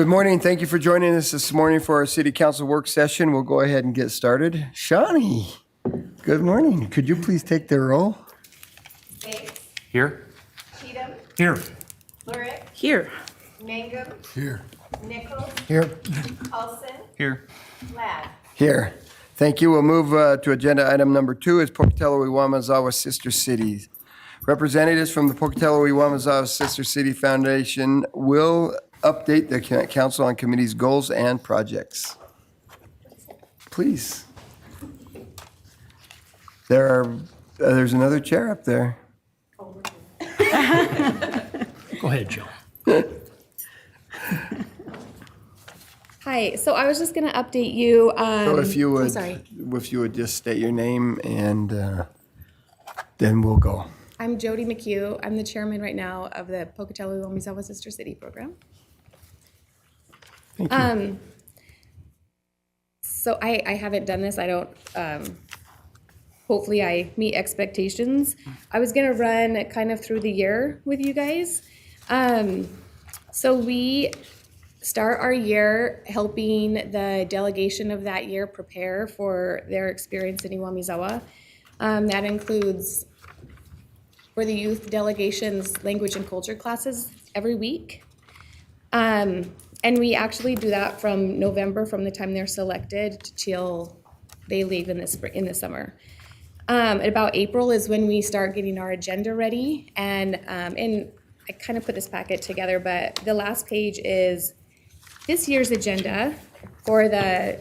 Good morning. Thank you for joining us this morning for our City Council work session. We'll go ahead and get started. Shawnee, good morning. Could you please take the roll? Bates, Here. Cheatham, Here. Lurick, Here. Mangum, Here. Nichols, Here. Paulson, Here. Ladd. Here. Thank you. We'll move to agenda item number 2 is Pocatello Iwamazawa Sister Cities. Representatives from the Pocatello Iwamazawa Sister City Foundation will update the council on committee's goals and projects. Please. There's another chair up there. Go ahead, Joe. Hi. So I was just going to update you. So if you would, sorry. if you would just state your name and then we'll go. I'm Jody McHugh. I'm the chairman right now of the Pocatello Iwamizawa Sister City program. Thank you. So I haven't done this. I don't. Hopefully I meet expectations. I was going to run kind of through the year with you guys. So we start our year helping the delegation of that year prepare for their experience in Iwamizawa. That includes for the youth delegations language and culture classes every week. And we actually do that from November, from the time they're selected till they leave in the summer. About April is when we start getting our agenda ready, and I kind of put this packet together, but the last page is this year's agenda for the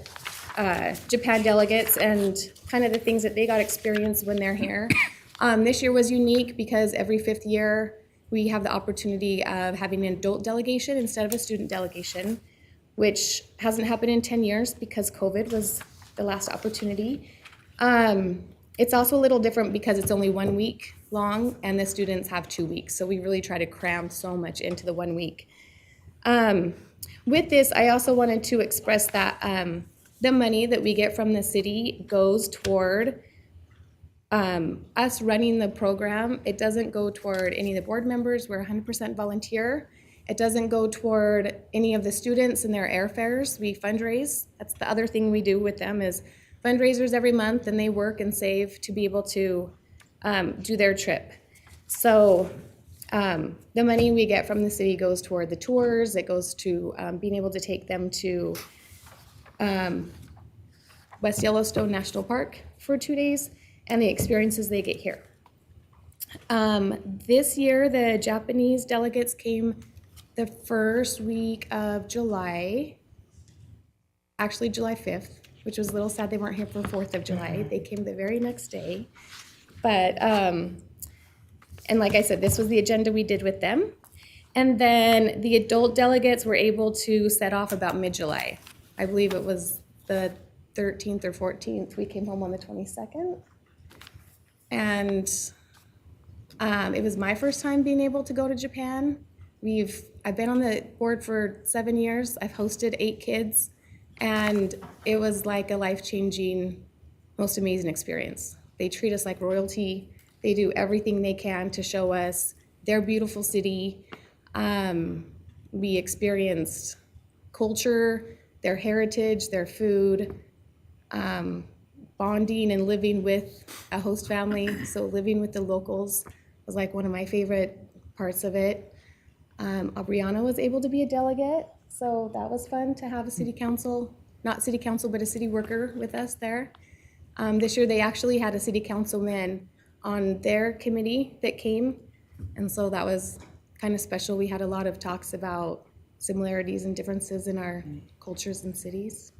Japan delegates and kind of the things that they got experience when they're here. This year was unique because every 5th year we have the opportunity of having an adult delegation instead of a student delegation, which hasn't happened in 10 years because COVID was the last opportunity. It's also a little different because it's only 1 week long and the students have 2 weeks. So we really try to cram so much into the 1 week. With this, I also wanted to express that the money that we get from the city goes toward us running the program. It doesn't go toward any of the board members. We're 100% volunteer. It doesn't go toward any of the students and their airfares. We fundraise. That's the other thing we do with them is fundraisers every month, and they work and save to be able to do their trip. So the money we get from the city goes toward the tours. It goes to being able to take them to West Yellowstone National Park for 2 days and the experiences they get here. This year, the Japanese delegates came the first week of July, actually July 5th, which was a little sad they weren't here for 4th of July. They came the very next day. But, and like I said, this was the agenda we did with them. And then the adult delegates were able to set off about mid-July. I believe it was the 13th or 14th. We came home on the 22nd. And it was my first time being able to go to Japan. I've been on the board for 7 years. I've hosted 8 kids, and it was like a life-changing, most amazing experience. They treat us like royalty. They do everything they can to show us their beautiful city. We experienced culture, their heritage, their food, bonding and living with a host family. So living with the locals was like one of my favorite parts of it. Aubriana was able to be a delegate, so that was fun to have a city council, not city council, but a city worker with us there. This year they actually had a city councilman on their committee that came, and so that was kind of special. We had a lot of talks about similarities and differences in our cultures and cities.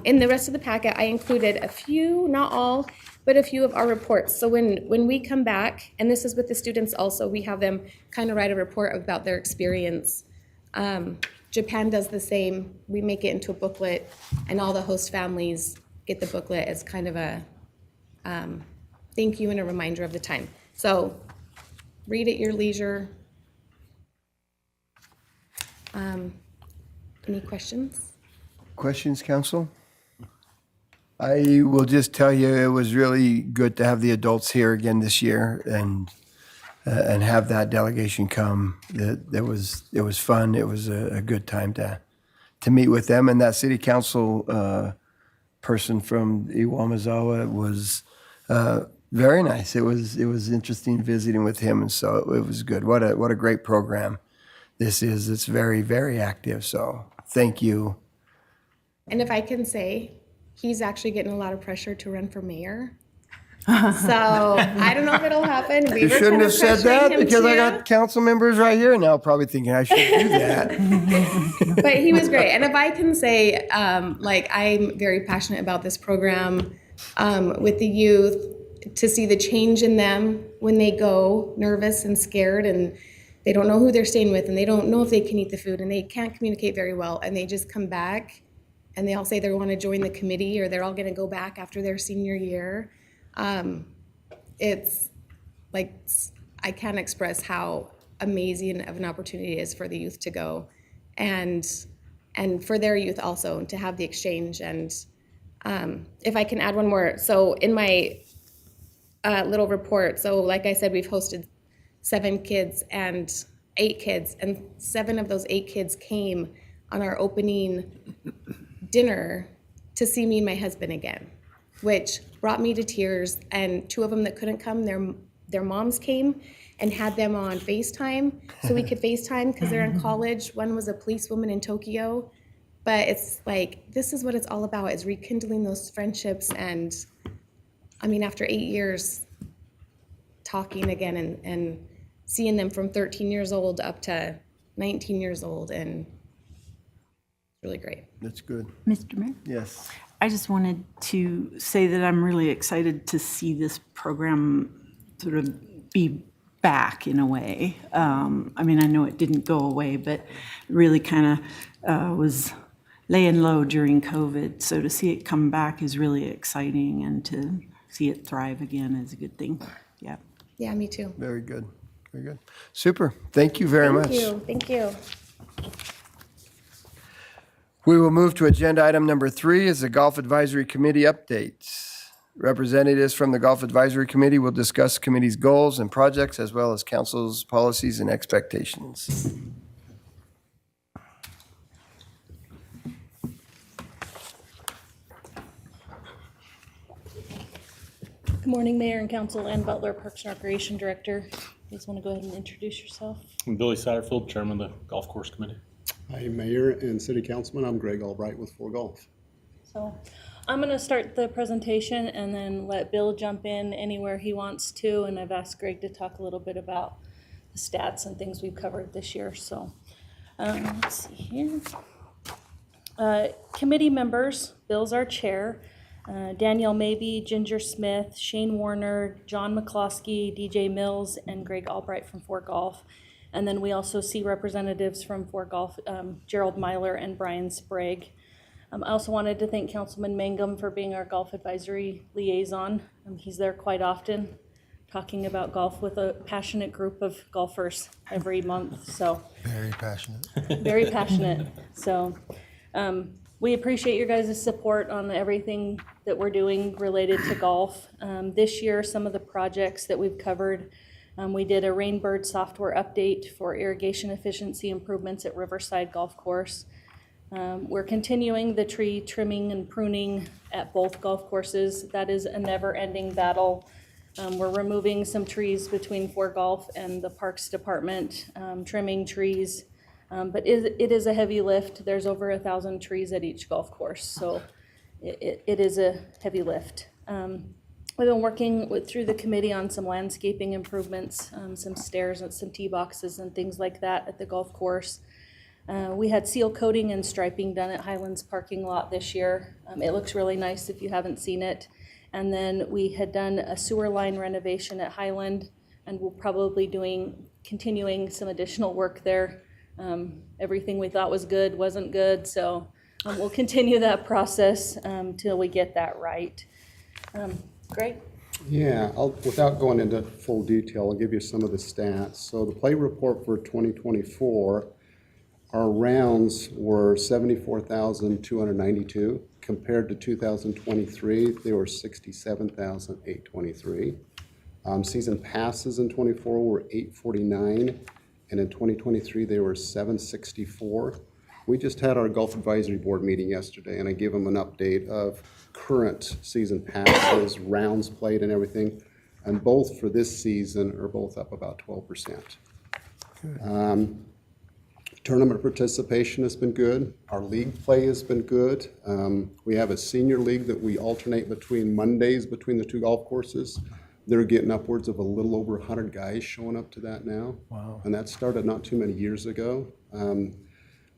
In the rest of the packet, I included a few, not all, but a few of our reports. So when we come back, and this is with the students also, we have them kind of write a report about their experience. Japan does the same. We make it into a booklet, and all the host families get the booklet as kind of a thank you and a reminder of the time. So read at your leisure. Any questions? Questions, council? I will just tell you, it was really good to have the adults here again this year, and and have that delegation come. It was fun. It was a good time to meet with them, and that city council person from Iwamazawa was very nice. It was interesting visiting with him, and so it was good. What a great program this is. It's very, very active. So thank you. And if I can say, he's actually getting a lot of pressure to run for mayor. So I don't know if it'll happen. We You were shouldn't kind have of said pressuring that him because I to, got council members right here now probably thinking I should do that. but he was great. And if I can say, like, I'm very passionate about this program with the youth, to see the change in them when they go nervous and scared and they don't know who they're staying with and they don't know if they can eat the food and they can't communicate very well and they just come back and they all say they want to join the committee or they're all going to go back after their senior year. It's like, I can't express how amazing of an opportunity it is for the youth to go and for their youth also to have the exchange. And if I can add one more, so in my little report, so like I said, we've hosted 8 kids, and 7 of those 8 kids came on our opening dinner to see me and my husband again, which brought me to tears. And 2 of them that couldn't come, their moms came and had them on FaceTime so we could FaceTime because they're in college. One was a policewoman in Tokyo. But it's like, this is what it's all about, is rekindling those friendships. And I mean, after 8 years talking again and seeing them from 13 years old up to 19 years old, and really great. That's good. Mr. Mayor? Yes. I just wanted to say that I'm really excited to see this program sort of be back in a way. I mean, I know it didn't go away, but really kind of was laying low during COVID. So to see it come back is really exciting, and to see it thrive again is a good thing. Yeah. Yeah, me too. Very good. Very good. Super. Thank you very much. Thank you. We will move to agenda item number 3 is the Golf Advisory Committee updates. Representatives from the Golf Advisory Committee will discuss committee's goals and projects as well as council's policies and expectations. Good morning, Mayor and Council. Ann Butler, Parks and Recreation Director. You guys want to go ahead and introduce yourself? I'm Billy Satterfield, Chairman of the Golf Course Committee. Hi, Mayor and City Councilman. I'm Greg Albright with 4 Golf. So I'm going to start the presentation and then let Bill jump in anywhere he wants to. And I've asked Greg to talk a little bit about the stats and things we've covered this year. So let's see here. Committee members, Bill's our chair. Danielle Mabey, Ginger Smith, Shane Warner, John McCloskey, DJ Mills, and Greg Albright from 4 Golf. And then we also see representatives from 4 Golf, Gerald Myler and Brian Sprague. I also wanted to thank Councilman Mangum for being our golf advisory liaison. He's there quite often, talking about golf with a passionate group of golfers every month. So Very passionate. very passionate. So we appreciate your guys' support on everything that we're doing related to golf. This year, some of the projects that we've covered, we did a Rainbird software update for irrigation efficiency improvements at Riverside Golf Course. We're continuing the tree trimming and pruning at both golf courses. That is a never-ending battle. We're removing some trees between 4 Golf and the Parks Department, trimming trees. But it is a heavy lift. There's over 1,000 trees at each golf course, so it is a heavy lift. We've been working through the committee on some landscaping improvements, some stairs and some tee boxes and things like that at the golf course. We had seal coating and striping done at Highlands parking lot this year. It looks really nice if you haven't seen it. And then we had done a sewer line renovation at Highland, and we'll probably continuing some additional work there. Everything we thought was good wasn't good, so we'll continue that process till we get that right. Greg? Yeah, without going into full detail, I'll give you some of the stats. So the play report for 2024, our rounds were 74,292. Compared to 2023, they were 67,823. Season passes in '24 were 849, and in 2023 they were 764. We just had our Golf Advisory Board meeting yesterday, and I gave them an update of current season passes, rounds played, and everything. And both for this season are both up about 12%. Tournament participation has been good. Our league play has been good. We have a senior league that we alternate between Mondays between the two golf courses. They're getting upwards of a little over 100 guys showing up to that now. Wow. And that started not too many years ago.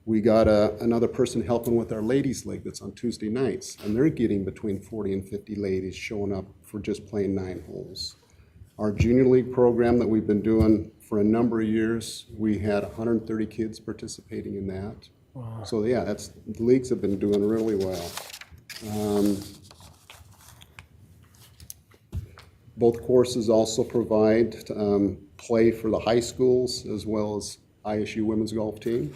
We got another person helping with our ladies league that's on Tuesday nights, and they're getting between 40 and 50 ladies showing up for just playing 9 holes. Our junior league program that we've been doing for a number of years, we had 130 kids participating in that. Wow. So yeah, the leagues have been doing really well. Both courses also provide play for the high schools as well as ISU women's golf team.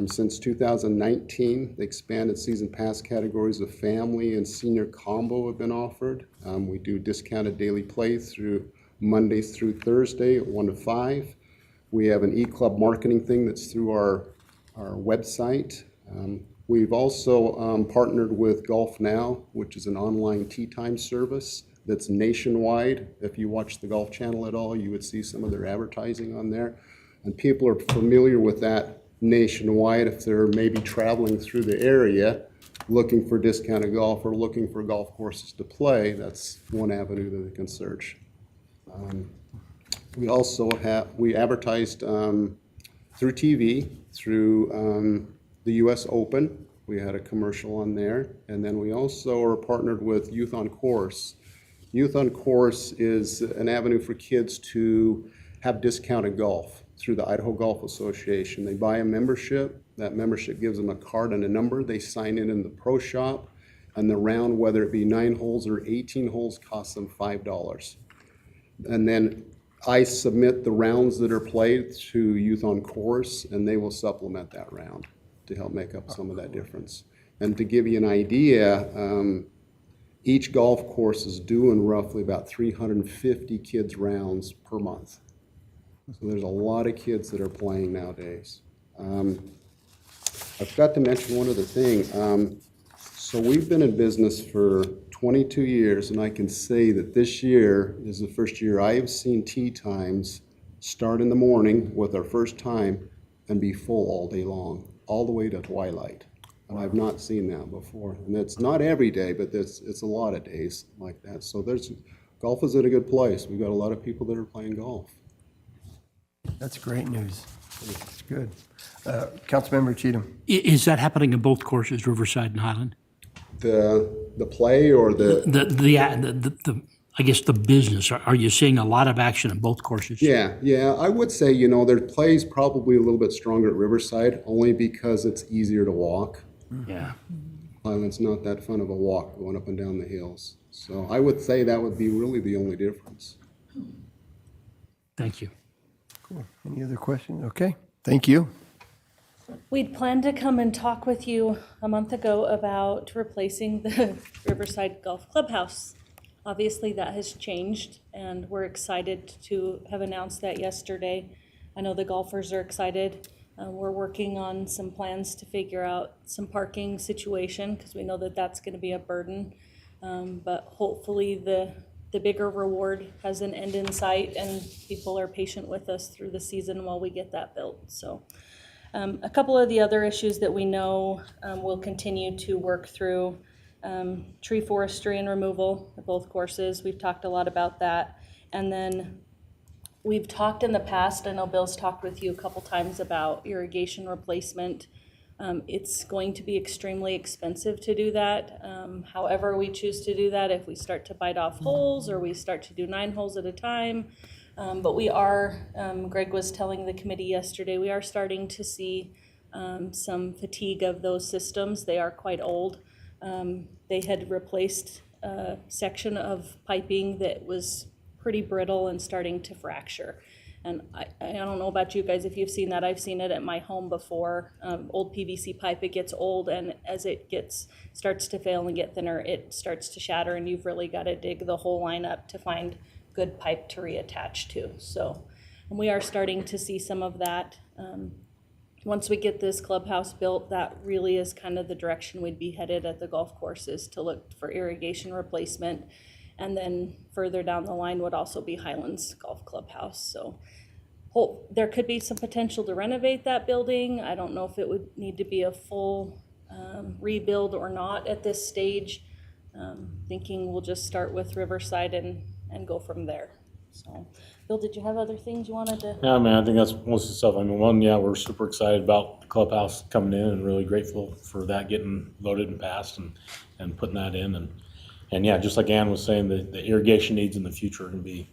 Since 2019, the expanded season pass categories of family and senior combo have been offered. We do discounted daily play through Mondays through Thursday at 1 to 5. We have an e-club marketing thing that's through our website. We've also partnered with Golf Now, which is an online tee time service that's nationwide. If you watch the Golf Channel at all, you would see some of their advertising on there. And people are familiar with that nationwide if they're maybe traveling through the area looking for discounted golf or looking for golf courses to play. That's one avenue that they can search. We also we advertised through TV, through the US Open. We had a commercial on there. And then we also are partnered with Youth on Course. Youth on Course is an avenue for kids to have discounted golf through the Idaho Golf Association. They buy a membership. That membership gives them a card and a number. They sign in the pro shop, and the round, whether it be 9 holes or 18 holes, costs them $5. And then I submit the rounds that are played to Youth on Course, and they will supplement that round to help make up some of that difference. And to give you an idea, each golf course is doing roughly about 350 kids rounds per month. So there's a lot of kids that are playing nowadays. I forgot to mention one other thing. So we've been in business for 22 years, and I can say that this year is the first year I have seen tee times start in the morning with our first time and be full all day long, all the way to twilight. And I've not seen that before. And it's not every day, but it's a lot of days like that. So golf is at a good place. We've got a lot of people that are playing golf. That's great news. That's good. Councilmember Cheatham. Is that happening in both courses, Riverside and Highland? The play or I guess the business. Are you seeing a lot of action in both courses? Yeah. I would say, their play is probably a little bit stronger at Riverside, only because it's easier to walk. Yeah. Highland's not that fun of a walk going up and down the hills. So I would say that would be really the only difference. Thank you. Cool. Any other questions? Okay. Thank you. We'd planned to come and talk with you a month ago about replacing the Riverside Golf Clubhouse. Obviously, that has changed, and we're excited to have announced that yesterday. I know the golfers are excited. We're working on some plans to figure out some parking situation, because we know that that's going to be a burden. But hopefully the bigger reward has an end in sight, and people are patient with us through the season while we get that built. So a couple of the other issues that we know we'll continue to work through, tree forestry and removal at both courses. We've talked a lot about that. And then we've talked in the past, I know Bill's talked with you a couple times about irrigation replacement. It's going to be extremely expensive to do that. However we choose to do that, if we start to bite off holes or we start to do 9 holes at a time. But we are, Greg was telling the committee yesterday, we are starting to see some fatigue of those systems. They are quite old. They had replaced a section of piping that was pretty brittle and starting to fracture. And I don't know about you guys, if you've seen that. I've seen it at my home before. Old PVC pipe, it gets old, and as it starts to fail and get thinner, it starts to shatter, and you've really got to dig the whole line up to find good pipe to reattach to. So, and we are starting to see some of that. Once we get this clubhouse built, that really is kind of the direction we'd be headed at the golf courses, to look for irrigation replacement. And then further down the line would also be Highlands Golf Clubhouse. So there could be some potential to renovate that building. I don't know if it would need to be a full rebuild or not at this stage. Thinking we'll just start with Riverside and go from there. So, Bill, did you have other things you wanted to? Yeah, man, I think that's most of the stuff. I mean, one, yeah, we're super excited about the clubhouse coming in and really grateful for that getting voted and passed and putting that in. And yeah, just like Ann was saying, the irrigation needs in the future are going to be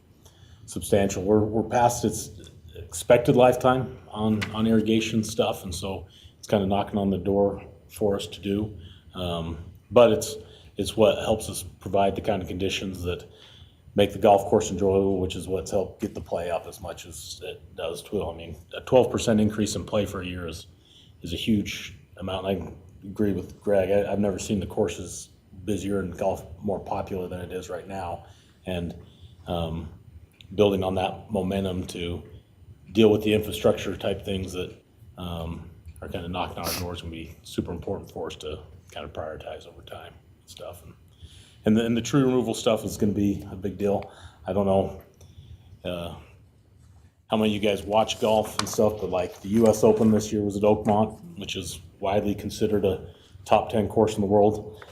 substantial. We're past its expected lifetime on irrigation stuff, and so it's kind of knocking on the door for us to do. But it's what helps us provide the kind of conditions that make the golf course enjoyable, which is what's helped get the play up as much as it does too. I mean, a 12% increase in play for a year is a huge amount. I agree with Greg. I've never seen the courses busier and golf more popular than it is right now. And building on that momentum to deal with the infrastructure type things that are kind of knocking on our doors going to be super important for us to kind of prioritize over time and stuff. And the tree removal stuff is going to be a big deal. I don't know how many of you guys watch golf and stuff, but like the U.S. Open this year was at Oakmont, which is widely considered a top 10 course in the world.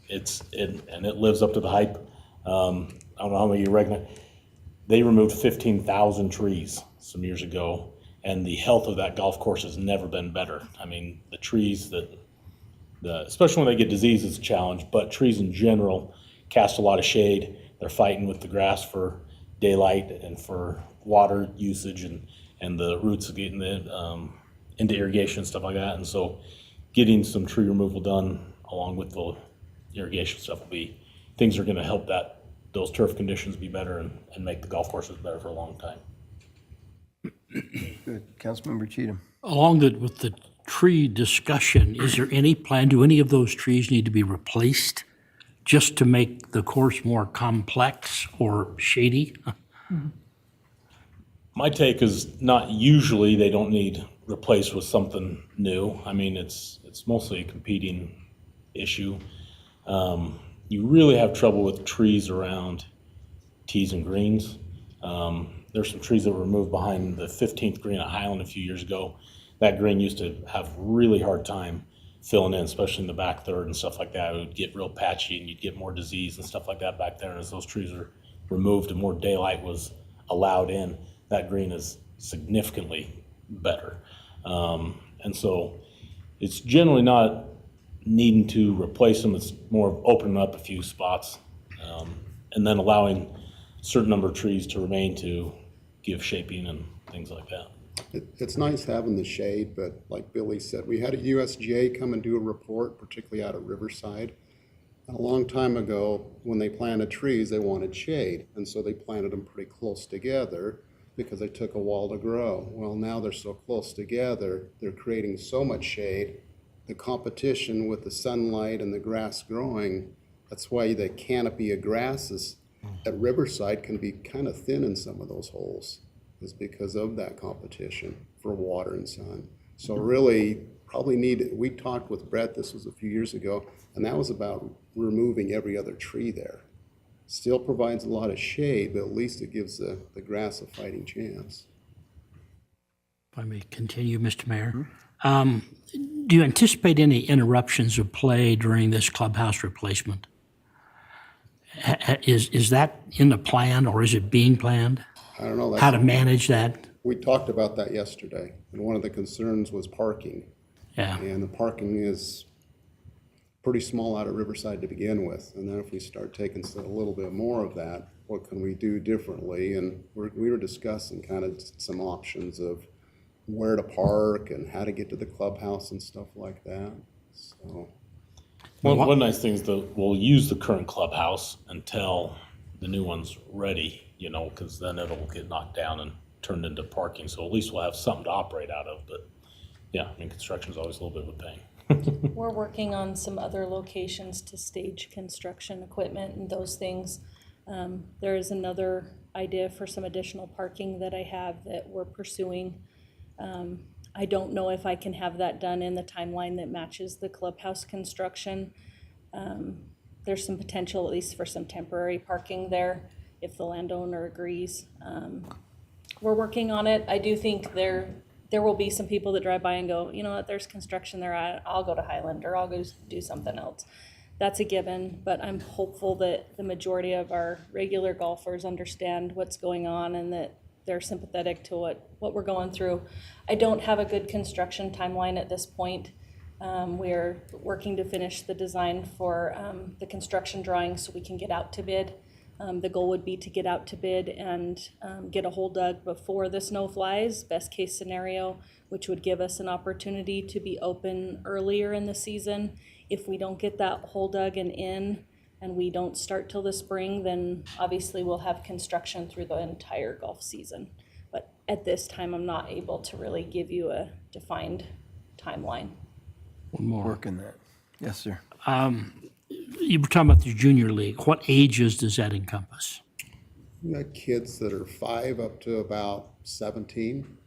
It lives up to the hype. I don't know how many of you recognize. They removed 15,000 trees some years ago, and the health of that golf course has never been better. I mean, the trees especially when they get disease, is a challenge, but trees in general cast a lot of shade. They're fighting with the grass for daylight and for water usage, and the roots are getting into irrigation and stuff like that. And so getting some tree removal done along with the irrigation stuff will be things that are going to help those turf conditions be better and make the golf courses better for a long time. Good. Councilmember Cheatham. With the tree discussion, is there any plan, do any of those trees need to be replaced just to make the course more complex or shady? My take is not usually they don't need replaced with something new. I mean, it's mostly a competing issue. You really have trouble with trees around tees and greens. There's some trees that were removed behind the 15th green at Highland a few years ago. That green used to have really hard time filling in, especially in the back third and stuff like that. It would get real patchy and you'd get more disease and stuff like that back there. And as those trees are removed and more daylight was allowed in, that green is significantly better. And so it's generally not needing to replace them. It's more of opening up a few spots and then allowing a certain number of trees to remain to give shaping and things like that. It's nice having the shade, but like Billy said, we had a USGA come and do a report, particularly out of Riverside. And a long time ago, when they planted trees, they wanted shade. And so they planted them pretty close together because they took a while to grow. Well, now they're so close together, they're creating so much shade. The competition with the sunlight and the grass growing, that's why the canopy of grasses at Riverside can be kind of thin in some of those holes, is because of that competition for water and sun. So really, we talked with Brett, this was a few years ago, and that was about removing every other tree there. Still provides a lot of shade, but at least it gives the grass a fighting chance. If I may continue, Mr. Mayor. Do you anticipate any interruptions of play during this clubhouse replacement? Is that in the plan or is it being planned? I don't know. How to manage that? We talked about that yesterday, and one of the concerns was parking. Yeah. And the parking is pretty small out of Riverside to begin with. And then if we start taking a little bit more of that, what can we do differently? And we were discussing kind of some options of where to park and how to get to the clubhouse and stuff like that. So One nice thing is that we'll use the current clubhouse until the new one's ready, because then it'll get knocked down and turned into parking. So at least we'll have something to operate out of. But yeah, I mean, construction's always a little bit of a pain. We're working on some other locations to stage construction equipment and those things. There is another idea for some additional parking that I have that we're pursuing. I don't know if I can have that done in the timeline that matches the clubhouse construction. There's some potential, at least for some temporary parking there, if the landowner agrees. We're working on it. I do think there will be some people that drive by and go, you know what, there's construction there, I'll go to Highland, or I'll go do something else. That's a given, but I'm hopeful that the majority of our regular golfers understand what's going on and that they're sympathetic to what we're going through. I don't have a good construction timeline at this point. We're working to finish the design for the construction drawings so we can get out to bid. The goal would be to get out to bid and get a hole dug before the snow flies, best case scenario, which would give us an opportunity to be open earlier in the season. If we don't get that hole dug and in, and we don't start till the spring, then obviously we'll have construction through the entire golf season. But at this time, I'm not able to really give you a defined timeline. One more. Working that. Yes, sir. You were talking about the junior league. What ages does that encompass? We got kids that are 5 up to about 17.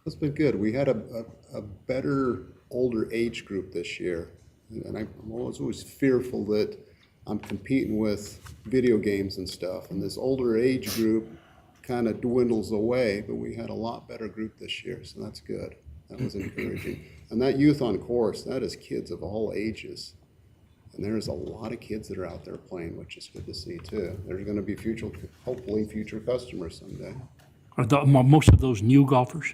That's been good. We had a better older age group this year. And I was always fearful that I'm competing with video games and stuff, and this older age group kind of dwindles away, but we had a lot better group this year, so that's good. That was encouraging. And that youth on course, that is kids of all ages. And there's a lot of kids that are out there playing, which is good to see too. There's going to be hopefully future customers someday. Are most of those new golfers?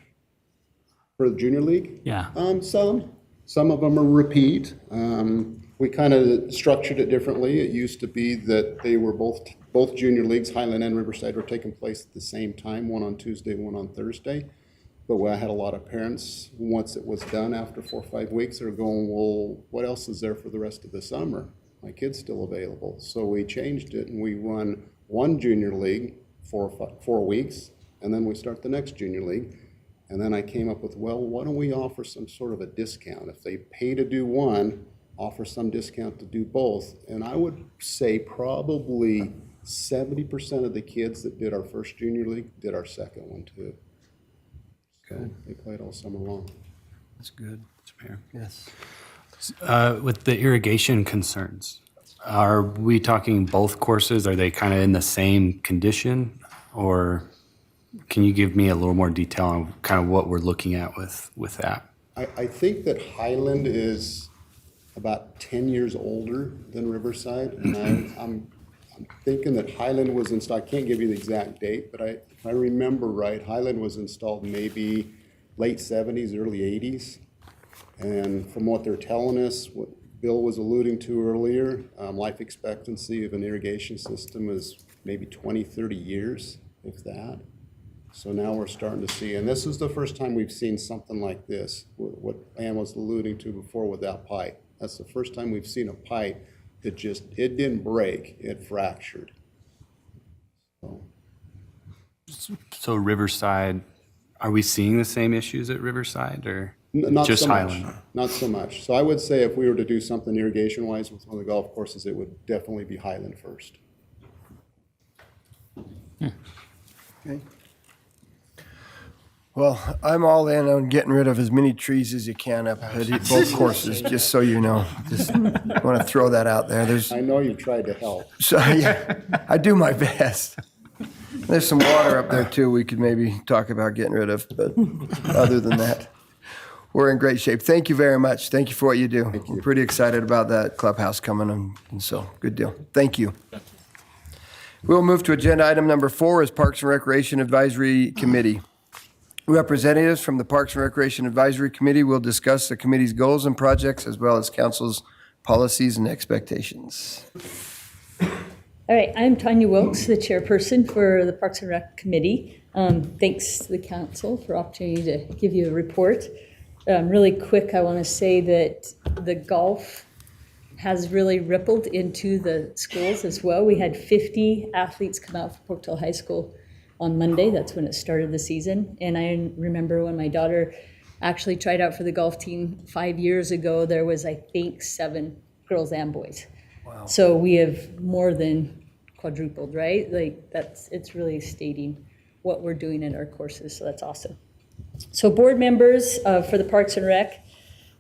For the junior league? Yeah. Some of them are repeat. We kind of structured it differently. It used to be that they were both junior leagues, Highland and Riverside, were taking place at the same time, one on Tuesday, one on Thursday. But I had a lot of parents, once it was done after 4 or 5 weeks, they were going, well, what else is there for the rest of the summer? My kid's still available. So we changed it and we run one junior league for 4 weeks, and then we start the next junior league. And then I came up with, well, why don't we offer some sort of a discount? If they pay to do one, offer some discount to do both. And I would say probably 70% of the kids that did our first junior league did our second one too. So they played all summer long. That's good. Yes. With the irrigation concerns, are we talking both courses? Are they kind of in the same condition? Or can you give me a little more detail on kind of what we're looking at with that? I think that Highland is about 10 years older than Riverside, and I'm thinking that Highland was installed, I can't give you the exact date, but if I remember right, Highland was installed maybe late 70s, early 80s. And from what they're telling us, what Bill was alluding to earlier, life expectancy of an irrigation system is maybe 20, 30 years, if that. So now we're starting to see, and this is the first time we've seen something like this, what Ann was alluding to before with that pipe. That's the first time we've seen a pipe that it didn't break, it fractured. So Riverside, are we seeing the same issues at Riverside or Not just so Highland? much. Not so much. So I would say if we were to do something irrigation-wise with one of the golf courses, it would definitely be Highland first. Okay. Well, I'm all in on getting rid of as many trees as you can up at both courses, just so you know. Just want to throw that out there. I know you've tried to help. So, yeah, I do my best. There's some water up there too we could maybe talk about getting rid of, but other than that, we're in great shape. Thank you very much. Thank you for what you do. We're pretty excited about that clubhouse coming, and so, good deal. Thank you. We'll move to agenda item number 4 is Parks and Recreation Advisory Committee. Representatives from the Parks and Recreation Advisory Committee will discuss the committee's goals and projects as well as council's policies and expectations. All right, I'm Tanya Wilkes, the chairperson for the Parks and Rec Committee. Thanks to the council for opportunity to give you a report. Really quick, I want to say that the golf has really rippled into the schools as well. We had 50 athletes come out from Pocatello High School on Monday. That's when it started the season. And I remember when my daughter actually tried out for the golf team 5 years ago, there was, I think, 7 girls and boys. Wow. So we have more than quadrupled, right? Like it's really stating what we're doing in our courses, so that's awesome. So board members for the Parks and Rec,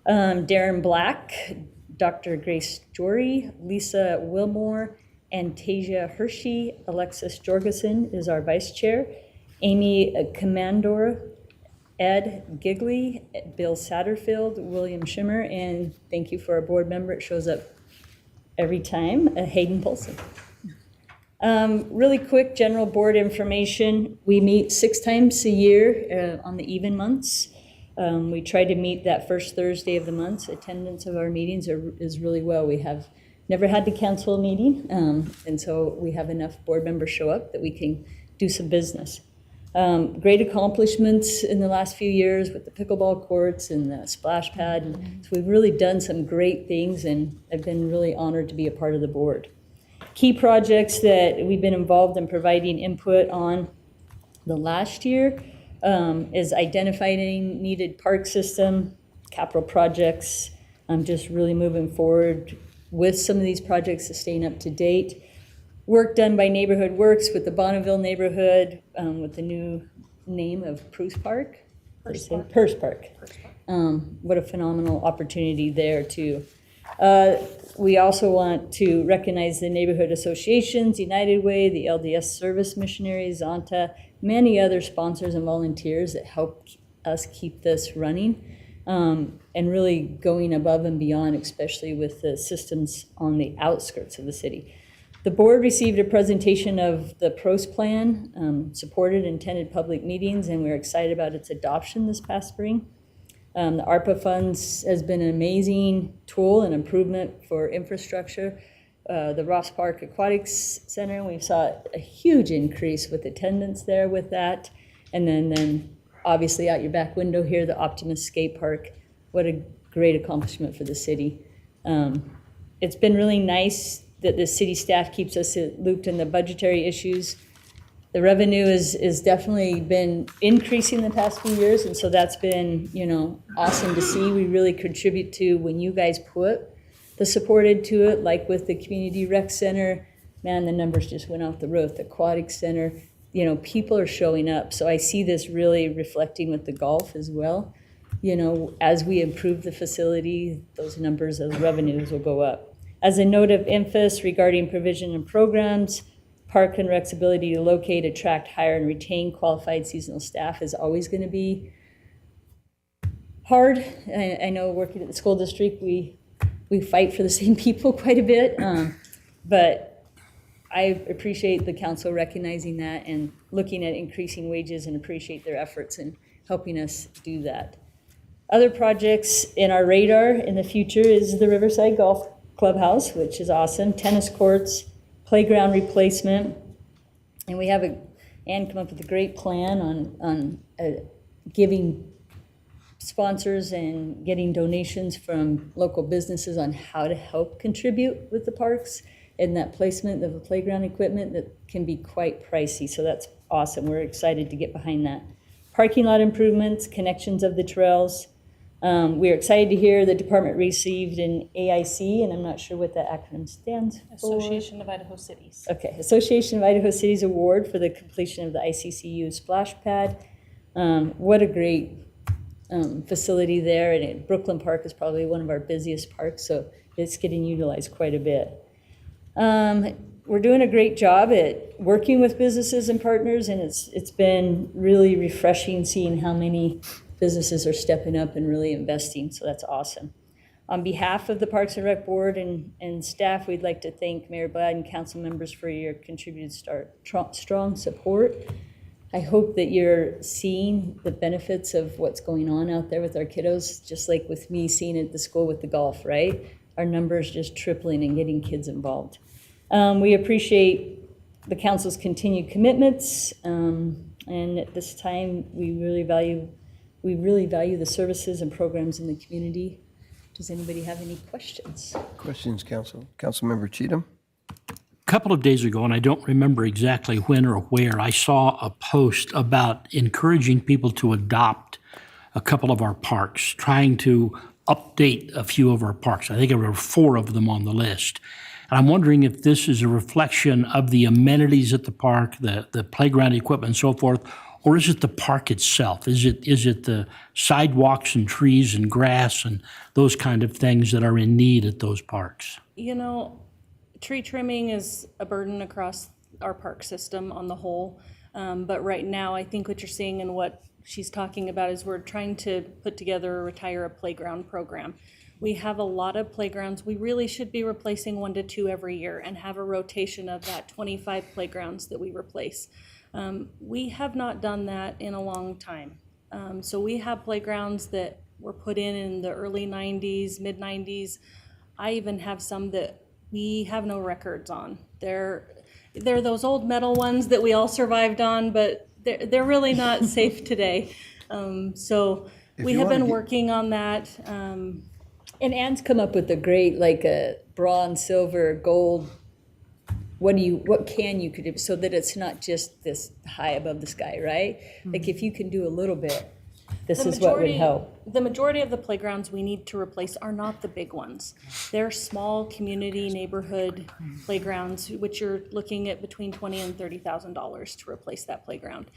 Darren Black, Dr. Grace Jory, Lisa Wilmore, Antasia Hershey, Alexis Jorgensen is our vice chair, Amy Commandor, Ed Gigley, Bill Satterfield, William Schimmer, and thank you for our board member, it shows up every time, Hayden Polson. Really quick general board information. We meet 6 times a year on the even months. We try to meet that first Thursday of the month. Attendance of our meetings is really well. We have never had to cancel a meeting, and so we have enough board members show up that we can do some business. Great accomplishments in the last few years with the pickleball courts and the splash pad. And so we've really done some great things, and I've been really honored to be a part of the board. Key projects that we've been involved in providing input on the last year is identifying needed park system, capital projects, just really moving forward with some of these projects to staying up to date. Work done by Neighborhood Works with the Bonneville neighborhood with the new name of Purse Park. Purse Park. What a phenomenal opportunity there too. We also want to recognize the neighborhood associations, United Way, the LDS Service Missionaries, Zonta, many other sponsors and volunteers that help us keep this running and really going above and beyond, especially with the systems on the outskirts of the city. The board received a presentation of the PROS plan, supported and attended public meetings, and we're excited about its adoption this past spring. The ARPA funds has been an amazing tool and improvement for infrastructure. The Ross Park Aquatics Center, we saw a huge increase with attendance there with that. And then obviously out your back window here, the Optimus Skate Park. What a great accomplishment for the city. It's been really nice that the city staff keeps us looped in the budgetary issues. The revenue is definitely been increasing the past few years, and so that's been, awesome to see. We really contribute to when you guys put the support into it, like with the Community Rec Center, man, the numbers just went off the roof. The Aquatic Center, people are showing up. So I see this really reflecting with the golf as well. As we improve the facility, those numbers of revenues will go up. As a note of emphasis regarding provision and programs, Park and Rec's ability to locate, attract, hire, and retain qualified seasonal staff is always going to be hard. I know working at the school district, we fight for the same people quite a bit, but I appreciate the council recognizing that and looking at increasing wages and appreciate their efforts in helping us do that. Other projects in our radar in the future is the Riverside Golf Clubhouse, which is awesome, tennis courts, playground replacement, and we have Ann come up with a great plan on giving sponsors and getting donations from local businesses on how to help contribute with the parks and that placement of the playground equipment that can be quite pricey. So that's awesome. We're excited to get behind that. Parking lot improvements, connections of the trails. We're excited to hear the department received an AIC, and I'm not sure what that acronym stands for. Association of Idaho Cities. Okay, Association of Idaho Cities Award for the completion of the ICCU splash pad. What a great facility there, and Brooklyn Park is probably one of our busiest parks, so it's getting utilized quite a bit. We're doing a great job at working with businesses and partners, and it's been really refreshing seeing how many businesses are stepping up and really investing, so that's awesome. On behalf of the Parks and Rec Board and staff, we'd like to thank Mayor Blatt and council members for your contributed strong support. I hope that you're seeing the benefits of what's going on out there with our kiddos, just like with me seeing it at the school with the golf, right? Our numbers just tripling and getting kids involved. We appreciate the council's continued commitments, and at this time, we really value the services and programs in the community. Does anybody have any questions? Questions, Council? Councilmember Cheatham? A couple of days ago, and I don't remember exactly when or where, I saw a post about encouraging people to adopt a couple of our parks, trying to update a few of our parks. I think there were 4 of them on the list. And I'm wondering if this is a reflection of the amenities at the park, the playground equipment and so forth, or is it the park itself? Is it the sidewalks and trees and grass and those kind of things that are in need at those parks? You know, tree trimming is a burden across our park system on the whole. But right now, I think what you're seeing and what she's talking about is we're trying to put together a retire a playground program. We have a lot of playgrounds. We really should be replacing 1 to 2 every year and have a rotation of that 25 playgrounds that we replace. We have not done that in a long time. So we have playgrounds that were put in the early 90s, mid 90s. I even have some that we have no records on. They're those old metal ones that we all survived on, but they're really not safe today. So we you have wanna been get- working on that. And Anne's come up with a great, like a bronze, silver, gold, what can you could do, so that it's not just this high above the sky, right? Like if you can do a little bit, this is what would help. The majority of the playgrounds we need to replace are not the big ones. They're small community neighborhood playgrounds, which you're looking at between $20,000 and $30,000 to replace that playground.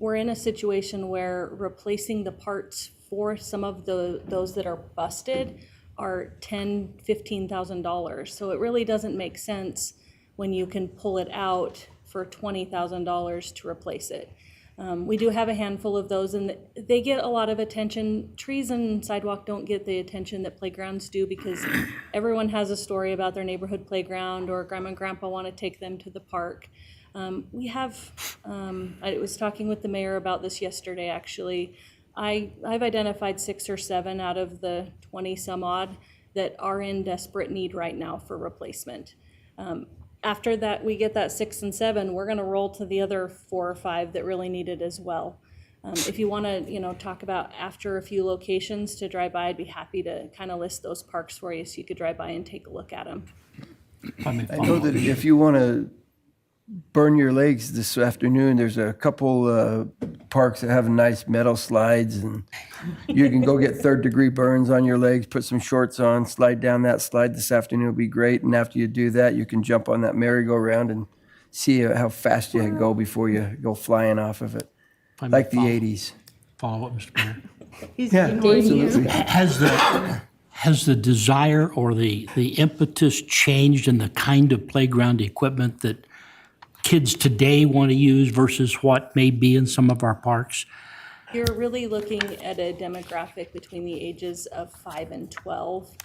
We're in a situation where replacing the parts for some of those that are busted are $10,000, $15,000. So it really doesn't make sense when you can pull it out for $20,000 to replace it. We do have a handful of those, and they get a lot of attention. Trees and sidewalk don't get the attention that playgrounds do because everyone has a story about their neighborhood playground, or grandma and grandpa want to take them to the park. I was talking with the mayor about this yesterday, actually. I've identified 6 or 7 out of the 20 some odd that are in desperate need right now for replacement. After that, we get that 6 and 7, we're gonna roll to the other 4 or 5 that really need it as well. If you wanna, talk about after a few locations to drive by, I'd be happy to kind of list those parks for you so you could drive by and take a look at them. I know that if you want to burn your legs this afternoon, there's a couple parks that have nice metal slides, and you can go get 3rd-degree burns on your legs, put some shorts on, slide down that slide this afternoon will be great. And after you do that, you can jump on that merry-go-round and see how fast you go before you go flying off of it, If I may like the follow- 80s. Follow up, Mr. Mayor. He's Yeah, ignoring you. absolutely. Has the desire or the impetus changed in the kind of playground equipment that kids today want to use versus what may be in some of our parks? You're really looking at a demographic between the ages of 5 and 12.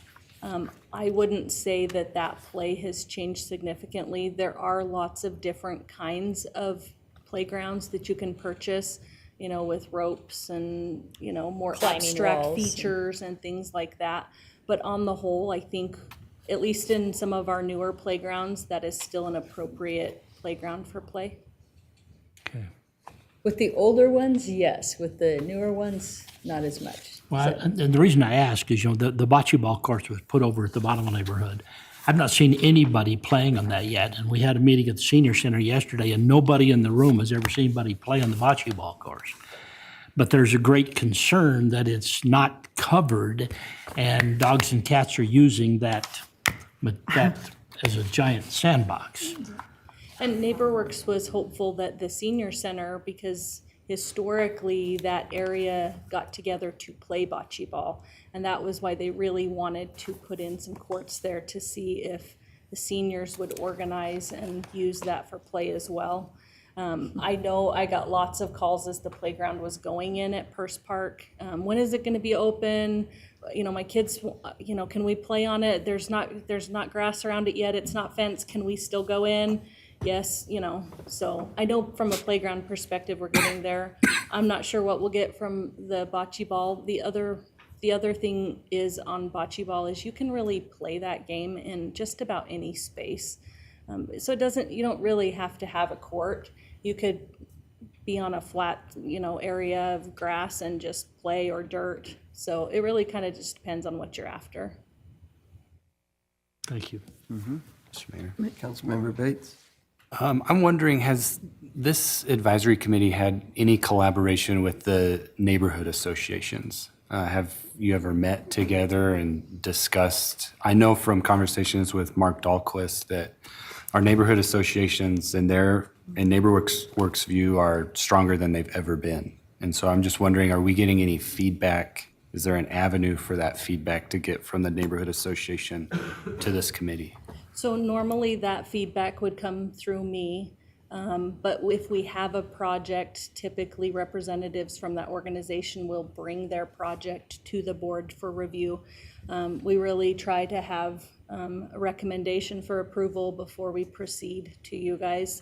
I wouldn't say that play has changed significantly. There are lots of different kinds of playgrounds that you can purchase, with ropes and, more Climbing abstract walls. features and things like that. But on the whole, I think, at least in some of our newer playgrounds, that is still an appropriate playground for play. Okay. With the older ones, yes. With the newer ones, not as much. Well, and the reason I ask is, the bocce ball course was put over at the bottom of the neighborhood. I've not seen anybody playing on that yet, and we had a meeting at the senior center yesterday, and nobody in the room has ever seen anybody play on the bocce ball course. But there's a great concern that it's not covered, and dogs and cats are using that as a giant sandbox. And NeighborWorks was hopeful that the senior center, because historically that area got together to play bocce ball, and that was why they really wanted to put in some courts there to see if the seniors would organize and use that for play as well. I know I got lots of calls as the playground was going in at Purse Park. When is it going to be open? My kids, can we play on it? There's not grass around it yet. It's not fenced. Can we still go in? Yes, so I know from a playground perspective, we're getting there. I'm not sure what we'll get from the bocce ball. The other thing is on bocce ball is you can really play that game in just about any space. So you don't really have to have a court. You could be on a flat, area of grass and just play, or dirt. So it really kind of just depends on what you're after. Thank you. Mr. Mayor. Councilmember Bates? I'm wondering, has this advisory committee had any collaboration with the neighborhood associations Have you ever met together and discussed? I know from conversations with Mark Dahlquist that our neighborhood associations and NeighborWorks view are stronger than they've ever been. And so I'm just wondering, are we getting any feedback? Is there an avenue for that feedback to get from the neighborhood association to this committee? So normally that feedback would come through me. But if we have a project, typically representatives from that organization will bring their project to the board for review. We really try to have a recommendation for approval before we proceed to you guys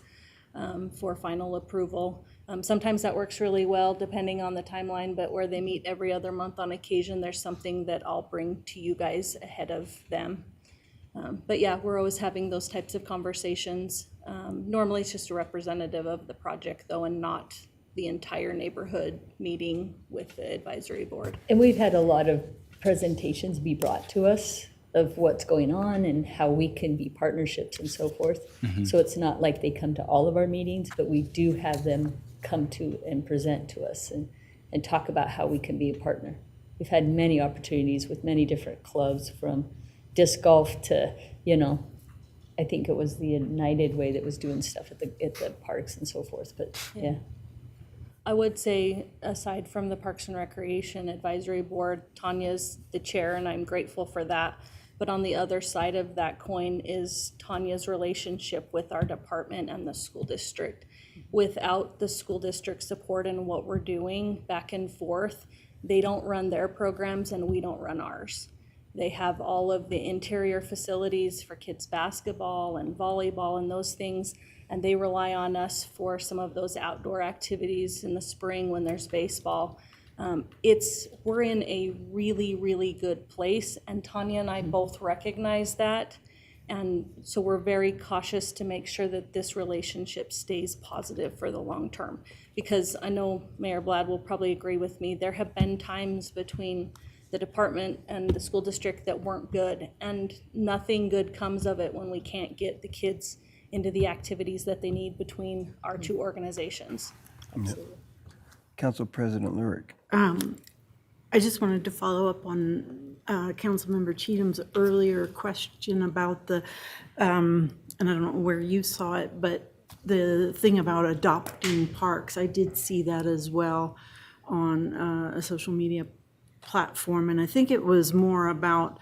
for final approval. Sometimes that works really well depending on the timeline, but where they meet every other month on occasion, there's something that I'll bring to you guys ahead of them. But yeah, we're always having those types of conversations. Normally it's just a representative of the project though, and not the entire neighborhood meeting with the advisory board. And we've had a lot of presentations be brought to us of what's going on and how we can be partnerships and so forth. So it's not like they come to all of our meetings, but we do have them come to and present to us and talk about how we can be a partner. We've had many opportunities with many different clubs, from disc golf to, I think it was the United Way that was doing stuff at the parks and so forth, but yeah. I would say, aside from the Parks and Recreation Advisory Board, Tanya's the chair, and I'm grateful for that. But on the other side of that coin is Tanya's relationship with our department and the school district. Without the school district support and what we're doing back and forth, they don't run their programs and we don't run ours. They have all of the interior facilities for kids basketball and volleyball and those things, and they rely on us for some of those outdoor activities in the spring when there's baseball. We're in a really, really good place, and Tanya and I both recognize that. And so we're very cautious to make sure that this relationship stays positive for the long term. Because I know Mayor Blad will probably agree with me, there have been times between the department and the school district that weren't good, and nothing good comes of it when we can't get the kids into the activities that they need between our two organizations. Absolutely. Council President Lurick. I just wanted to follow up on Councilmember Cheatham's earlier question about the, and I don't know where you saw it, but the thing about adopting parks. I did see that as well on a social media platform, and I think it was more about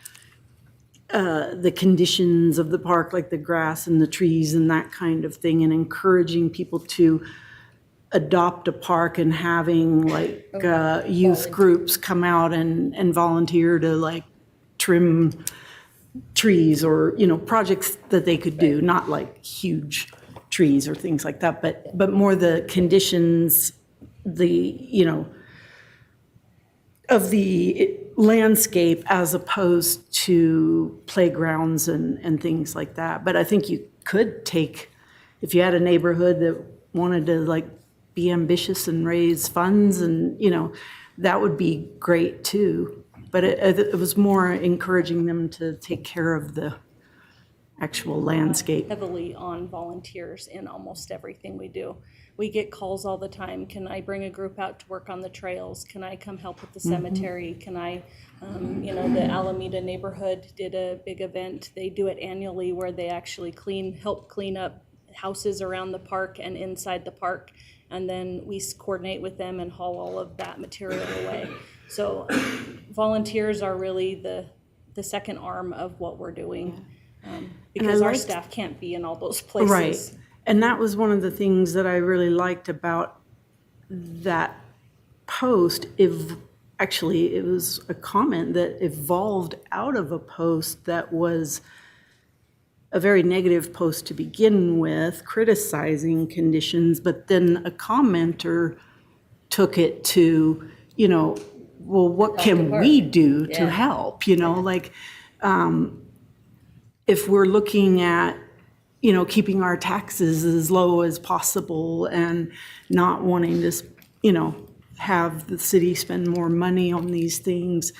the conditions of the park, like the grass and the trees and that kind of thing, and encouraging people to adopt a park and having like youth groups come out and volunteer to like trim trees or, projects that they could do, not like huge trees or things like that, but more the conditions, of the landscape as opposed to playgrounds and things like that. But I think you could take, if you had a neighborhood that wanted to like be ambitious and raise funds, and that would be great too. But it was more encouraging them to take care of the actual landscape. Heavily on volunteers in almost everything we do. We get calls all the time. Can I bring a group out to work on the trails? Can I come help with the cemetery? Can I, the Alameda neighborhood did a big event. They do it annually where they actually help clean up houses around the park and inside the park. And then we coordinate with them and haul all of that material away. So volunteers are really the second arm of what we're doing, because our staff can't be in all those places. Right. And that was one of the things that I really liked about that post. Actually, it was a comment that evolved out of a post that was a very negative post to begin with, criticizing conditions, but then a commenter took it to, well, what can we do to help? If we're looking at, keeping our taxes as low as possible and not wanting to, have the city spend more money on these things,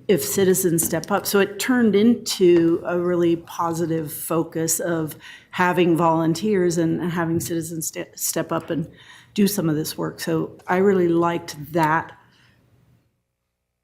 if citizens step up. So it turned into a really positive focus of having volunteers and having citizens step up and do some of this work. So I really liked that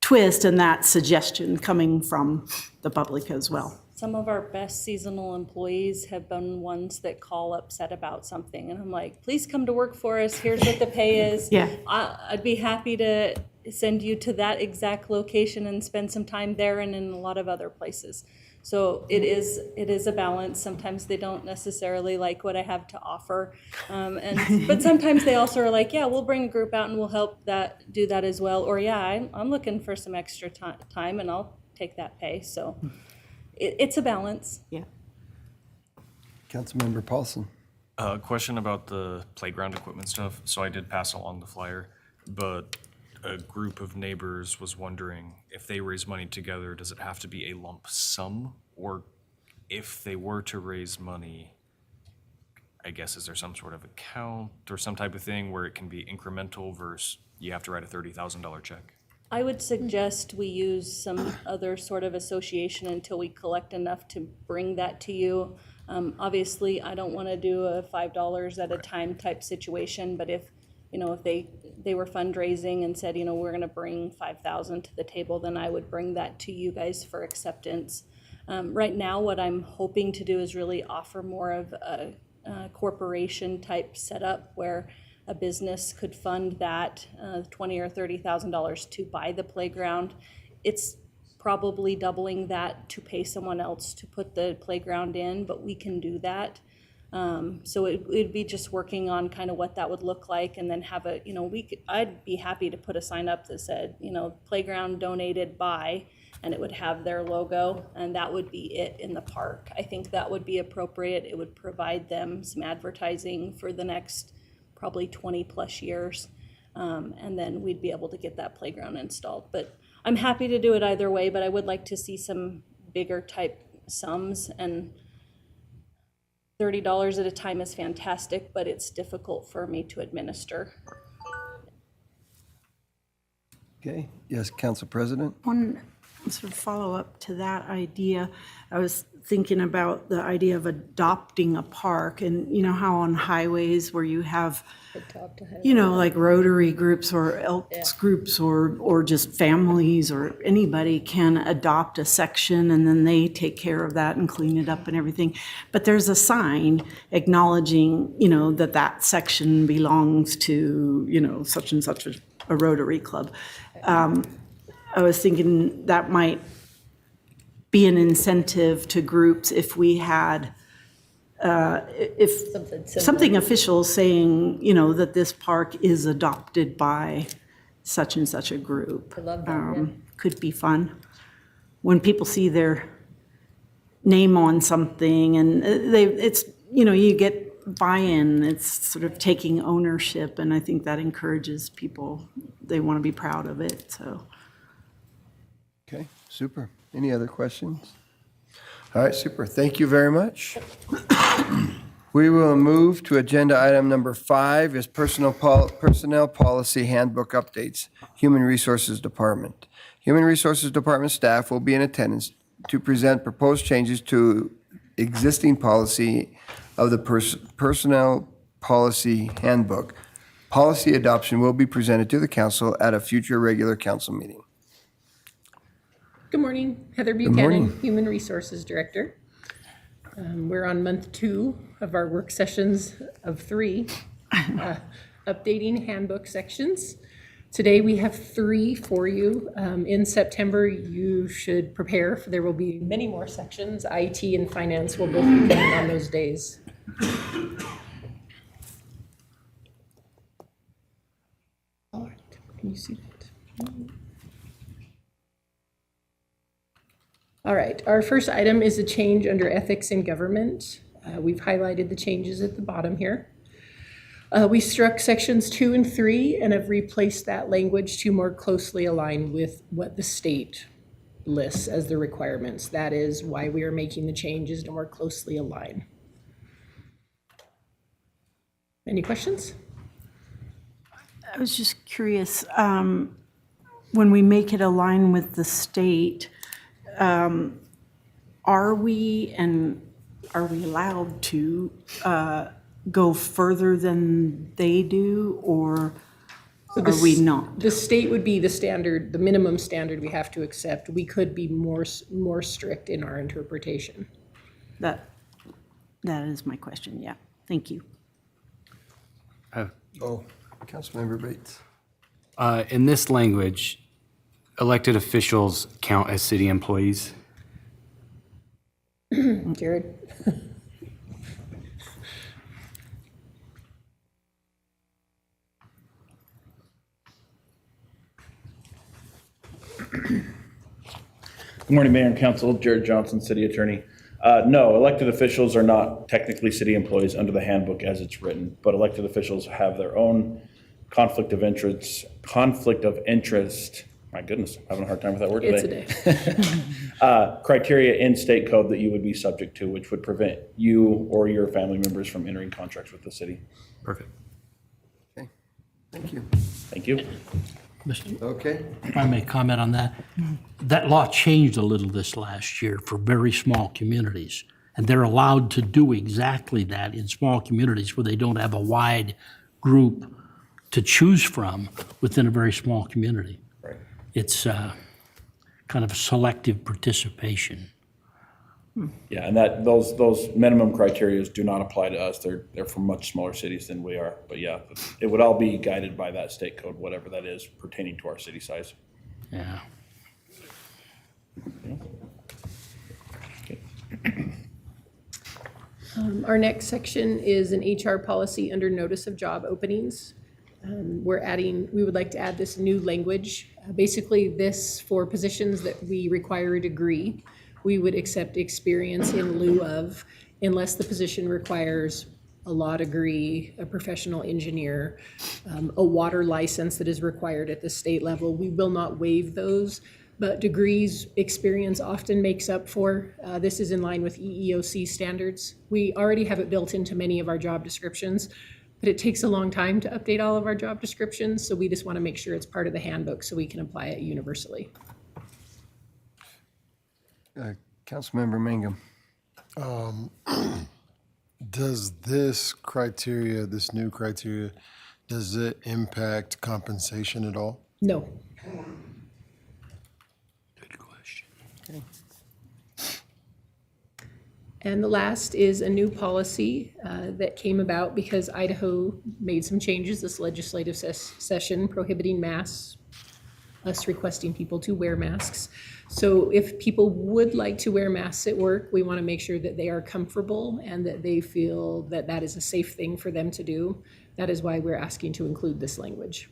twist and that suggestion coming from the public as well. Some of our best seasonal employees have been ones that call upset about something, and I'm like, please come to work for us, here's what the pay is. Yeah. I'd be happy to send you to that exact location and spend some time there and in a lot of other places. So it is a balance. Sometimes they don't necessarily like what I have to offer. But sometimes they also are like, yeah, we'll bring a group out and we'll help do that as well. Or yeah, I'm looking for some extra time and I'll take that pay. So it's a balance. Yeah. Councilmember Paulson. Question about the playground equipment stuff. So I did pass along the flyer, but a group of neighbors was wondering if they raise money together, does it have to be a lump sum? Or if they were to raise money, I guess, is there some sort of account or some type of thing where it can be incremental versus you have to write a $30,000 check? I would suggest we use some other sort of association until we collect enough to bring that to you. Obviously, I don't want to do a $5 at a time type situation, but if they were fundraising and said, we're going to bring 5,000 to the table, then I would bring that to you guys for acceptance. Right now, what I'm hoping to do is really offer more of a corporation type setup where a business could fund that $20,000 or $30,000 to buy the playground. It's probably doubling that to pay someone else to put the playground in, but we can do that. So it'd be just working on kind of what that would look like, and then have I'd be happy to put a sign up that said, playground donated by, and it would have their logo, and that would be it in the park. I think that would be appropriate. It would provide them some advertising for the next probably 20 plus years. And then we'd be able to get that playground installed. But I'm happy to do it either way, but I would like to see some bigger type sums, and $30 at a time is fantastic, but it's difficult for me to administer. Okay, yes, Council President? One sort of follow-up to that idea, I was thinking about the idea of adopting a park, and how on highways where you have, like Rotary groups or Elks groups or just families or anybody can adopt a section, and then they take care of that and clean it up and everything. But there's a sign acknowledging, that section belongs to, such and such a Rotary club. I was thinking that might be an incentive to groups if we had, something official saying, that this park is adopted by such and such a group. I love that, Could be fun. When people see their name on something and it's, you get buy-in, it's sort of taking ownership, and I think that encourages people. They want to be proud of it, so. Okay, super. Any other questions? All right, super. Thank you very much. We will move to agenda item number 5 is personnel policy handbook updates, Human Resources Department. Human Resources Department staff will be in attendance to present proposed changes to existing policy of the personnel policy handbook. Policy adoption will be presented to the council at a future regular council meeting. Good morning, Heather morning. Buchanan, Human Resources Director. We're on month 2 of our work sessions of 3, updating handbook sections. Today we have 3 for you. In September, you should prepare, for there will be many more sections. IT and finance will both be coming on those days. All right, can you see that? All right, our first item is a change under ethics in government. We've highlighted the changes at the bottom here. We struck sections 2 and 3 and have replaced that language to more closely align with what the state lists as the requirements. That is why we are making the changes to more closely align. Any questions? I was just curious, when we make it align with the state, are we allowed to go further than they do, or Are we not? The state would be the standard, the minimum standard we have to accept. We could be more strict in our interpretation. That is my question, yeah. Thank you. Oh, Councilmember Bates. In this language, elected officials count as city employees? Jared? Good morning, Mayor and Council. Jared Johnson, City Attorney. No, elected officials are not technically city employees under the handbook as it's written, but elected officials have their own conflict of interest, my goodness, I'm having a hard time with that word today. It's a day. Criteria in state code that you would be subject to, which would prevent you or your family members from entering contracts with the city. Perfect. Okay, thank you. Thank you. Okay, If I may comment on that, that law changed a little this last year for very small communities. And they're allowed to do exactly that in small communities where they don't have a wide group to choose from within a very small community. Right. It's kind of selective participation. Yeah, and that those minimum criteria do not apply to us. They're for much smaller cities than we are. But yeah, it would all be guided by that state code, whatever that is pertaining to our city size. Yeah. Our next section is an HR policy under notice of job openings. We would like to add this new language. Basically, this for positions that we require a degree, we would accept experience in lieu of, unless the position requires a law degree, a professional engineer, a water license that is required at the state level. We will not waive those, but degrees experience often makes up for. This is in line with EEOC standards. We already have it built into many of our job descriptions, but it takes a long time to update all of our job descriptions, so we just want to make sure it's part of the handbook so we can apply it universally. Councilmember Mangum. Does this criteria, this new criteria, does it impact compensation at all? No. Good question. And the last is a new policy that came about because Idaho made some changes this legislative session prohibiting masks, us requesting people to wear masks. So if people would like to wear masks at work, we want to make sure that they are comfortable and that they feel that that is a safe thing for them to do. That is why we're asking to include this language.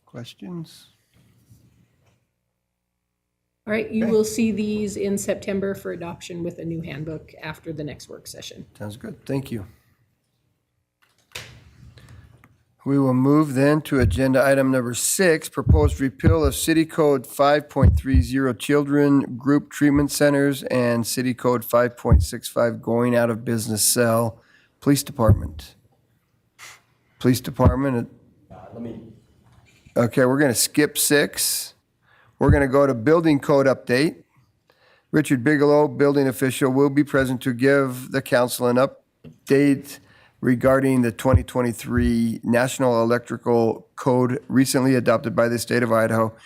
Questions? All right, you will see these in September for adoption with a new handbook after the next work session. Sounds good, thank you. We will move then to agenda item number 6, proposed repeal of City Code 5.30 Children Group Treatment Centers and City Code 5.65 Going Out of Business Cell. Police Department. Police Department. Okay, we're going to skip 6. We're going to go to Building Code Update. Richard Bigelow, building official, will be present to give the council an update regarding the 2023 National Electrical Code recently adopted by the state of Idaho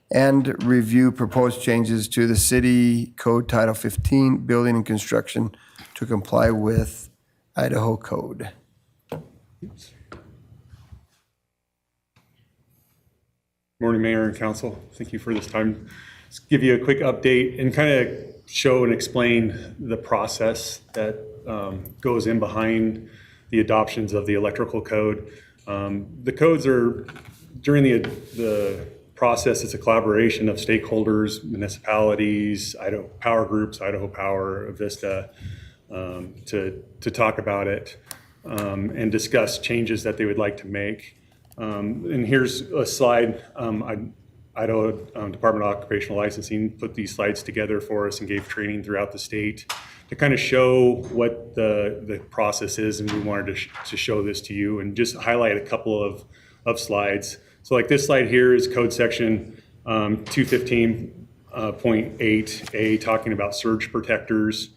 and review proposed changes to the city code Title 15, Building and Construction to comply with Idaho Code. Morning, Mayor and Council. Thank you for this time. Just give you a quick update and kind of show and explain the process that goes in behind the adoptions of the electrical code. The codes are, during the process, it's a collaboration of stakeholders, municipalities, Idaho Power Groups, Idaho Power, Avista, to talk about it and discuss changes that they would like to make. And here's a slide. Idaho Department of Occupational Licensing put these slides together for us and gave training throughout the state to kind of show what the process is, and we wanted to show this to you and just highlight a couple of slides. So like this slide here is code section 215.8A talking about surge protectors,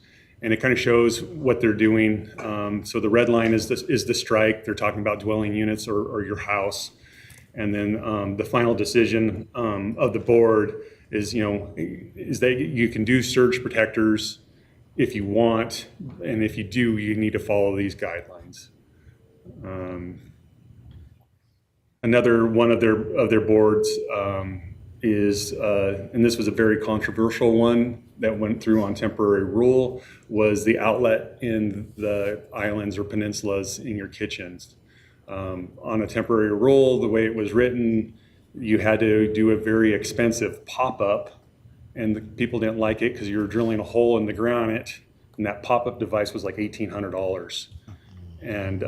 and it kind of shows what they're doing. So the red line is the strike. They're talking about dwelling units or your house. And then the final decision of the board is that you can do surge protectors if you want, and if you do, you need to follow these guidelines. Another one of their boards is, and this was a very controversial one that went through on temporary rule, was the outlet in the islands or peninsulas in your kitchens. On a temporary rule, the way it was written, you had to do a very expensive pop-up, and the people didn't like it because you were drilling a hole in the granite, and that pop-up device was like $1,800. And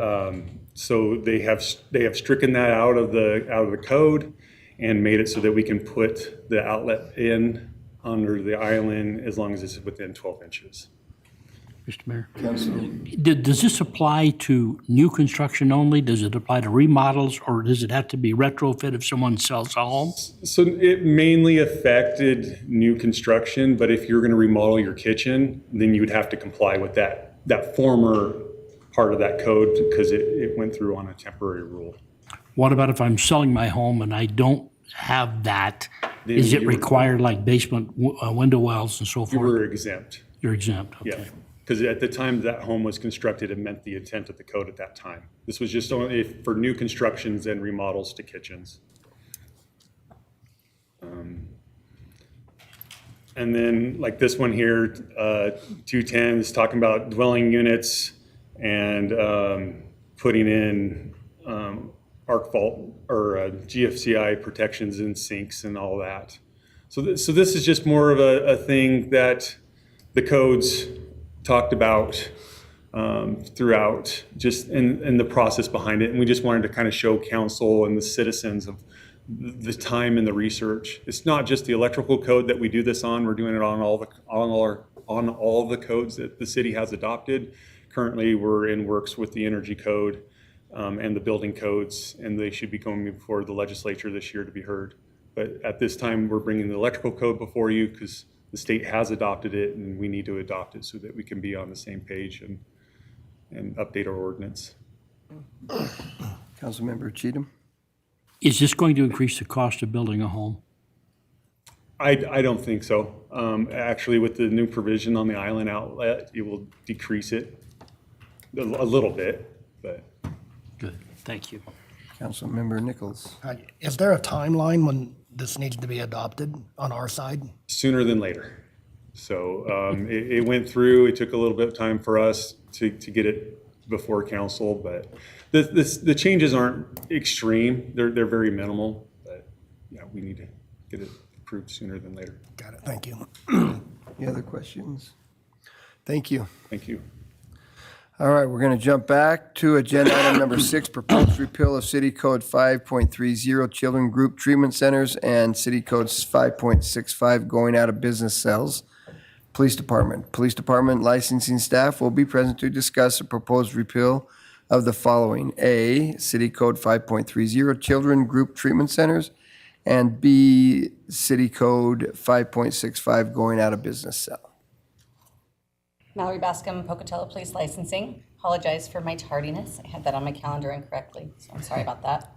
so they have stricken that out of the code and made it so that we can put the outlet in under the island as long as it's within 12 inches. Mr. Mayor. Does this apply to new construction only? Does it apply to remodels, or does it have to be retrofit if someone sells a home? So it mainly affected new construction, but if you're going to remodel your kitchen, then you would have to comply with that former part of that code because it went through on a temporary rule. What about if I'm selling my home and I don't have that? Then Is it you- required like basement window wells and so You forth? were exempt. You're exempt, Yeah, okay. because at the time that home was constructed, it meant the intent of the code at that time. This was just only for new constructions and remodels to kitchens. And then like this one here, 210 is talking about dwelling units and putting in arc fault or GFCI protections in sinks and all that. So this is just more of a thing that the codes talked about throughout, just in the process behind it. And we just wanted to kind of show council and the citizens of the time and the research. It's not just the electrical code that we do this on. We're doing it on all the codes that the city has adopted. Currently, we're in works with the energy code and the building codes, and they should be going before the legislature this year to be heard. But at this time, we're bringing the electrical code before you because the state has adopted it, and we need to adopt it so that we can be on the same page and update our ordinance. Councilmember Cheatham? Is this going to increase the cost of building a home? I don't think so. Actually, with the new provision on the island outlet, it will decrease it a little bit, but. Good, thank you. Councilmember Nichols? Is there a timeline when this needs to be adopted on our side? Sooner than later. So it went through, it took a little bit of time for us to get it before council, but the changes aren't extreme. They're very minimal, but yeah, we need to get it approved sooner than later. Got it, thank you. Any other questions? Thank you. Thank you. All right, we're going to jump back to agenda item number 6, proposed repeal of City Code 5.30, Children Group Treatment Centers, and City Code 5.65, going out of business cells. Police Department. Police Department licensing staff will be present to discuss a proposed repeal of the following. A, City Code 5.30, Children Group Treatment Centers, and B, City Code 5.65, going out of business cell. Mallory Bascom, Pocatello Police Licensing. Apologize for my tardiness. I had that on my calendar incorrectly, so I'm sorry about that.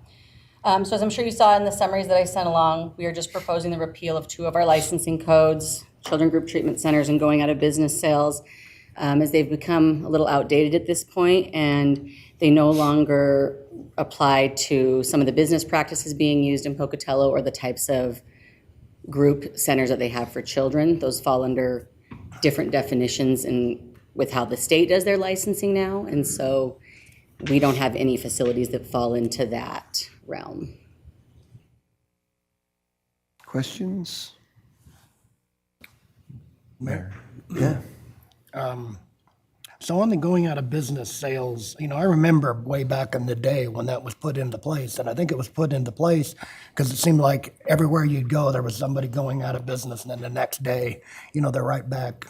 So as I'm sure you saw in the summaries that I sent along, we are just proposing the repeal of 2 of our licensing codes, Children Group Treatment Centers and going out of business sales, as they've become a little outdated at this point, and they no longer apply to some of the business practices being used in Pocatello or the types of group centers that they have for children. Those fall under different definitions and with how the state does their licensing now, and so we don't have any facilities that fall into that realm. Questions? Mayor? Yeah. So on the going out of business sales, I remember way back in the day when that was put into place, and I think it was put into place because it seemed like everywhere you'd go, there was somebody going out of business, and then the next day, they're right back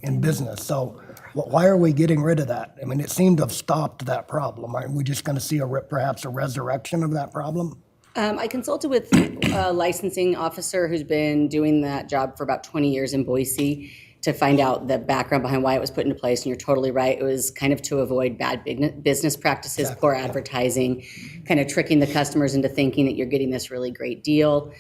in business. So why are we getting rid of that? I mean, it seemed to have stopped that problem. Are we just going to see perhaps a resurrection of that problem? I consulted with a licensing officer who's been doing that job for about 20 years in Boise to find out the background behind why it was put into place, and you're totally right. It was kind of to avoid bad business practices, poor advertising, kind of tricking the customers into thinking that you're getting this really great deal.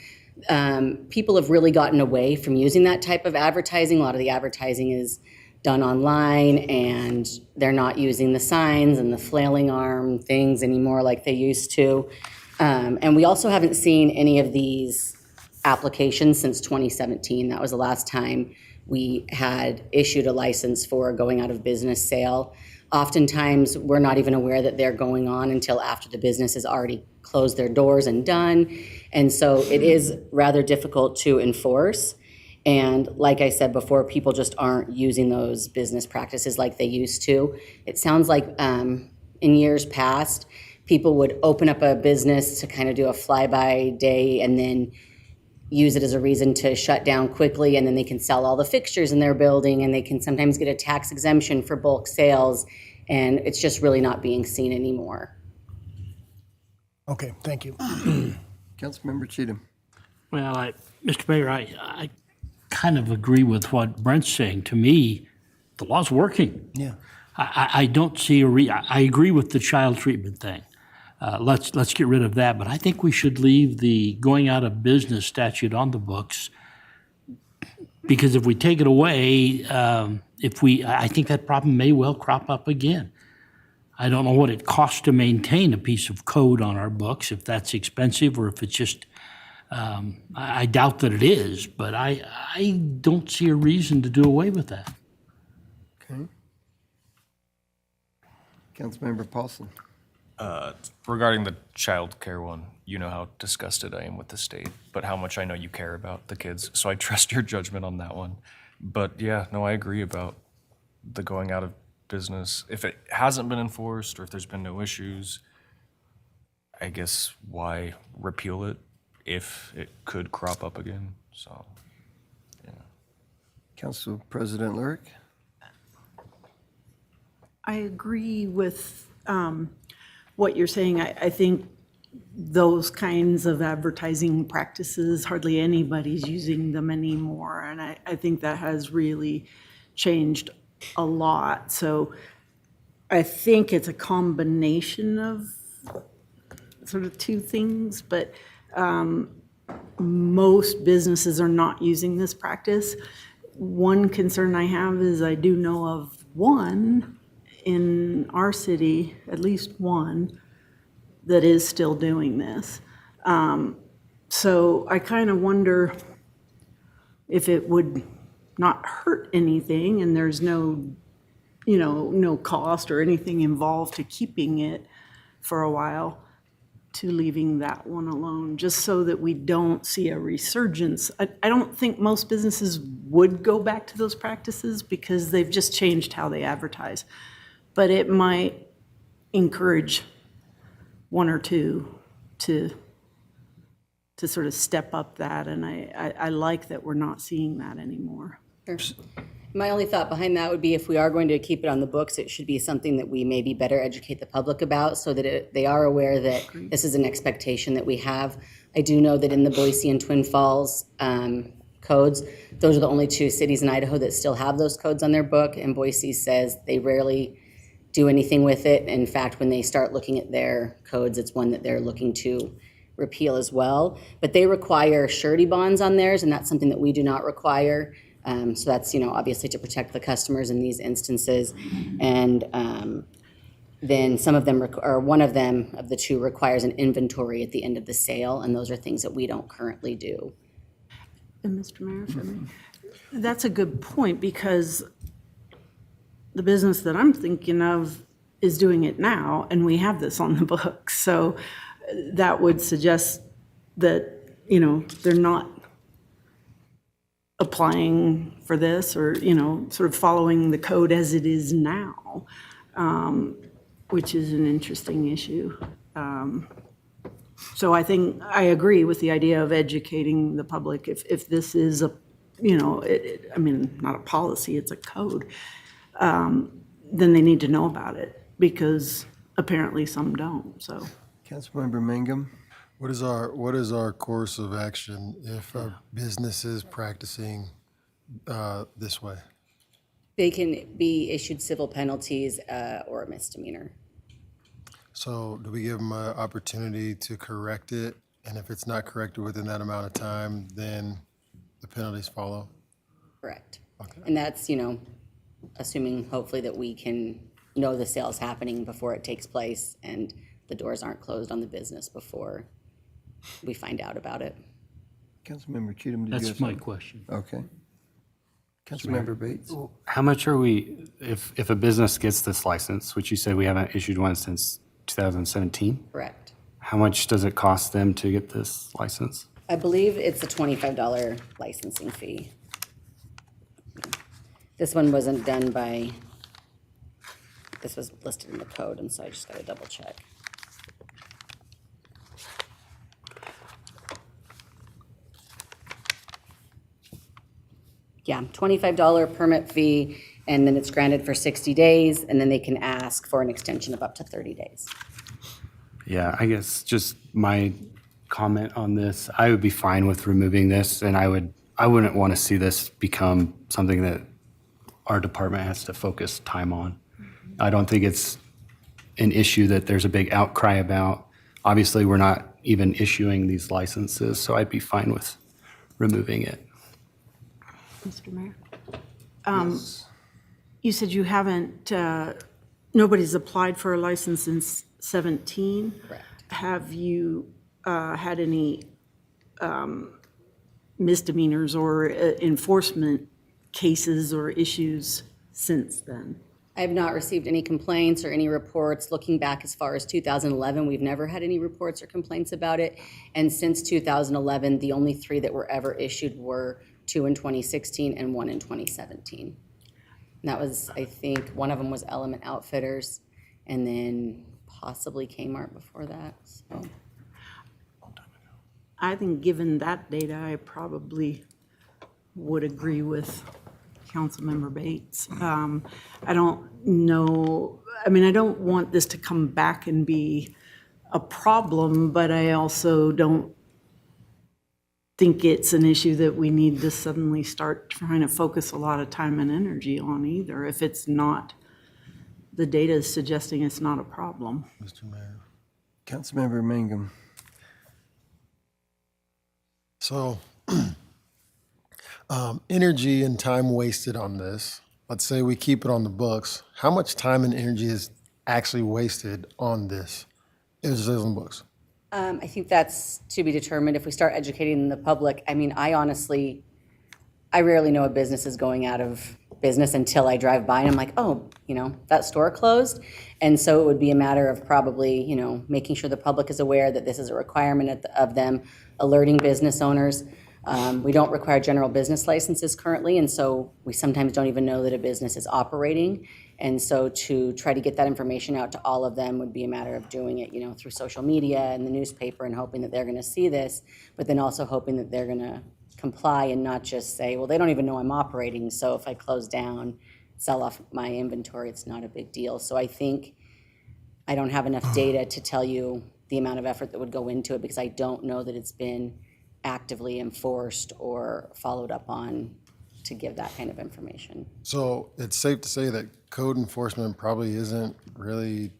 People have really gotten away from using that type of advertising. A lot of the advertising is done online, and they're not using the signs and the flailing arm things anymore like they used to. And we also haven't seen any of these applications since 2017. That was the last time we had issued a license for a going out of business sale. Oftentimes, we're not even aware that they're going on until after the business has already closed their doors and done. And so it is rather difficult to enforce. And like I said before, people just aren't using those business practices like they used to. It sounds like in years past, people would open up a business to kind of do a fly-by day and then use it as a reason to shut down quickly, and then they can sell all the fixtures in their building, and they can sometimes get a tax exemption for bulk sales, and it's just really not being seen anymore. Okay, thank you. Councilmember Cheatham. Well, Mr. Mayor, I kind of agree with what Brent's saying. To me, the law's working. Yeah. I don't see I agree with the child treatment thing. Let's get rid of that. But I think we should leave the going out of business statute on the books, because if we take it away, I think that problem may well crop up again. I don't know what it costs to maintain a piece of code on our books, if that's expensive or if it's just, I doubt that it is, but I don't see a reason to do away with that. Okay. Councilmember Paulson. Regarding the child care one, you know how disgusted I am with the state, but how much I know you care about the kids, so I trust your judgment on that one. But yeah, no, I agree about the going out of business. If it hasn't been enforced or if there's been no issues, I guess why repeal it if it could crop up again? So, yeah. Council President Lurick. I agree with what you're saying. I think those kinds of advertising practices, hardly anybody's using them anymore. And I think that has really changed a lot. So I think it's a combination of sort of two things, but most businesses are not using this practice. One concern I have is I do know of one in our city, at least one, that is still doing this. So I kind of wonder if it would not hurt anything and there's no cost or anything involved to keeping it for a while, to leaving that one alone, just so that we don't see a resurgence. I don't think most businesses would go back to those practices because they've just changed how they advertise. But it might encourage one or two to sort of step up that, and I like that we're not seeing that anymore. Sure. My only thought behind that would be, if we are going to keep it on the books, it should be something that we maybe better educate the public about, so that they are aware that this is an expectation that we have. I do know that in the Boise and Twin Falls codes, those are the only two cities in Idaho that still have those codes on their book, and Boise says they rarely do anything with it. In fact, when they start looking at their codes, it's one that they're looking to repeal as well. But they require surety bonds on theirs, and that's something that we do not require. So that's, obviously to protect the customers in these instances. And then some of them, or one of them, of the two, requires an inventory at the end of the sale, and those are things that we don't currently do. And Mr. Mayor, for me, that's a good point, because the business that I'm thinking of is doing it now, and we have this on the books. So that would suggest that, they're not applying for this, or, sort of following the code as it is now, which is an interesting issue. So I think I agree with the idea of educating the public. If this is a, not a policy, it's a code, then they need to know about it, because apparently some don't. So, Councilmember Mangum. What is our course of action if a business is practicing this way? They can be issued civil penalties or a misdemeanor. So do we give them an opportunity to correct it? And if it's not corrected within that amount of time, then the penalties follow? Correct. And that's, assuming hopefully that we can know the sale's happening before it takes place and the doors aren't closed on the business before we find out about it. Councilmember Cheatham, did you have That's my something? question. Okay. Councilmember Bates? How much are we, if a business gets this license, which you said we haven't issued one since 2017? Correct. How much does it cost them to get this license? I believe it's a $25 licensing fee. This one wasn't done by, this was listed in the code, and so I just gotta double check. Yeah, $25 permit fee, and then it's granted for 60 days, and then they can ask for an extension of up to 30 days. Yeah, I guess just my comment on this, I would be fine with removing this, and I wouldn't want to see this become something that our department has to focus time on. I don't think it's an issue that there's a big outcry about. Obviously, we're not even issuing these licenses, so I'd be fine with removing it. Mr. Mayor? You said you haven't, nobody's applied for a license since 17? Correct. Have you had any misdemeanors or enforcement cases or issues since then? I have not received any complaints or any reports. Looking back as far as 2011, we've never had any reports or complaints about it. And since 2011, the only 3 that were ever issued were 2 in 2016 and 1 in 2017. And that was, I think, one of them was Element Outfitters, and then possibly Kmart before that. So I think given that data, I probably would agree with Councilmember Bates. I don't know, I mean, I don't want this to come back and be a problem, but I also don't think it's an issue that we need to suddenly start trying to focus a lot of time and energy on either, if it's not, the data is suggesting it's not a problem. Mr. Mayor. Councilmember Mangum. So, energy and time wasted on this, let's say we keep it on the books, how much time and energy is actually wasted on this? It is on the books. I think that's to be determined if we start educating the public. I mean, I rarely know a business is going out of business until I drive by and I'm like, oh, that store closed. And so it would be a matter of probably, making sure the public is aware that this is a requirement of them, alerting business owners. We don't require general business licenses currently, and so we sometimes don't even know that a business is operating. And so to try to get that information out to all of them would be a matter of doing it, through social media and the newspaper and hoping that they're going to see this, but then also hoping that they're going to comply and not just say, well, they don't even know I'm operating, so if I close down, sell off my inventory, it's not a big deal. So I think I don't have enough data to tell you the amount of effort that would go into it because I don't know that it's been actively enforced or followed up on to give that kind of information. So it's safe to say that code enforcement probably isn't really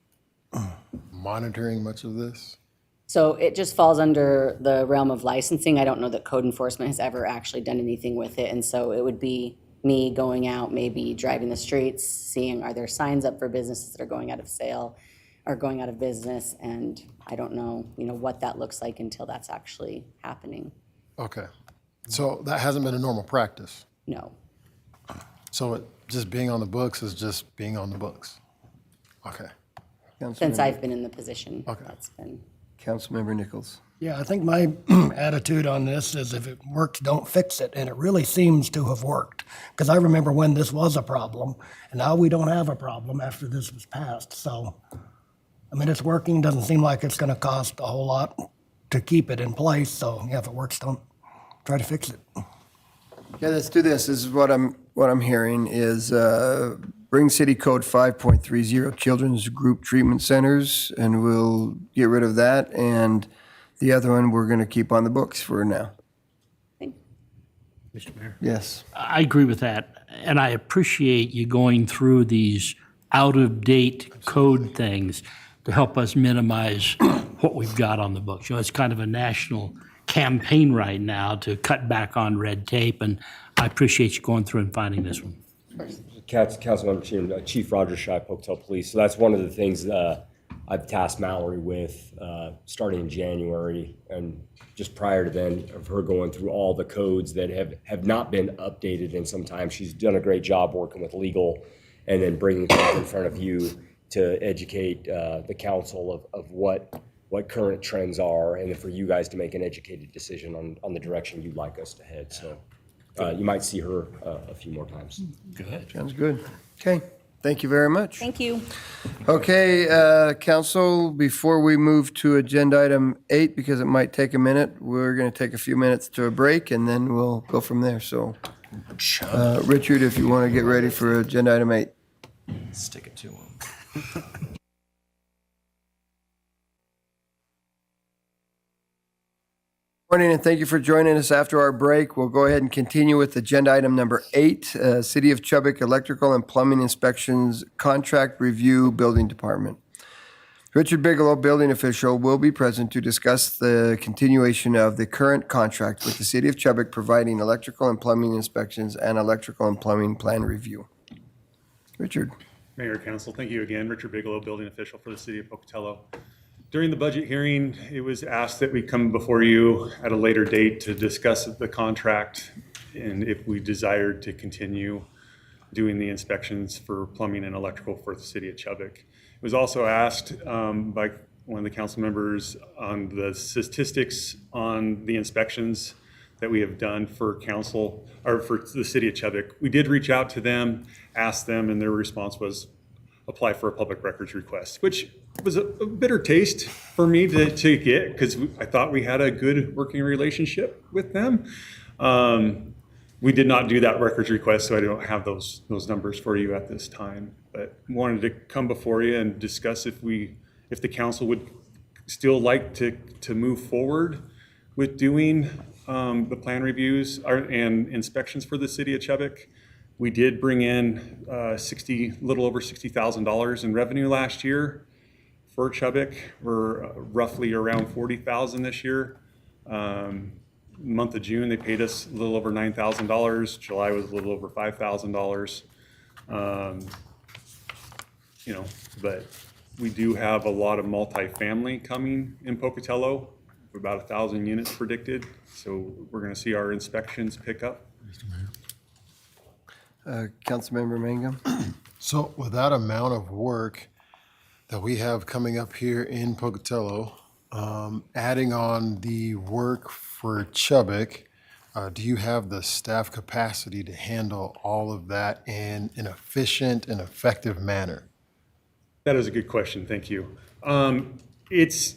monitoring much of this? So it just falls under the realm of licensing. I don't know that code enforcement has ever actually done anything with it. And so it would be me going out, maybe driving the streets, seeing are there signs up for businesses that are going out of sale or going out of business. And I don't know, what that looks like until that's actually happening. Okay. So that hasn't been a normal practice? No. So it just being on the books is just being on the books? Okay. Since I've been in the position, Okay. that's been. Councilmember Nichols. Yeah, I think my attitude on this is if it works, don't fix it. And it really seems to have worked. Because I remember when this was a problem, and now we don't have a problem after this was passed. So, I mean, it's working. Doesn't seem like it's going to cost a whole lot to keep it in place. So, yeah, if it works, don't try to fix it. Yeah, let's do this. This is what I'm hearing is bring City Code 5.30 Children's Group Treatment Centers, and we'll get rid of that. And the other one we're going to keep on the books for now. Yeah, Mr. Mayor. Yes. I agree with that, and I appreciate you going through these out-of-date code things to help us minimize what we've got on the books. You know, it's kind of a national campaign right now to cut back on red tape, and I appreciate you going through and finding this one. Councilmember Chief Roger Shy, Pocatello Police. So that's one of the things I've tasked Mallory with starting in January, and just prior to then, of her going through all the codes that have not been updated in some time. She's done a great job working with legal and then bringing things in front of you to educate the council of what current trends are, and then for you guys to make an educated decision on the direction you'd like us to head. So you might see her a few more times. Good. Sounds good. Okay, thank you very much. Thank you. Okay, council, before we move to agenda item 8, because it might take a minute, we're going to take a few minutes to a break, and then we'll go from there. So, Richard, if you want to get ready for agenda item 8. Stick it to him. Morning, and thank you for joining us after our break. We'll go ahead and continue with agenda item number 8, City of Chubbuck Electrical and Plumbing Inspections Contract Review Building Department. Richard Bigelow, building official, will be present to discuss the continuation of the current contract with the City of Chubbuck providing electrical and plumbing inspections and electrical and plumbing plan review. Richard. Mayor, Council, thank you again. Richard Bigelow, building official for the City of Pocatello. During the budget hearing, it was asked that we come before you at a later date to discuss the contract and if we desired to continue doing the inspections for plumbing and electrical for the City of Chubbuck. It was also asked by one of the council members on the statistics on the inspections that we have done for council, or for the City of Chubbuck. We did reach out to them, ask them, and their response was apply for a public records request, which was a bitter taste for me to get, because I thought we had a good working relationship with them. We did not do that records request, so I don't have those numbers for you at this time. But wanted to come before you and discuss if the council would still like to move forward with doing the plan reviews and inspections for the City of Chubbuck. We did bring in little over $60,000 in revenue last year for Chubbuck. We're roughly around $40,000 this year. Month of June, they paid us a little over $9,000. July was a little over $5,000. But we do have a lot of multifamily coming in Pocatello, about 1,000 units predicted. So we're going to see our inspections pick up. Councilmember Mangum. So with that amount of work that we have coming up here in Pocatello, adding on the work for Chubbuck, do you have the staff capacity to handle all of that in an efficient and effective manner? That is a good question. Thank you. It's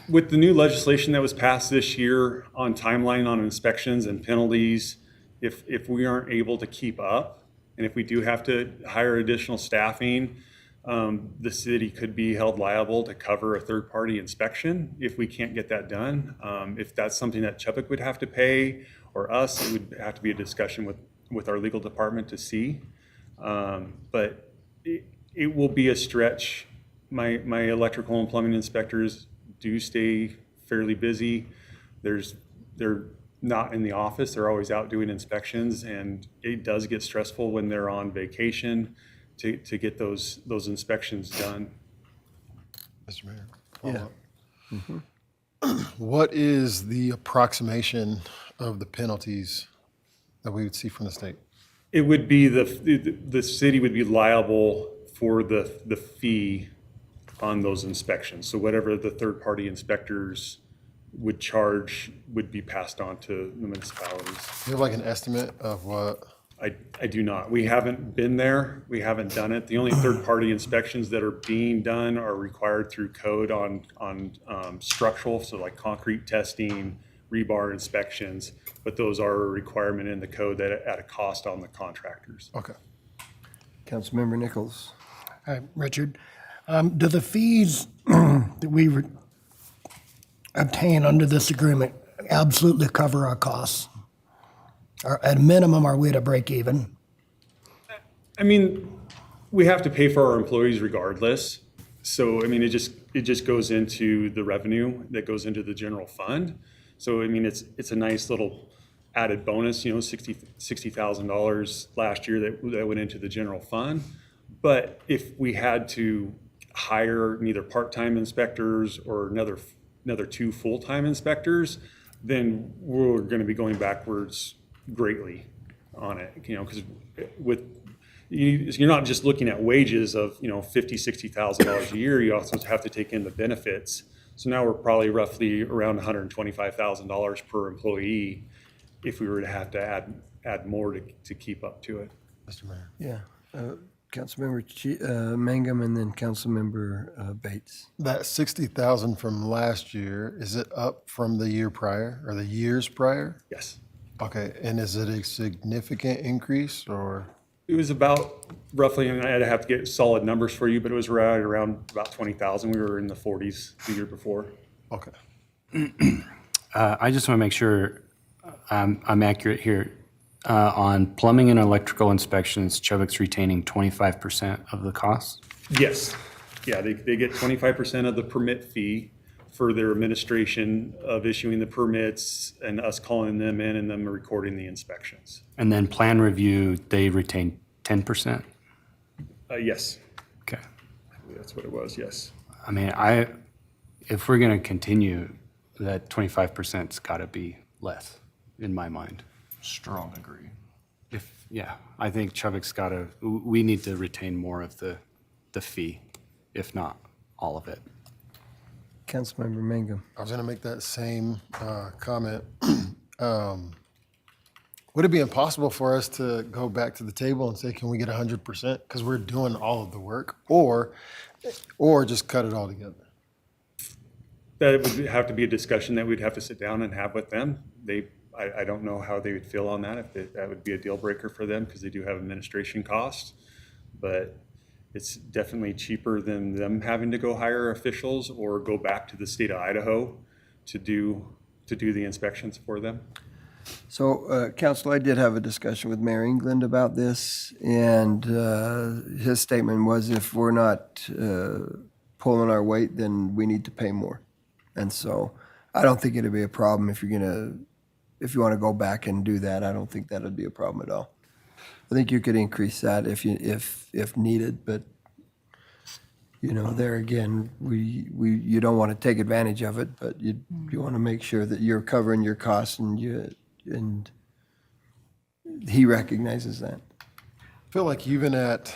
with the new legislation that was passed this year on timeline on inspections and penalties. If we aren't able to keep up, and if we do have to hire additional staffing, the city could be held liable to cover a third-party inspection if we can't get that done. If that's something that Chubbuck would have to pay, or us, it would have to be a discussion with our legal department to see. But it will be a stretch. My electrical and plumbing inspectors do stay fairly busy. They're not in the office. They're always out doing inspections, and it does get stressful when they're on vacation to get those inspections done. Mr. Mayor. Yeah. What is the approximation of the penalties that we would see from the state? It would be the city would be liable for the fee on those inspections. So whatever the third-party inspectors would charge would be passed on to the municipalities. Do you have like an estimate of what? I do not. We haven't been there. We haven't done it. The only third-party inspections that are being done are required through code on structural, so like concrete testing, rebar inspections, but those are a requirement in the code that at a cost on the contractors. Okay. Councilmember Nichols. Hi, Richard. Do the fees that we obtain under this agreement absolutely cover our costs? Or at a minimum, are we at a break even? I mean, we have to pay for our employees regardless. So, I mean, it just goes into the revenue that goes into the general fund. So, I mean, it's a nice little added bonus, you know, $60,000 last year that went into the general fund. But if we had to hire either part-time inspectors or another 2 full-time inspectors, then we're going to be going backwards greatly on it, you know, because you're not just looking at wages of, you know, $50,000-$60,000 a year. You also have to take in the benefits. So now we're probably roughly around $125,000 per employee if we were to have to add more to keep up to it. Mr. Mayor. Yeah. Councilmember Mangum and then Councilmember Bates. That 60,000 from last year, is it up from the year prior or the years prior? Yes. Okay, and is it a significant increase or? It was about roughly, and I'd have to get solid numbers for you, but it was right around about 20,000. We were in the 40s the year before. Okay. I just want to make sure I'm accurate here. On plumbing and electrical inspections, Chubbuck's retaining 25% of the cost? Yes. Yeah, they get 25% of the permit fee for their administration of issuing the permits and us calling them in and them recording the inspections. And then plan review, they retain 10%? Yes. Okay. That's what it was, yes. I mean, if we're going to continue, that 25%'s got to be less, in my mind. Strong agree. Yeah, I think Chubbuck's got to, we need to retain more of the fee, if not all of it. Councilmember Mangum. I was going to make that same comment. Would it be impossible for us to go back to the table and say, can we get 100%? Because we're doing all of the work, or just cut it all together? That would have to be a discussion that we'd have to sit down and have with them. I don't know how they would feel on that, if that would be a deal breaker for them, because they do have administration costs. But it's definitely cheaper than them having to go hire officials or go back to the state of Idaho to do the inspections for them. So, Council, I did have a discussion with Mayor England about this, and his statement was if we're not pulling our weight, then we need to pay more. And so I don't think it'd be a problem if you want to go back and do that. I don't think that'd be a problem at all. I think you could increase that if needed, but you know, there again, you don't want to take advantage of it, but you want to make sure that you're covering your costs and he recognizes that. I feel like even at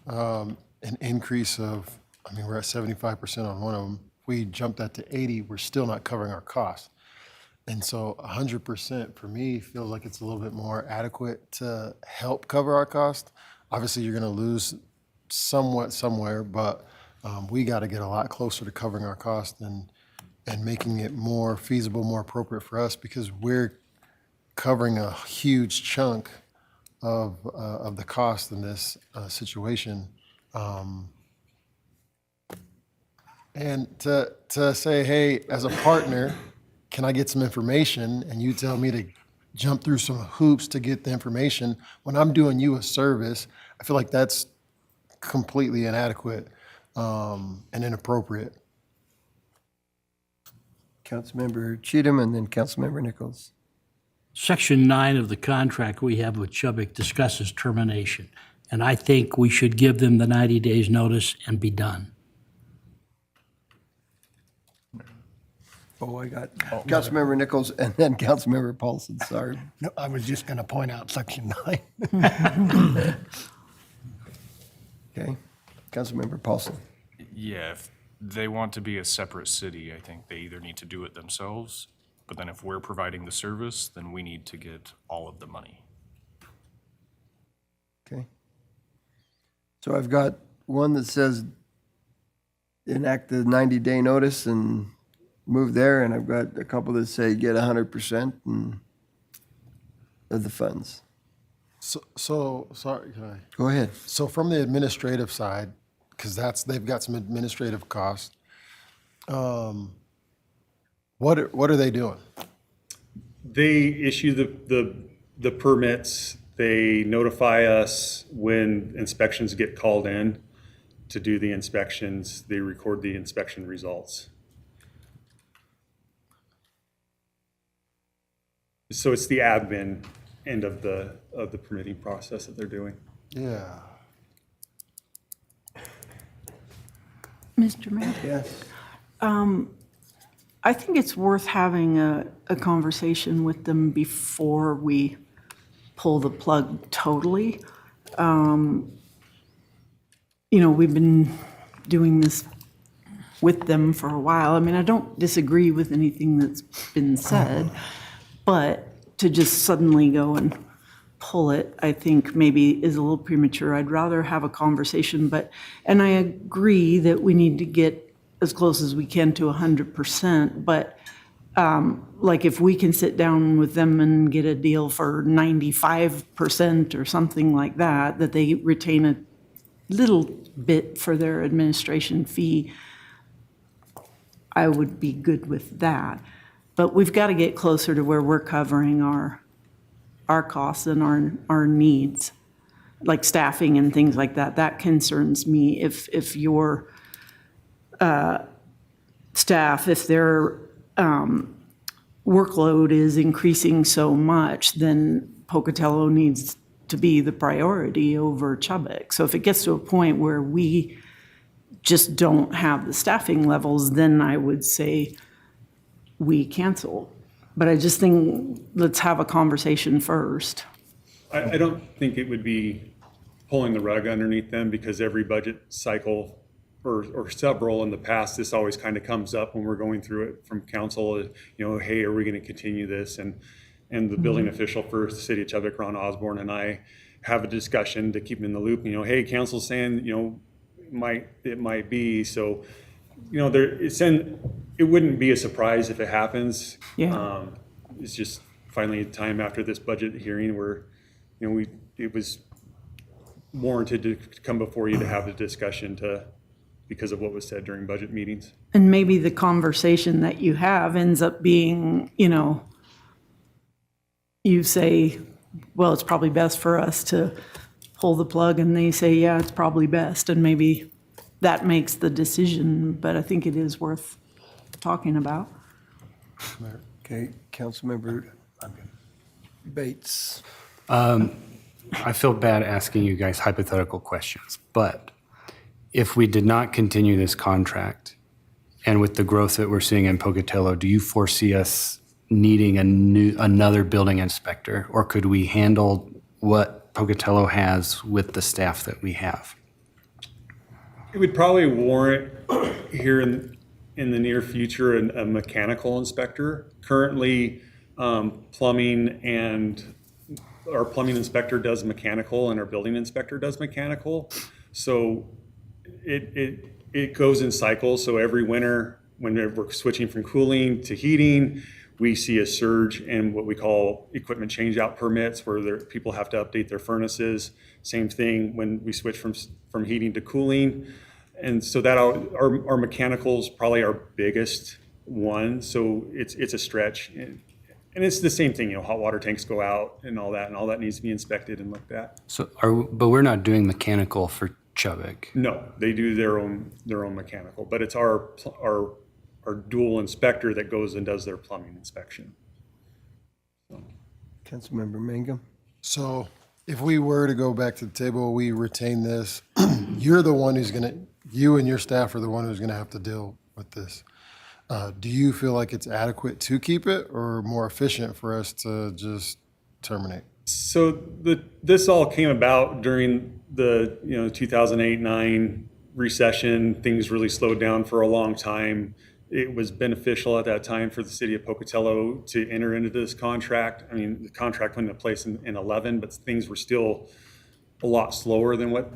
an increase of, I mean, we're at 75% on one of them. We jumped that to 80, we're still not covering our costs. And so 100% for me feels like it's a little bit more adequate to help cover our cost. Obviously, you're going to lose somewhat somewhere, but we got to get a lot closer to covering our cost and making it more feasible, more appropriate for us, because we're covering a huge chunk of the cost in this situation. And to say, hey, as a partner, can I get some information? And you tell me to jump through some hoops to get the information when I'm doing you a service, I feel like that's completely inadequate and inappropriate. Councilmember Cheatham and then Councilmember Nichols. Section 9 of the contract we have with Chubbuck discusses termination, and I think we should give them the 90 days notice and be done. Oh, I got Councilmember Nichols and then Councilmember Paulson, sorry. No, I was just going to point out section 9. Okay, Councilmember Paulson. Yeah, if they want to be a separate city, I think they either need to do it themselves, but then if we're providing the service, then we need to get all of the money. Okay. So I've got one that says enact the 90-day notice and move there, and I've got a couple that say get 100% of the funds. So sorry, can I? Go ahead. So from the administrative side, because they've got some administrative costs, what are they doing? They issue the the permits, they notify us when inspections get called in to do the inspections. They record the inspection results. So it's the admin end of the permitting process that they're doing. Yeah. Mr. Mayor? Yes. I think it's worth having a conversation with them before we pull the plug totally. We've been doing this with them for a while. I mean, I don't disagree with anything that's been said, but to just suddenly go and pull it, I think maybe is a little premature. I'd rather have a conversation, and I agree that we need to get as close as we can to 100%, but like if we can sit down with them and get a deal for 95% or something like that, that they retain a little bit for their administration fee, I would be good with that. But we've got to get closer to where we're covering our costs and our needs, like staffing and things like that. That concerns me. If your staff, if their workload is increasing so much, then Pocatello needs to be the priority over Chubbuck. So if it gets to a point where we just don't have the staffing levels, then I would say we cancel. But I just think let's have a conversation first. I don't think it would be pulling the rug underneath them, because every budget cycle or several in the past, this always kind of comes up when we're going through it from council, hey, are we going to continue this? And the building official for the city of Chubbuck, Ron Osborne, and I have a discussion to keep them in the loop. Hey, council's saying, it might be. So, it wouldn't be a surprise if it happens. Yeah. It's just finally time after this budget hearing where, it was warranted to come before you to have the discussion because of what was said during budget meetings. And maybe the conversation that you have ends up being, you say, well, it's probably best for us to pull the plug, and they say, yeah, it's probably best, and maybe that makes the decision, but I think it is worth talking about. Okay, Councilmember Bates. I feel bad asking you guys hypothetical questions, but if we did not continue this contract, and with the growth that we're seeing in Pocatello, do you foresee us needing another building inspector, or could we handle what Pocatello has with the staff that we have? It would probably warrant here in the near future a mechanical inspector. Currently, plumbing and our plumbing inspector does mechanical and our building inspector does mechanical. So it goes in cycles. So every winter, when we're switching from cooling to heating, we see a surge in what we call equipment change-out permits, where people have to update their furnaces. Same thing when we switch from heating to cooling. And so that our mechanical is probably our biggest one. So it's a stretch. And it's the same thing, hot water tanks go out and all that needs to be inspected and looked at. So but we're not doing mechanical for Chubbuck. No, they do their own mechanical, but it's our dual inspector that goes and does their plumbing inspection. Councilmember Mangum. So if we were to go back to the table, we retain this, you're the one you and your staff are the one who's gonna have to deal with this. Do you feel like it's adequate to keep it, or more efficient for us to just terminate? So this all came about during the 2008-9 recession. Things really slowed down for a long time. It was beneficial at that time for the city of Pocatello to enter into this contract. I mean, the contract went into place in 11, but things were still a lot slower than what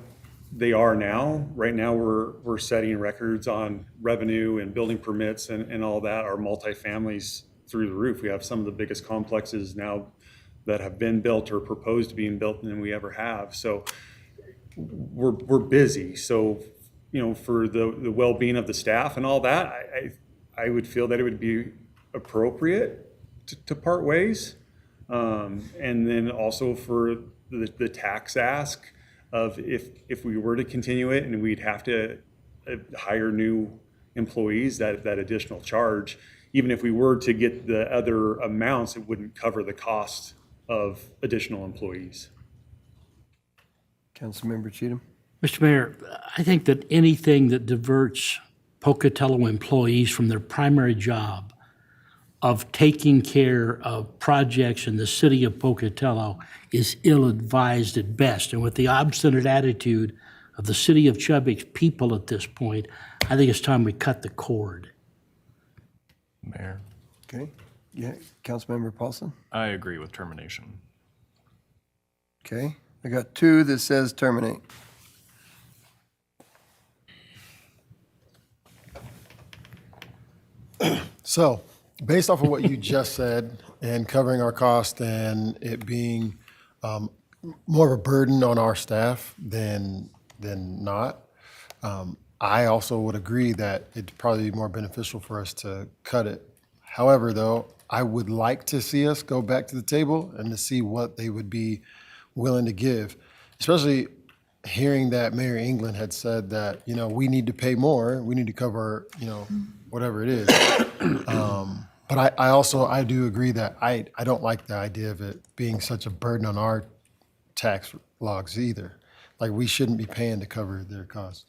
they are now. Right now, we're setting records on revenue and building permits and all that. Our multifamilies through the roof. We have some of the biggest complexes now that have been built or proposed to being built than we ever have. So we're busy. So, for the well-being of the staff and all that, I would feel that it would be appropriate to part ways. And then also for the tax ask of if we were to continue it and we'd have to hire new employees, that additional charge, even if we were to get the other amounts, it wouldn't cover the cost of additional employees. Councilmember Cheatham? Mr. Mayor, I think that anything that diverts Pocatello employees from their primary job of taking care of projects in the city of Pocatello is ill-advised at best. And with the obstinate attitude of the city of Chubbuck's people at this point, I think it's time we cut the cord. Mayor, Okay, yeah, Councilmember Paulson? I agree with termination. Okay, I got 2 that says terminate. So, based off of what you just said and covering our cost and it being more of a burden on our staff than not, I also would agree that it'd probably be more beneficial for us to cut it. However, though, I would like to see us go back to the table and to see what they would be willing to give, especially hearing that Mayor England had said that, you know, we need to pay more, we need to cover, you know, whatever it is. But I do agree that I don't like the idea of it being such a burden on our tax logs either. Like, we shouldn't be paying to cover their costs.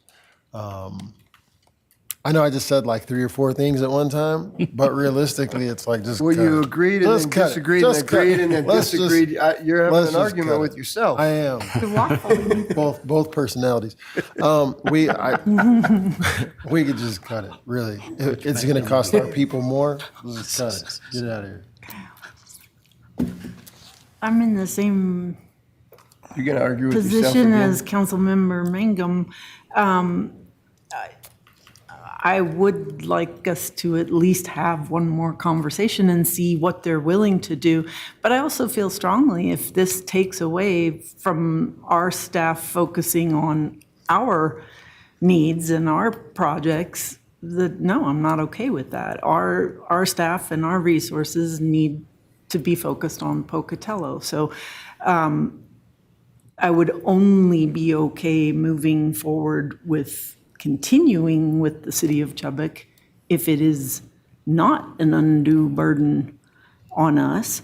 I know I just said like 3 or 4 things at one time, but realistically, it's like just Well, cut you it. agreed and Just then cut it. disagreed and Just cut agreed it. and then Let's just- disagreed. You're having let's an just argument cut with it. yourself. I am. both personalities. We could just cut it. Really, it's going to cost our people more. Let's cut it. Get it out of here. I'm in the same You're going to argue with yourself position again? as Councilmember Mangum. I would like us to at least have one more conversation and see what they're willing to do. But I also feel strongly if this takes away from our staff focusing on our needs and our projects, no, I'm not okay with that. Our staff and our resources need to be focused on Pocatello. So I would only be okay moving forward with continuing with the city of Chubbuck if it is not an undue burden on us,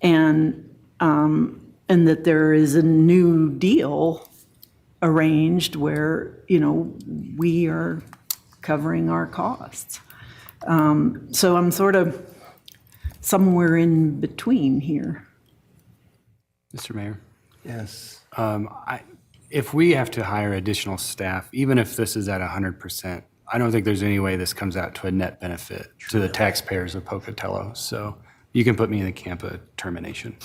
and that there is a new deal arranged where, you know, we are covering our costs. So I'm sort of somewhere in between here. Mr. Mayor? Yes. If we have to hire additional staff, even if this is at 100%, I don't think there's any way this comes out to a net benefit to the taxpayers of Pocatello. So you can put me in the camp of termination.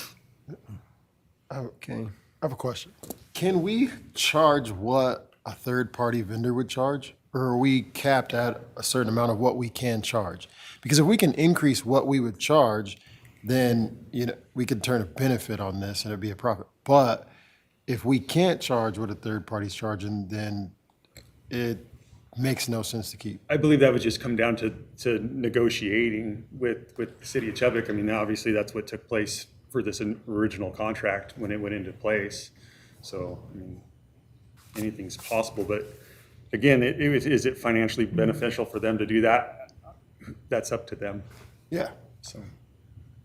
Okay. I have a question. Can we charge what a third-party vendor would charge? Or are we capped at a certain amount of what we can charge? Because if we can increase what we would charge, then, you know, we could turn a benefit on this and it'd be a profit. But if we can't charge what a third party's charging, then it makes no sense to keep. I believe that would just come down to negotiating with the city of Chubbuck. I mean, obviously, that's what took place for this original contract when it went into place. So, I mean, anything's possible. But again, is it financially beneficial for them to do that? That's up to them. Yeah. So.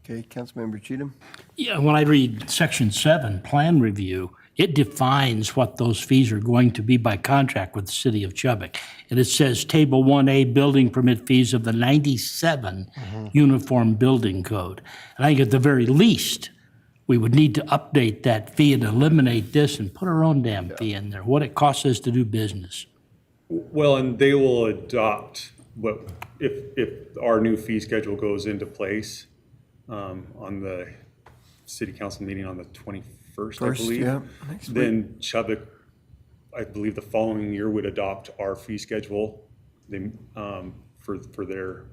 Okay, Councilmember Cheatham? Yeah, when I read Section 7, Plan Review, it defines what those fees are going to be by contract with the city of Chubbuck. And it says Table 1A, building permit fees of the 97 Uniform Building Code. And I think at the very least, we would need to update that fee and eliminate this and put our own damn fee in there, what it costs us to do business. Well, and they will adopt what, if our new fee schedule goes into place on the city council meeting on the 21st, I believe. Yeah, next week. Then Chubbuck, I believe the following year would adopt our fee schedule for their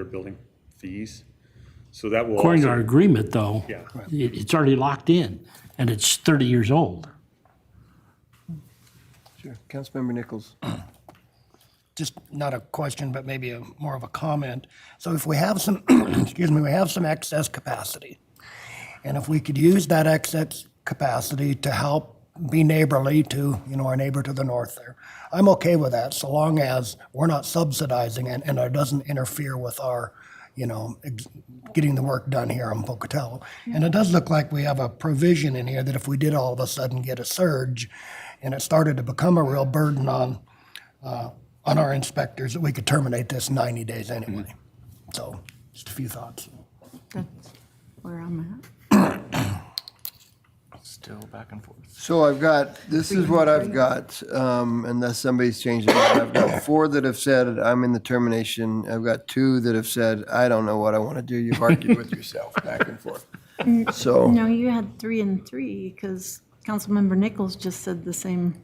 building fees. So that will According to also- our agreement, though, Yeah. it's already locked in, and it's 30 years old. Sure. Councilmember Nichols? Just not a question, but maybe more of a comment. So if we have some, excuse me, we have some excess capacity, And if we could use that excess capacity to help be neighborly to, our neighbor to the north there, I'm okay with that, so long as we're not subsidizing it and it doesn't interfere with our, getting the work done here in Pocatello. And it does look like we have a provision in here that if we did all of a sudden get a surge and it started to become a real burden on our inspectors, that we could terminate this 90 days anyway. So, just a few thoughts. That's where I'm at. Still back and forth. So this is what I've got, unless somebody's changed it. I've got 4 that have said, I'm in the termination. I've got 2 that have said, I don't know what I want to do. You've argued with yourself back and forth. So, No, you had 3 and 3, because Councilmember Nichols just said the same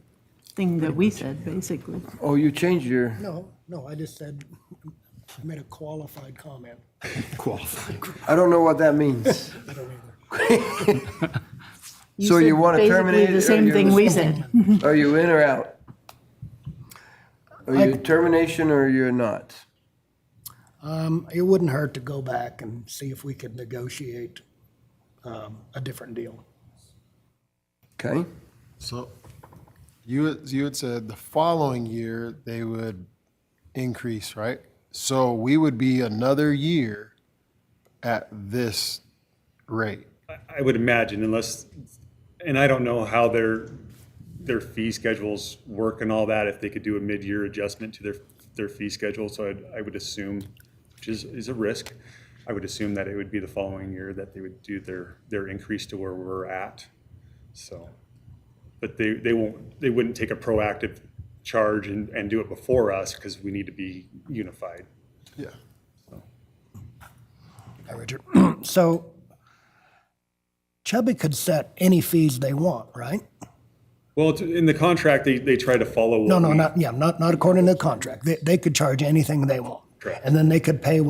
thing that we said, basically. oh, you changed your, No, I just said, I made a qualified comment. I don't know what that means. I don't either. So you said want to terminate it? basically the same thing we said. Are you in or out? Are you termination or you're not? It wouldn't hurt to go back and see if we could negotiate a different deal. Okay. So you had said the following year they would increase, right? So we would be another year at this rate. I would imagine, unless, and I don't know how their fee schedules work and all that, if they could do a mid-year adjustment to their fee schedule. So I would assume, which is a risk, I would assume that it would be the following year that they would do their increase to where we're at. So, but they wouldn't take a proactive charge and do it before us, because we need to be unified. Yeah. Hi, Richard. So Chubby could set any fees they want, right? Well, in the contract, they try to follow. No, not according to the contract. They could charge anything they want. Correct. And then they could pay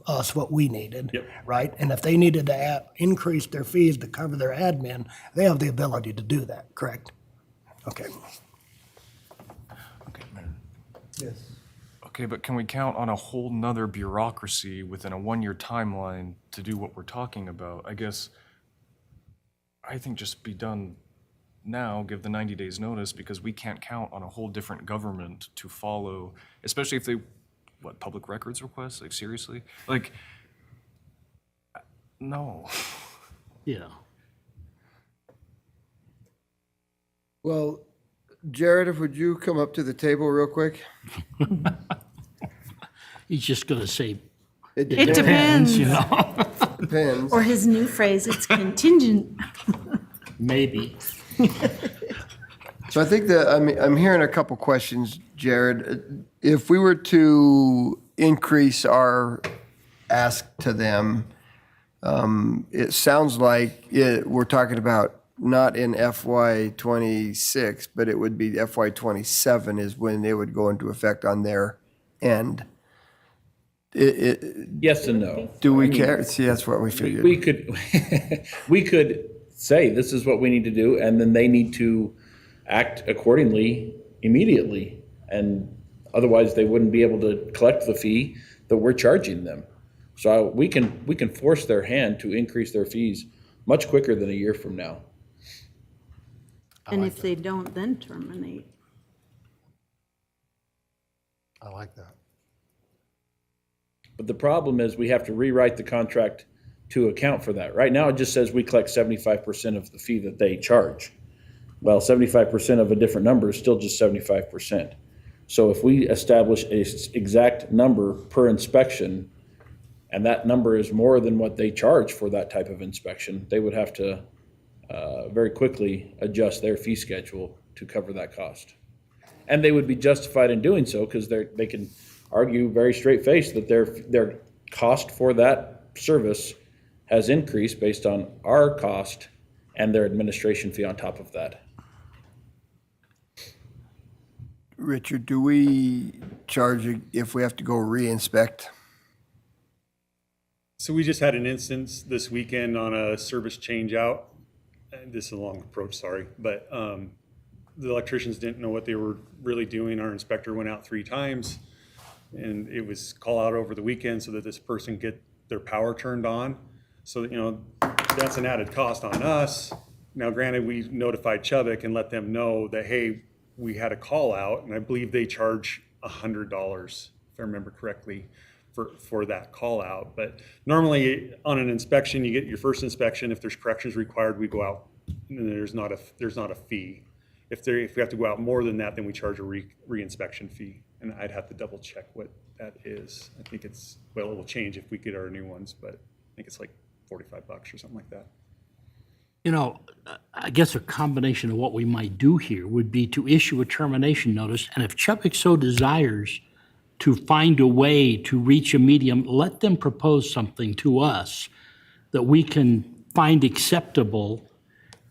us what we needed. Yep. Right? And if they needed to increase their fees to cover their admin, they have the ability to do that, correct? Okay. Yes. Okay, but can we count on a whole nother bureaucracy within a 1-year timeline to do what we're talking about? I guess, I think just be done now, give the 90 days notice, because we can't count on a whole different government to follow, especially if they, public records requests? Like, seriously? Like, no. Yeah. Well, Jared, would you come up to the table real quick? He's just going to say, It depends. you know, Depends. Or his new phrase, it's contingent. maybe. So I think that I'm hearing a couple questions, Jared. If we were to increase our ask to them, it sounds like we're talking about not in FY '26, but it would be FY '27 is when they would go into effect on their end. Yes and no. Do we care? See, that's what we figured. We could, we could say, this is what we need to do, and then they need to act accordingly immediately. And otherwise, they wouldn't be able to collect the fee that we're charging them. So we can force their hand to increase their fees much quicker than a year from now. And if they don't, then terminate. I like that. But the problem is we have to rewrite the contract to account for that. Right now, it just says we collect 75% of the fee that they charge. Well, 75% of a different number is still just 75%. So if we establish a exact number per inspection, and that number is more than what they charge for that type of inspection, they would have to very quickly adjust their fee schedule to cover that cost. And they would be justified in doing so, because they can argue very straight-faced that their cost for that service has increased based on our cost and their administration fee on top of that. Richard, do we charge if we have to go re-inspect? So we just had an instance this weekend on a service change out. And this is a long approach, sorry, but the electricians didn't know what they were really doing. Our inspector went out 3 times, and it was call out over the weekend so that this person get their power turned on. So that, that's an added cost on us. Now granted, we notified Chubbuck and let them know that, hey, we had a call out, and I believe they charge $100, if I remember correctly, for that call out. But normally on an inspection, you get your first inspection. If there's corrections required, we go out, and there's not a fee. If we have to go out more than that, then we charge a re-inspection fee. And I'd have to double check what that is. I think it will change if we get our new ones, but I think it's like $45 or something like that. You know, I guess a combination of what we might do here would be to issue a termination notice, and if Chubbuck so desires to find a way to reach a medium, let them propose something to us that we can find acceptable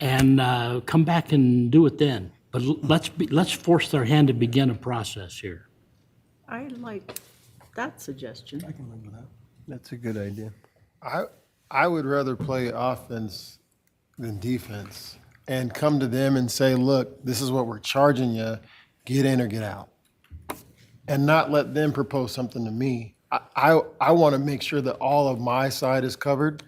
and come back and do it then. But let's force their hand to begin a process here. I like that suggestion. I can live with that. That's a good idea. I would rather play offense than defense and come to them and say, look, this is what we're charging you, get in or get out. And not let them propose something to me. I want to make sure that all of my side is covered.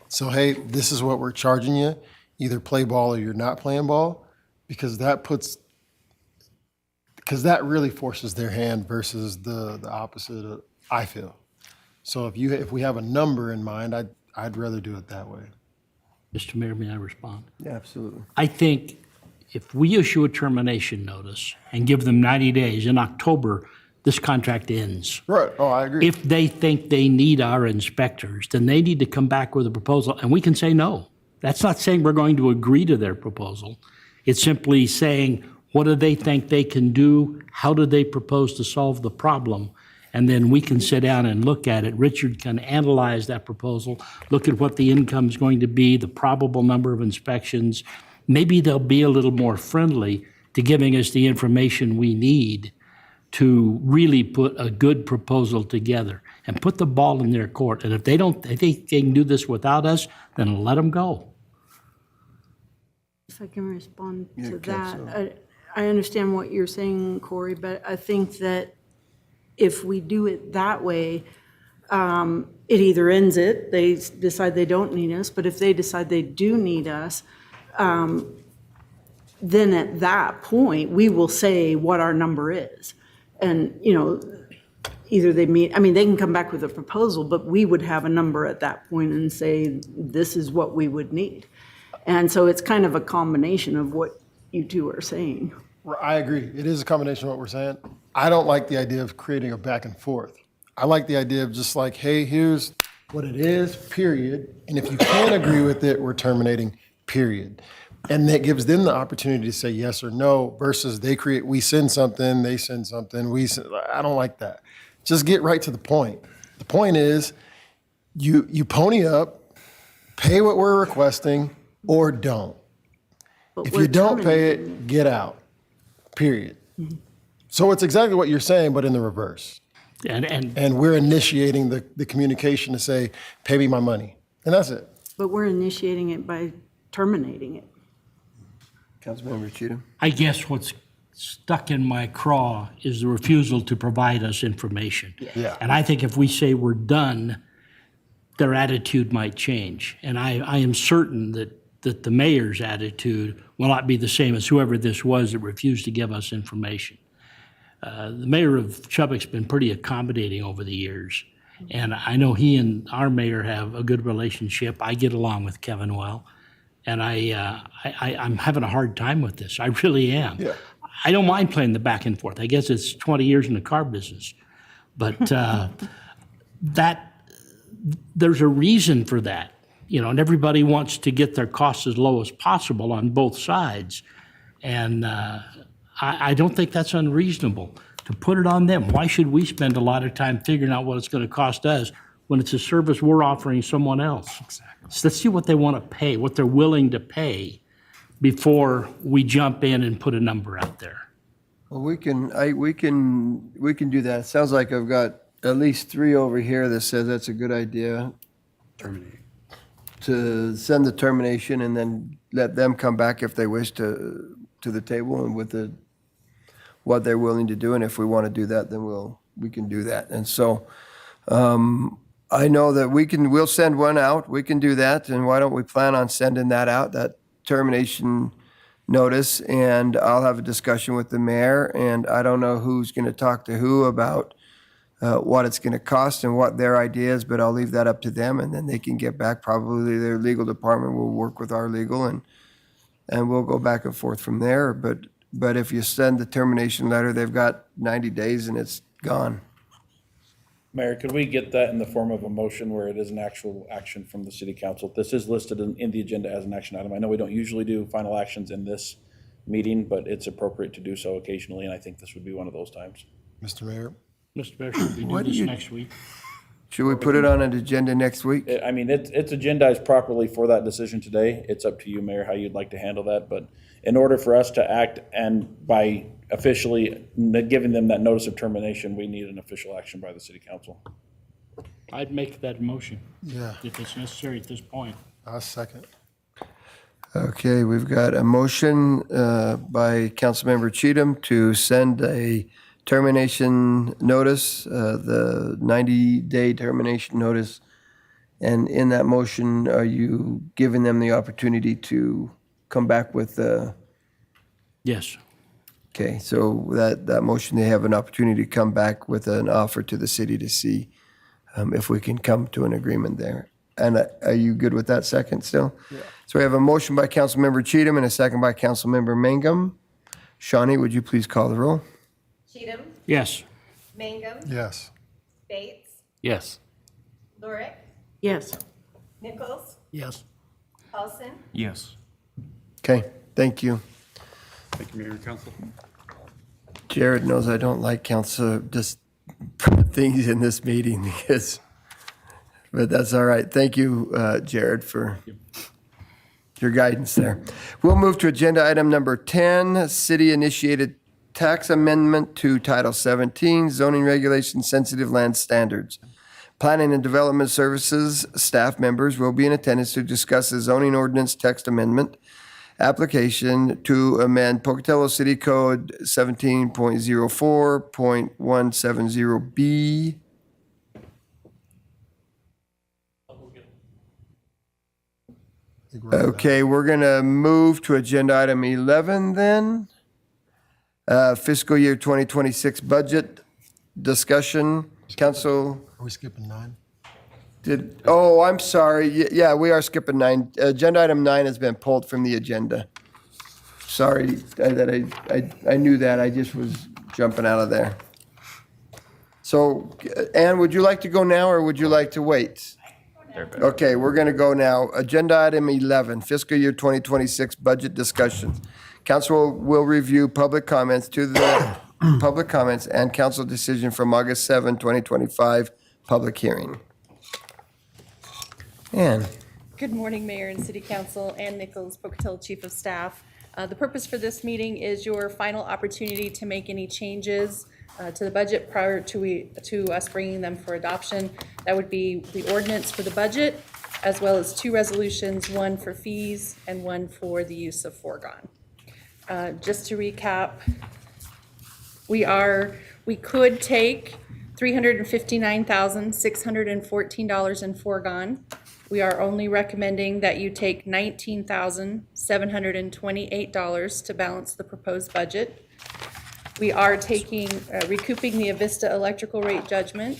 So, hey, this is what we're charging you. Either play ball or you're not playing ball, because that really forces their hand versus the opposite, I feel. So if we have a number in mind, I'd rather do it that way. Mr. Mayor, may I respond? Yeah, absolutely. I think if we issue a termination notice and give them 90 days, in October, this contract ends. Right, oh, I agree. If they think they need our inspectors, then they need to come back with a proposal, and we can say no. That's not saying we're going to agree to their proposal. It's simply saying, what do they think they can do? How do they propose to solve the problem? And then we can sit down and look at it. Richard can analyze that proposal, look at what the income is going to be, the probable number of inspections. Maybe they'll be a little more friendly to giving us the information we need to really put a good proposal together and put the ball in their court. And if they think they can do this without us, then let them go. If I can respond Yeah, to Council. that. I understand what you're saying, Corey, but I think that if we do it that way, it either ends it, they decide they don't need us, but if they decide they do need us, then at that point, we will say what our number is. And, either they meet, they can come back with a proposal, but we would have a number at that point and say, this is what we would need. And so it's kind of a combination of what you two are saying. I agree. It is a combination of what we're saying. I don't like the idea of creating a back and forth. I like the idea of just like, hey, here's what it is, period. And if you can't agree with it, we're terminating, period. And that gives them the opportunity to say yes or no versus we send something, they send something, I don't like that. Just get right to the point. The point is you pony up, pay what we're requesting, or don't. But If we're you don't pay terminating. it, get out, period. So it's exactly what you're saying, but in the reverse. And we're initiating the communication to say, pay me my money. And that's it. But we're initiating it by terminating it. Councilmember Cheatham. I guess what's stuck in my craw is the refusal to provide us information. Yeah. And I think if we say we're done, their attitude might change. And I am certain that the mayor's attitude will not be the same as whoever this was that refused to give us information. The mayor of Chubbuck's been pretty accommodating over the years. And I know he and our mayor have a good relationship. I get along with Kevin well. And I'm having a hard time with this. I really am. Yeah. I don't mind playing the back and forth. I guess it's 20 years in the car business. But there's a reason for that. And everybody wants to get their costs as low as possible on both sides. And I don't think that's unreasonable to put it on them. Why should we spend a lot of time figuring out what it's going to cost us when it's a service we're offering someone else? Exactly. So let's see what they want to pay, what they're willing to pay before we jump in and put a number out there. Well, we can do that. It sounds like I've got at least 3 over here that says that's a good idea. Terminate. To send the termination and then let them come back if they wish to the table and with what they're willing to do. And if we want to do that, then we can do that. And so I know that we'll send one out. We can do that. And why don't we plan on sending that out, that termination notice? And I'll have a discussion with the mayor, and I don't know who's going to talk to who about what it's going to cost and what their idea is, but I'll leave that up to them, and then they can get back. Probably their legal department will work with our legal, and we'll go back and forth from there. But if you send the termination letter, they've got 90 days and it's gone. Mayor, could we get that in the form of a motion where it is an actual action from the city council? This is listed in the agenda as an action item. I know we don't usually do final actions in this meeting, but it's appropriate to do so occasionally, and I think this would be one of those times. Mr. Mayor? Mr. Mayor, should we do this next week? Should we put it on an agenda next week? I mean, it's agendized properly for that decision today. It's up to you, Mayor, how you'd like to handle that. But in order for us to act and by officially giving them that notice of termination, we need an official action by the city council. I'd make that motion. Yeah. If it's necessary at this point. I'll second. Okay, we've got a motion by Councilmember Cheatham to send a termination notice, the 90-day termination notice. And in that motion, are you giving them the opportunity to come back with Yes. Okay, so that motion, they have an opportunity to come back with an offer to the city to see if we can come to an agreement there. And are you good with that second still? Yeah. So we have a motion by Councilmember Cheatham and a second by Councilmember Mangum. Shawnee, would you please call the roll? Cheatham, Yes. Mangum, Yes. Bates, Yes. Lurick, Yes. Nichols, Yes. Paulson, Yes. Okay, thank you. Thank you, Mayor and Council. Jared knows I don't like council, just things in this meeting because, but that's all right. Thank you, Jared, for your guidance there. We'll move to agenda item number 10, city-initiated tax amendment to Title 17, zoning regulations, sensitive land standards. Planning and Development Services staff members will be in attendance to discuss the zoning ordinance text amendment application to amend Pocatello City Code 17.04.170B. Okay, we're going to move to agenda item 11 then. Fiscal year 2026 budget discussion. Council, Are we skipping 9? I'm sorry. Yeah, we are skipping 9. Agenda item 9 has been pulled from the agenda. Sorry that I knew that. I just was jumping out of there. So, Ann, would you like to go now or would you like to wait? Okay, we're going to go now. Agenda item 11, fiscal year 2026 budget discussion. Council will review public comments public comments and council decision from August 7, 2025, public hearing. Ann. Good morning, Mayor and City Council. Ann Nichols, Pocatello Chief of Staff. The purpose for this meeting is your final opportunity to make any changes to the budget prior to us bringing them for adoption. That would be the ordinance for the budget, as well as 2 resolutions, one for fees and one for the use of foregone. Just to recap, we could take $359,614 in foregone. We are only recommending that you take $19,728 to balance the proposed budget. We are taking, recouping the Avista electrical rate judgment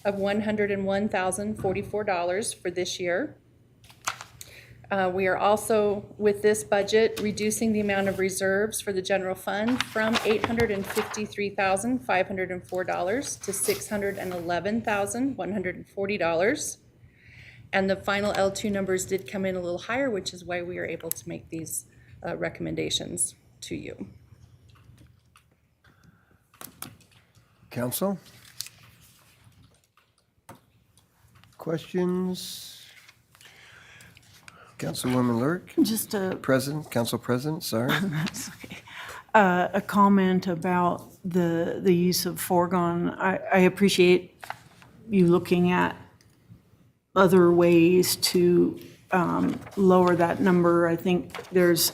of $101,044 for this year. We are also, with this budget, reducing the amount of reserves for the general fund from $853,504 to $611,140. And the final L2 numbers did come in a little higher, which is why we are able to make these recommendations to you. Council? Questions? Councilwoman Lurk? Just a Council President, sorry. That's okay. A comment about the use of foregone. I appreciate you looking at other ways to lower that number. I think there's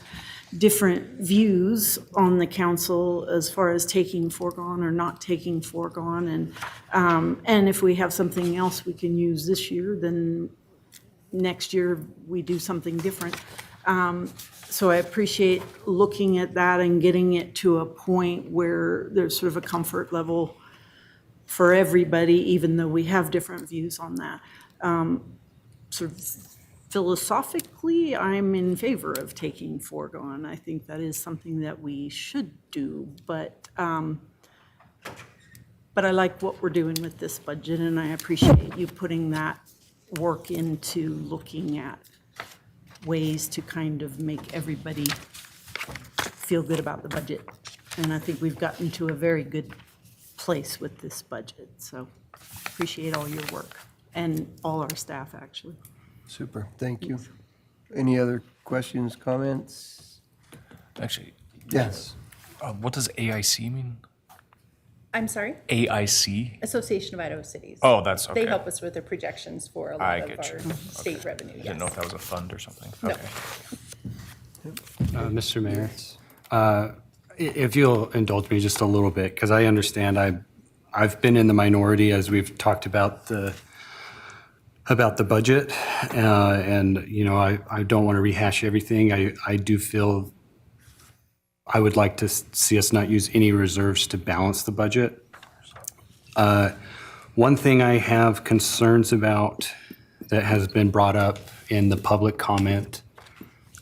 different views on the council as far as taking foregone or not taking foregone. And if we have something else we can use this year, then next year we do something different. So I appreciate looking at that and getting it to a point where there's sort of a comfort level for everybody, even though we have different views on that. Sort of philosophically, I'm in favor of taking foregone. I think that is something that we should do, but I like what we're doing with this budget, and I appreciate you putting that work into looking at ways to kind of make everybody feel good about the budget. And I think we've gotten to a very good place with this budget. So appreciate all your work and all our staff, actually. Super, thank you. Any other questions, comments? Actually, Yes. what does AIC mean? I'm sorry? AIC? Association of Idaho Cities. Oh, that's okay. They help us with their projections for a I lot of get our you. state Okay. revenue, I didn't know yes. if that was a fund or something. No. Okay. Mr. Mayor, if you'll indulge me just a little bit, because I understand I've been in the minority as we've talked about the budget, and you know I don't want to rehash everything. I do feel I would like to see us not use any reserves to balance the budget. One thing I have concerns about that has been brought up in the public comment,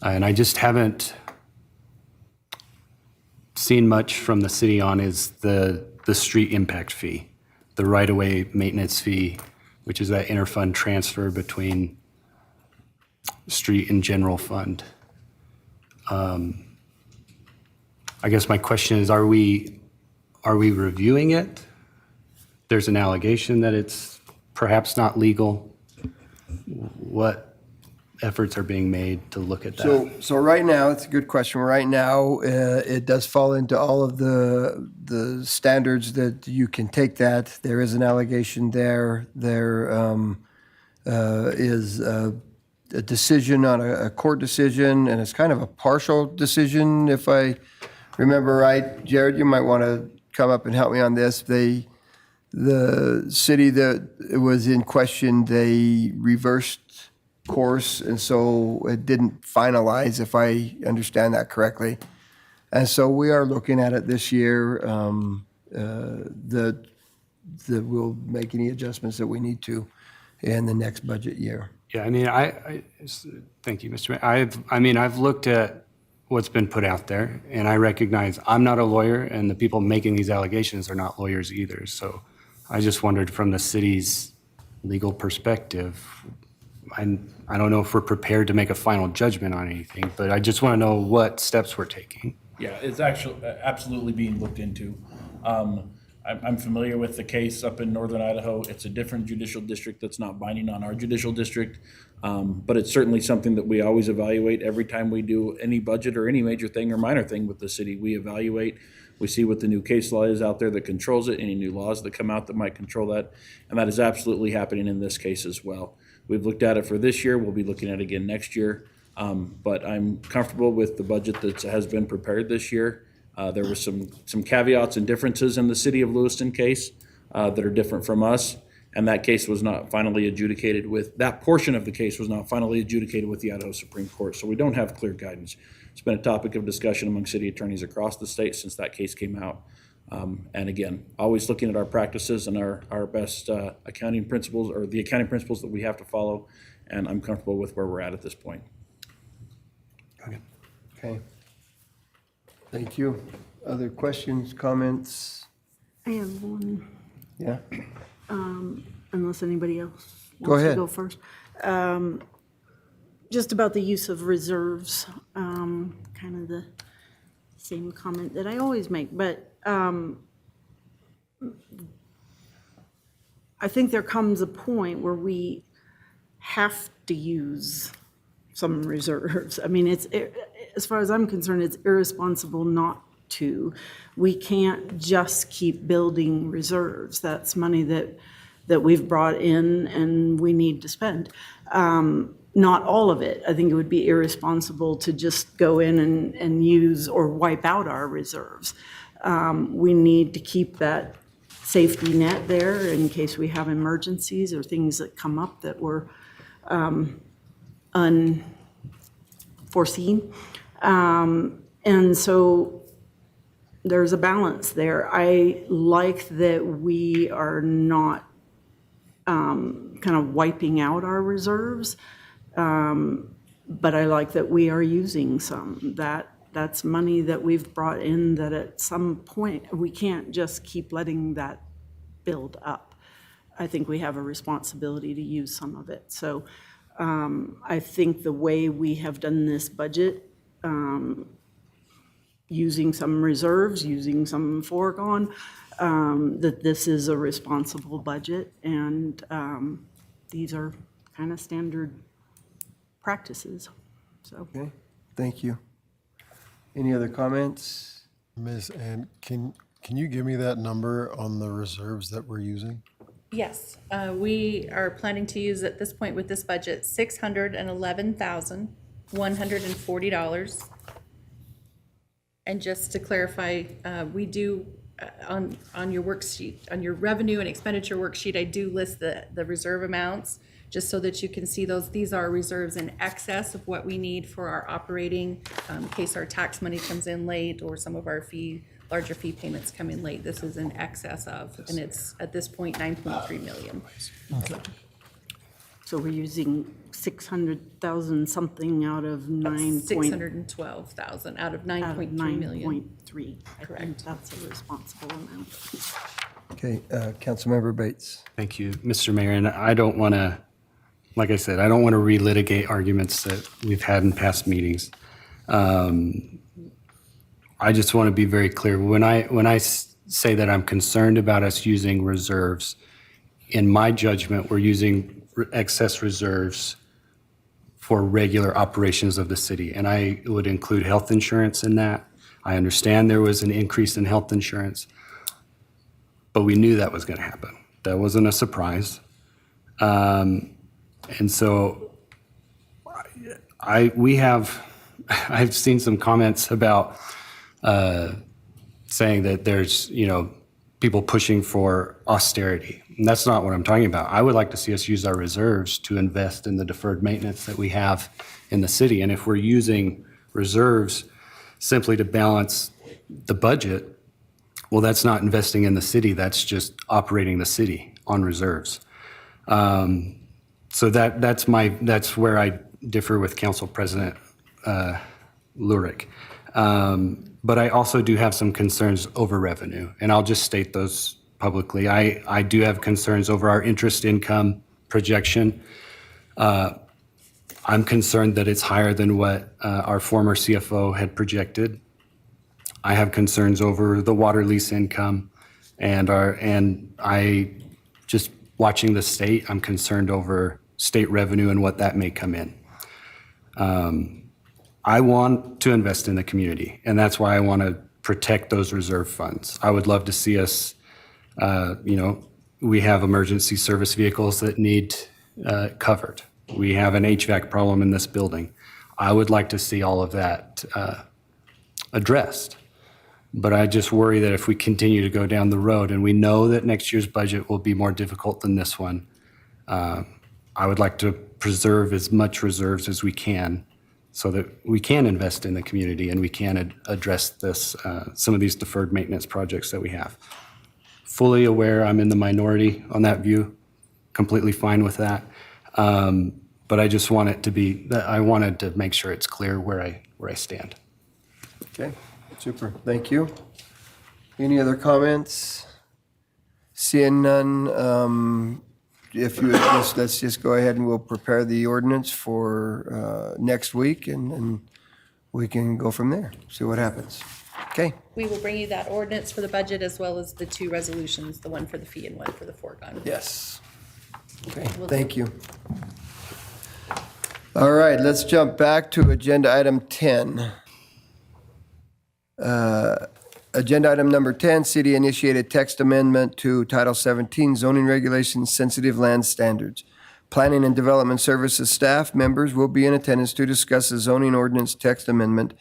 and I just haven't seen much from the city on, is the street impact fee, the right-of-way maintenance fee, which is that interfund transfer between street and general fund. I guess my question is, are we reviewing it? There's an allegation that it's perhaps not legal. What efforts are being made to look at that? So right now, it's a good question. Right now, it does fall into all of the standards that you can take that. There is an allegation there. There is a decision on a court decision, and it's kind of a partial decision, if I remember right. Jared, you might want to come up and help me on this. The city that was in question, they reversed course, and so it didn't finalize, if I understand that correctly. And so we are looking at it this year, that we'll make any adjustments that we need to in the next budget year. Yeah, I mean, thank you, Mr. Mayor. I've looked at what's been put out there, and I recognize I'm not a lawyer, and the people making these allegations are not lawyers either. So I just wondered, from the city's legal perspective, I don't know if we're prepared to make a final judgment on anything, but I just want to know what steps we're taking. Yeah, it's actually absolutely being looked into. I'm familiar with the case up in northern Idaho. It's a different judicial district that's not binding on our judicial district. But it's certainly something that we always evaluate every time we do any budget or any major thing or minor thing with the city. We evaluate, we see what the new case law is out there that controls it, any new laws that come out that might control that. And that is absolutely happening in this case as well. We've looked at it for this year. We'll be looking at it again next year. But I'm comfortable with the budget that has been prepared this year. There were some caveats and differences in the city of Lewiston case that are different from us. And that case was not finally adjudicated with, that portion of the case was not finally adjudicated with the Idaho Supreme Court. So we don't have clear guidance. It's been a topic of discussion among city attorneys across the state since that case came out. And again, always looking at our practices and our best accounting principles, or the accounting principles that we have to follow. And I'm comfortable with where we're at this point. Okay. Thank you. Other questions, comments? I have one, Yeah? unless anybody else Go wants to ahead. go first. Just about the use of reserves, kind of the same comment that I always make, but I think there comes a point where we have to use some reserves. I mean, as far as I'm concerned, it's irresponsible not to. We can't just keep building reserves. That's money that that we've brought in and we need to spend. Not all of it. I think it would be irresponsible to just go in and use or wipe out our reserves. We need to keep that safety net there in case we have emergencies or things that come up that were unforeseen. And so there's a balance there. I like that we are not kind of wiping out our reserves, but I like that we are using some. That's money that we've brought in that at some point, we can't just keep letting that build up. I think we have a responsibility to use some of it. So I think the way we have done this budget, using some reserves, using some foregone, that this is a responsible budget, and these are kind of standard practices, so. Okay, thank you. Any other comments? Ms. Ann, can you give me that number on the reserves that we're using? Yes, we are planning to use at this point with this budget, $611,140. And just to clarify, we do, on your worksheet, on your revenue and expenditure worksheet, I do list the reserve amounts, just so that you can see those. These are reserves in excess of what we need for our operating, in case our tax money comes in late or some of our larger fee payments come in late. This is in excess of, and it's at this point 9.3 million. So we're using 600,000 something out of 612,000 out of 9.3 million. 9.3. I think that's a responsible amount. Okay, Councilmember Bates. Thank you, Mr. Mayor. And I don't want to, like I said, I don't want to relitigate arguments that we've had in past meetings. I just want to be very clear. When I say that I'm concerned about us using reserves, in my judgment, we're using excess reserves for regular operations of the city. And I would include health insurance in that. I understand there was an increase in health insurance, but we knew that was going to happen. That wasn't a surprise. And so I've seen some comments about saying that there's, people pushing for austerity. And that's not what I'm talking about. I would like to see us use our reserves to invest in the deferred maintenance that we have in the city. And if we're using reserves simply to balance the budget, well, that's not investing in the city. That's just operating the city on reserves. So that's where I differ with Council President Lurick. But I also do have some concerns over revenue, and I'll just state those publicly. I do have concerns over our interest income projection. I'm concerned that it's higher than what our former CFO had projected. I have concerns over the water lease income, and I just watching the state, I'm concerned over state revenue and what that may come in. I want to invest in the community, and that's why I want to protect those reserve funds. I would love to see us, we have emergency service vehicles that need covered. We have an HVAC problem in this building. I would like to see all of that addressed. But I just worry that if we continue to go down the road, and we know that next year's budget will be more difficult than this one, I would like to preserve as much reserves as we can so that we can invest in the community and we can address this, some of these deferred maintenance projects that we have. Fully aware I'm in the minority on that view, completely fine with that. But I just want it to be, I wanted to make sure it's clear where I stand. Okay, super, thank you. Any other comments? Seeing none, if you would let's just go ahead and we'll prepare the ordinance for next week, and we can go from there, see what happens. Okay, We will bring you that ordinance for the budget as well as the two resolutions, the one for the fee and one for the foregone. yes. Okay, thank you. All right, let's jump back to agenda item 10. Agenda item number 10, city-initiated text amendment to Title 17 zoning regulations, sensitive land standards. Planning and Development Services staff members will be in attendance to discuss the zoning ordinance text amendment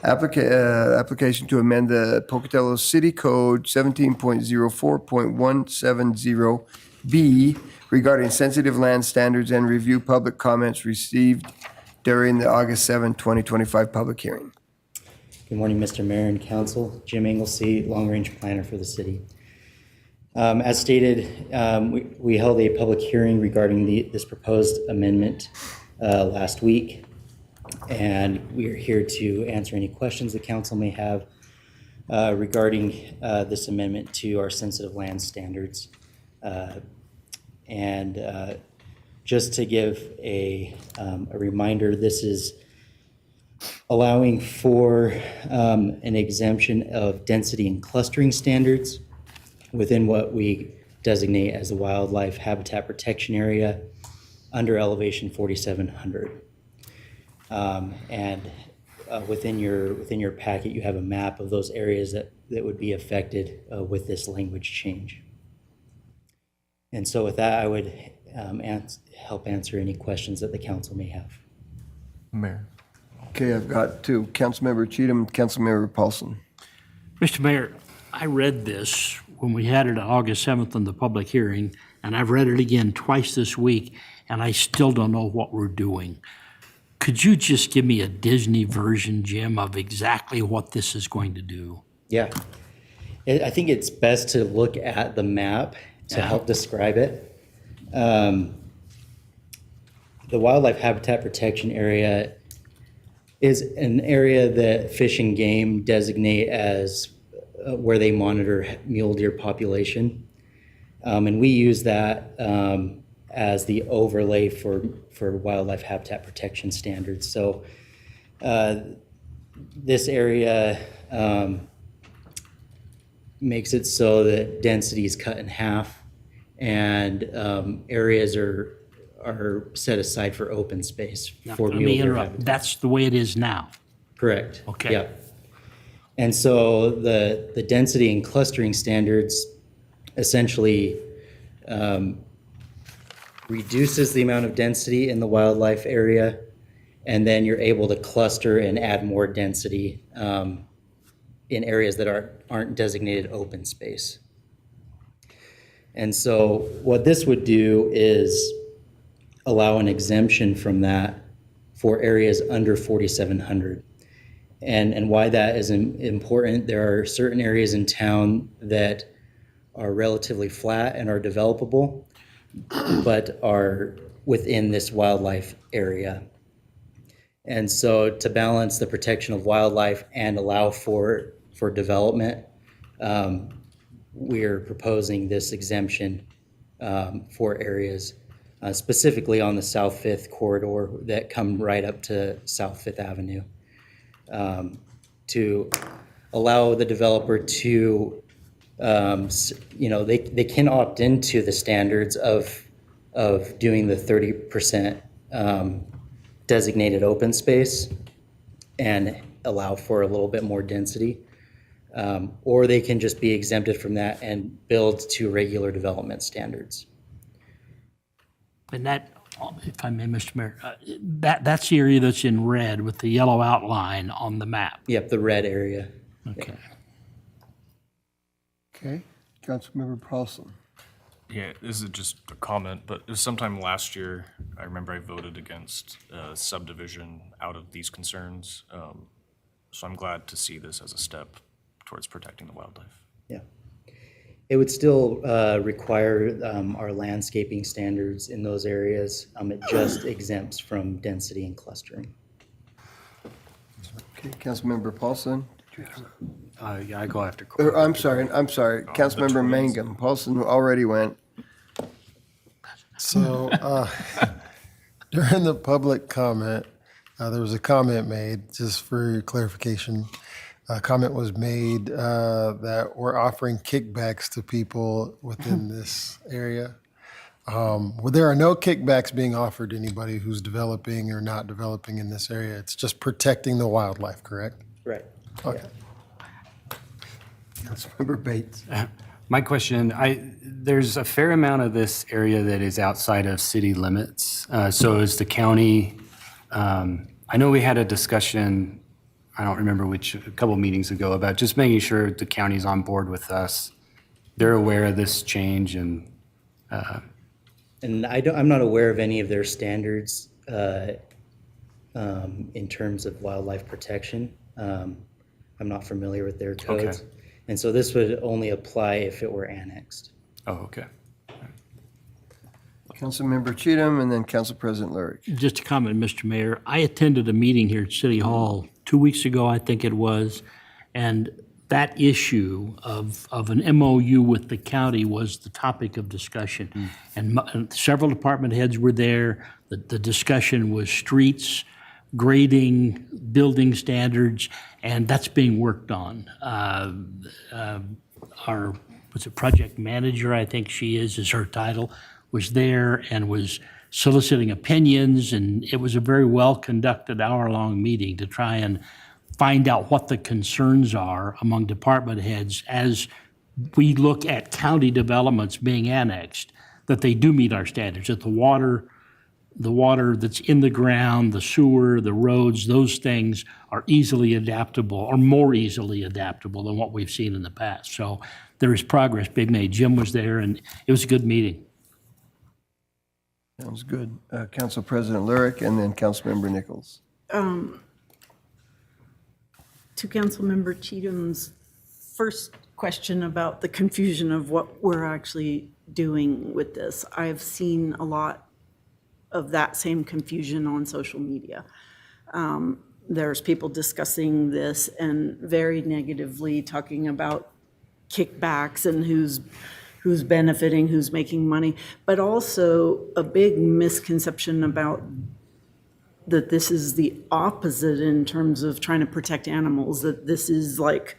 application to amend the Pocatello City Code 17.04.170B regarding sensitive land standards and review public comments received during the August 7, 2025 public hearing. Good morning, Mr. Mayor and Council. Jim Inglesey, Long Range Planner for the city. As stated, we held a public hearing regarding this proposed amendment last week, and we are here to answer any questions the council may have regarding this amendment to our sensitive land standards. Just to give a reminder, this is allowing for an exemption of density and clustering standards within what we designate as a wildlife habitat protection area under elevation 4,700. Within your packet, you have a map of those areas that would be affected with this language change. And so with that, I would help answer any questions that the council may have. Mayor. Okay, I've got two, Councilmember Cheatham, Councilmember Paulson. Mr. Mayor, I read this when we had it on August 7th in the public hearing, and I've read it again twice this week, and I still don't know what we're doing. Could you just give me a Disney version, Jim, of exactly what this is going to do? Yeah. I think it's best to look at the map to help describe it. The Wildlife Habitat Protection Area is an area that Fish and Game designate as where they monitor mule deer population. And we use that as the overlay for wildlife habitat protection standards. So this area makes it so that density is cut in half and areas are set aside for open space for Let mule me deer interrupt. habitat. That's the way it is now. Correct. Okay. Yeah. And so the density and clustering standards essentially reduces the amount of density in the wildlife area, and then you're able to cluster and add more density in areas that aren't designated open space. And so what this would do is allow an exemption from that for areas under 4,700. And why that is important, there are certain areas in town that are relatively flat and are developable, but are within this wildlife area. And so to balance the protection of wildlife and allow for development, we're proposing this exemption for areas specifically on the South Fifth corridor that come right up to South Fifth Avenue, to allow the developer to, they can opt into the standards of doing the 30% designated open space and allow for a little bit more density. Or they can just be exempted from that and build to regular development standards. And that, if I may, Mr. Mayor, that's the area that's in red with the yellow outline on the map. Yep, the red area. Okay. Okay, Councilmember Paulson. Yeah, this is just a comment, but it was sometime last year, I remember I voted against subdivision out of these concerns. So I'm glad to see this as a step towards protecting the wildlife. Yeah. It would still require our landscaping standards in those areas. It just exempts from density and clustering. Okay, Councilmember Paulson. Yeah, I go after. I'm sorry, Councilmember Mangum. Paulson already went. So during the public comment, there was a comment made, just for clarification. A comment was made that we're offering kickbacks to people within this area. Well, there are no kickbacks being offered to anybody who's developing or not developing in this area. It's just protecting the wildlife, correct? Right. Okay. Councilmember Bates. My question, there's a fair amount of this area that is outside of city limits. So is the county, I know we had a discussion, I don't remember which, a couple meetings ago, about just making sure the county's on board with us. They're aware of this change and. And I'm not aware of any of their standards in terms of wildlife protection. I'm not familiar with their codes. Okay. And so this would only apply if it were annexed. Oh, okay. Councilmember Cheatham, and then Council President Lyric. Just a comment, Mr. Mayor. I attended a meeting here at City Hall 2 weeks ago, I think it was, and that issue of an MOU with the county was the topic of discussion. And several department heads were there. The discussion was streets, grading, building standards, and that's being worked on. Our, what's it, project manager, I think she is her title, was there and was soliciting opinions, and it was a very well-conducted hour-long meeting to try and find out what the concerns are among department heads as we look at county developments being annexed, that they do meet our standards, that the water that's in the ground, the sewer, the roads, those things are easily adaptable or more easily adaptable than what we've seen in the past. So there is progress being made. Jim was there, and it was a good meeting. Sounds good. Council President Lyric, and then Councilmember Nichols. To Councilmember Cheatham's first question about the confusion of what we're actually doing with this, I've seen a lot of that same confusion on social media. There's people discussing this and very negatively talking about kickbacks and who's benefiting, who's making money, but also a big misconception about that this is the opposite in terms of trying to protect animals, that this is like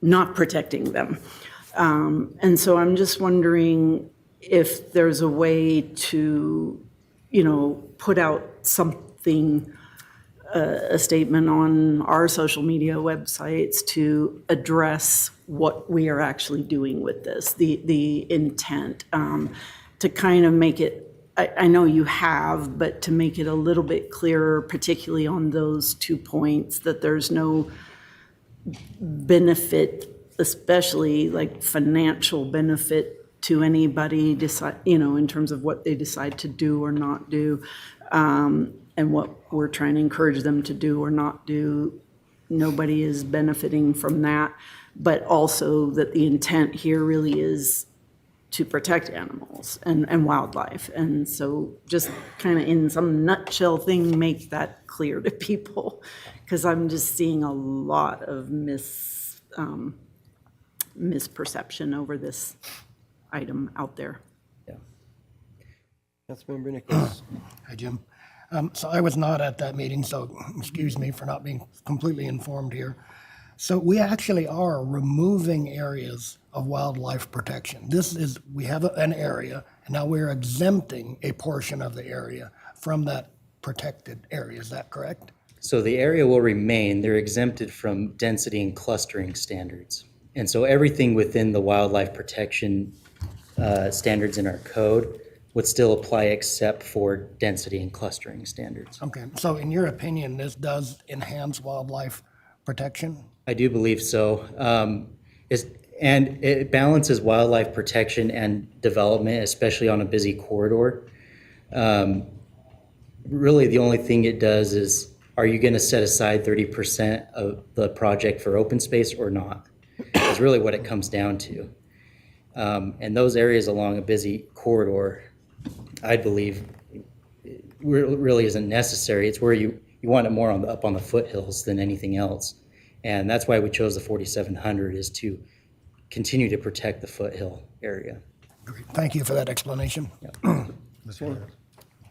not protecting them. And so I'm just wondering if there's a way to, put out something, a statement on our social media websites to address what we are actually doing with this, the intent, to kind of make it, I know you have, but to make it a little bit clearer, particularly on those 2 points, that there's no benefit, especially like financial benefit to anybody decide, in terms of what they decide to do or not do, and what we're trying to encourage them to do or not do. Nobody is benefiting from that, but also that the intent here really is to protect animals and wildlife. And so just kind of in some nutshell thing, make that clear to people, because I'm just seeing a lot of misperception over this item out there. Councilmember Nichols. Hi, Jim. So I was not at that meeting, so excuse me for not being completely informed here. So we actually are removing areas of wildlife protection. We have an area, and now we're exempting a portion of the area from that protected area. Is that correct? So the area will remain. They're exempted from density and clustering standards. And so everything within the wildlife protection standards in our code would still apply except for density and clustering standards. Okay, so in your opinion, this does enhance wildlife protection? I do believe so. And it balances wildlife protection and development, especially on a busy corridor. Really, the only thing it does is, are you going to set aside 30% of the project for open space or not? Is really what it comes down to. And those areas along a busy corridor, I believe, really isn't necessary. It's where you want it more up on the foothills than anything else. And that's why we chose the 4,700, is to continue to protect the foothill area. Great. Thank you for that explanation.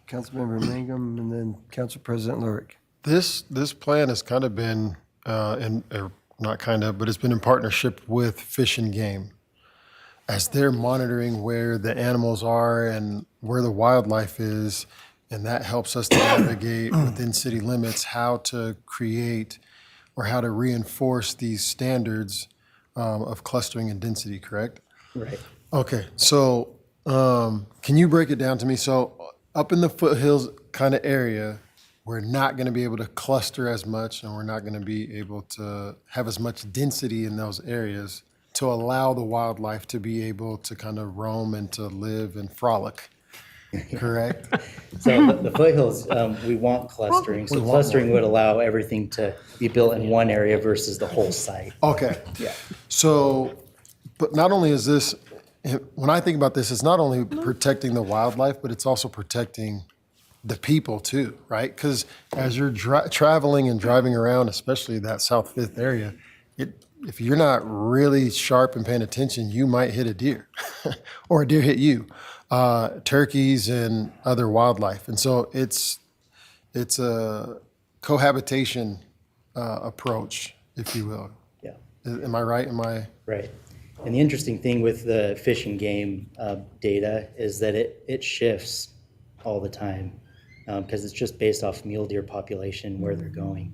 Councilmember Mangum, and then Council President Lyric. This plan has kind of been, not kind of, but it's been in partnership with Fish and Game. As they're monitoring where the animals are and where the wildlife is, and that helps us to navigate within city limits how to create or how to reinforce these standards of clustering and density, correct? Right. Okay, so can you break it down to me? So up in the foothills kind of area, we're not going to be able to cluster as much, and we're not going to be able to have as much density in those areas to allow the wildlife to be able to kind of roam and to live and frolic, correct? So the foothills, we want clustering. So We want clustering more. would allow everything to be built in one area versus the whole site. Okay. Yeah. So, but not only is this, when I think about this, it's not only protecting the wildlife, but it's also protecting the people too, right? Because as you're traveling and driving around, especially that South Fifth area, if you're not really sharp and paying attention, you might hit a deer or a deer hit you, turkeys and other wildlife. And so it's a cohabitation approach, if you will. Yeah. Am I right? Am I? Right. And the interesting thing with the fish and game data is that it shifts all the time because it's just based off mule deer population where they're going.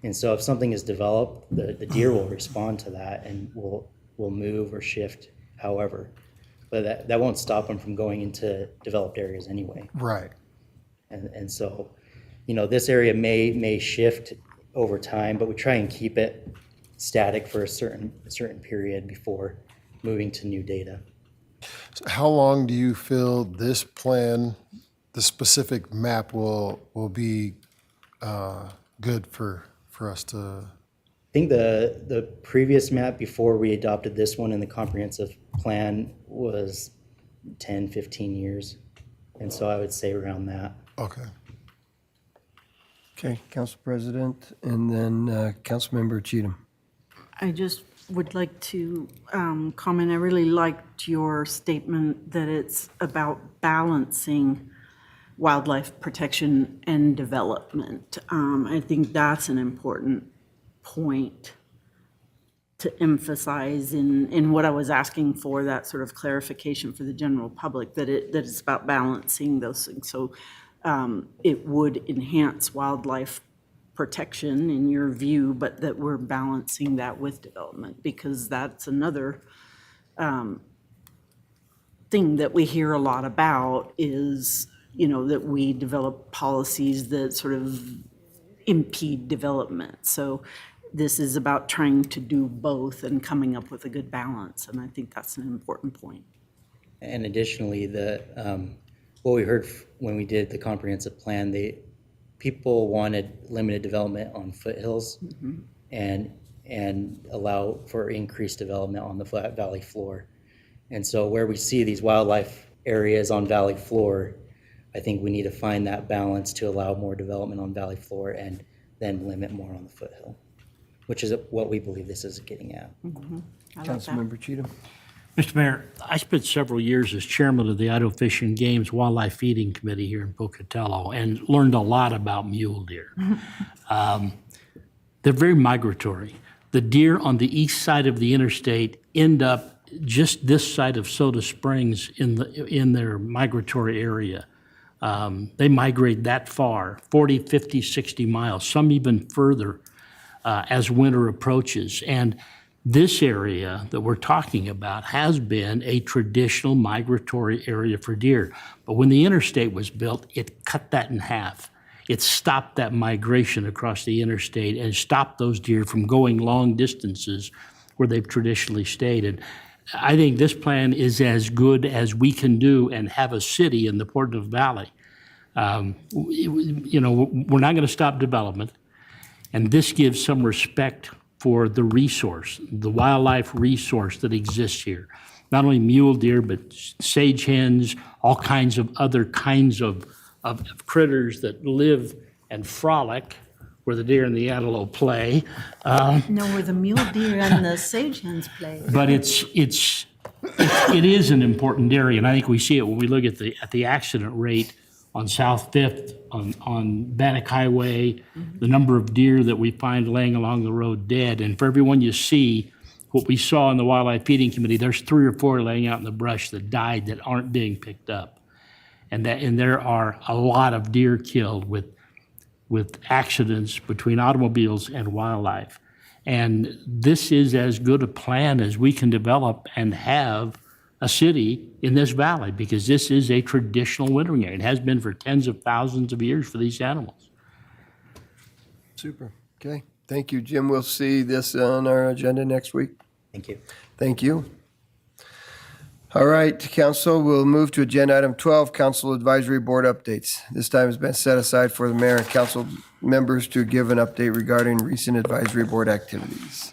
And so if something is developed, the deer will respond to that and will move or shift however. But that won't stop them from going into developed areas anyway. Right. And so, this area may shift over time, but we try and keep it static for a certain period before moving to new data. So how long do you feel this plan, the specific map will be good for us to? I think the previous map before we adopted this one in the comprehensive plan was 10, 15 years. And so I would say around that. Okay. Okay, Council President, and then Councilmember Cheatham. I just would like to comment, I really liked your statement that it's about balancing wildlife protection and development. I think that's an important point to emphasize in what I was asking for, that sort of clarification for the general public, that it's about balancing those things. So it would enhance wildlife protection in your view, but that we're balancing that with development, because that's another thing that we hear a lot about is, that we develop policies that sort of impede development. So this is about trying to do both and coming up with a good balance, and I think that's an important point. And additionally, what we heard when we did the comprehensive plan, people wanted limited development on foothills and allow for increased development on the flat valley floor. And so where we see these wildlife areas on valley floor, I think we need to find that balance to allow more development on valley floor and then limit more on the foothill, which is what we believe this is getting at. Councilmember Cheatham. Mr. Mayor, I spent several years as chairman of the Idaho Fish and Game's Wildlife Feeding Committee here in Pocatello and learned a lot about mule deer. They're very migratory. The deer on the east side of the interstate end up just this side of Soda Springs in their migratory area. They migrate that far, 40, 50, 60 miles, some even further as winter approaches. And this area that we're talking about has been a traditional migratory area for deer. But when the interstate was built, it cut that in half. It stopped that migration across the interstate and stopped those deer from going long distances where they've traditionally stayed. And I think this plan is as good as we can do and have a city in the Portage Valley. We're not going to stop development, and this gives some respect for the resource, the wildlife resource that exists here. Not only mule deer, but sage hens, all kinds of other kinds of critters that live and frolic where the deer and the antelope play. No, where the mule deer and the sage hens play. But it is an important area, and I think we see it when we look at the accident rate on South Fifth, on Bannock Highway, the number of deer that we find laying along the road dead. And for everyone you see, what we saw in the Wildlife Feeding Committee, there's 3 or 4 laying out in the brush that died that aren't being picked up. And there are a lot of deer killed with accidents between automobiles and wildlife. And this is as good a plan as we can develop and have a city in this valley, because this is a traditional wintering area. It has been for tens of thousands of years for these animals. Super. Okay. Thank you, Jim. We'll see this on our agenda next week. Thank you. Thank you. All right, council, we'll move to agenda item 12, council advisory board updates. This time has been set aside for the mayor and council members to give an update regarding recent advisory board activities.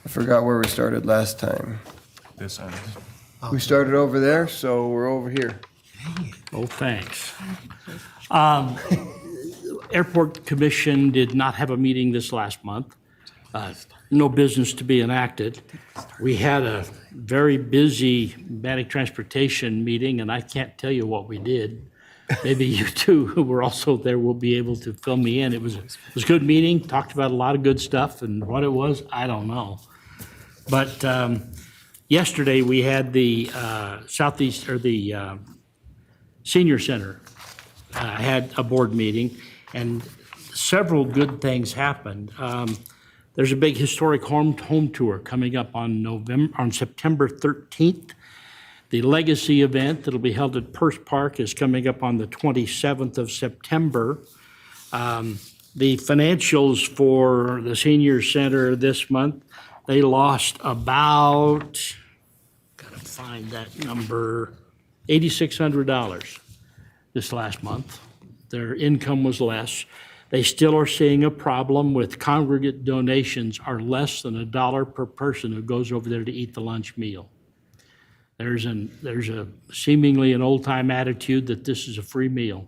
I forgot where we started last time. This end. We started over there, so we're over here. Oh, thanks. Airport Commission did not have a meeting this last month. No business to be enacted. We had a very busy Bannock Transportation meeting, and I can't tell you what we did. Maybe you two who were also there will be able to fill me in. It was a good meeting, talked about a lot of good stuff, and what it was, I don't know. But yesterday, we had the Southeast, or the Senior Center had a board meeting, and several good things happened. There's a big historic home tour coming up on September 13th. The Legacy event that'll be held at Purse Park is coming up on the 27th of September. The financials for the Senior Center this month, they lost about, gotta find that number, $8,600 this last month. Their income was less. They still are seeing a problem with congregate donations are less than $1 per person who goes over there to eat the lunch meal. There's a seemingly an old-time attitude that this is a free meal.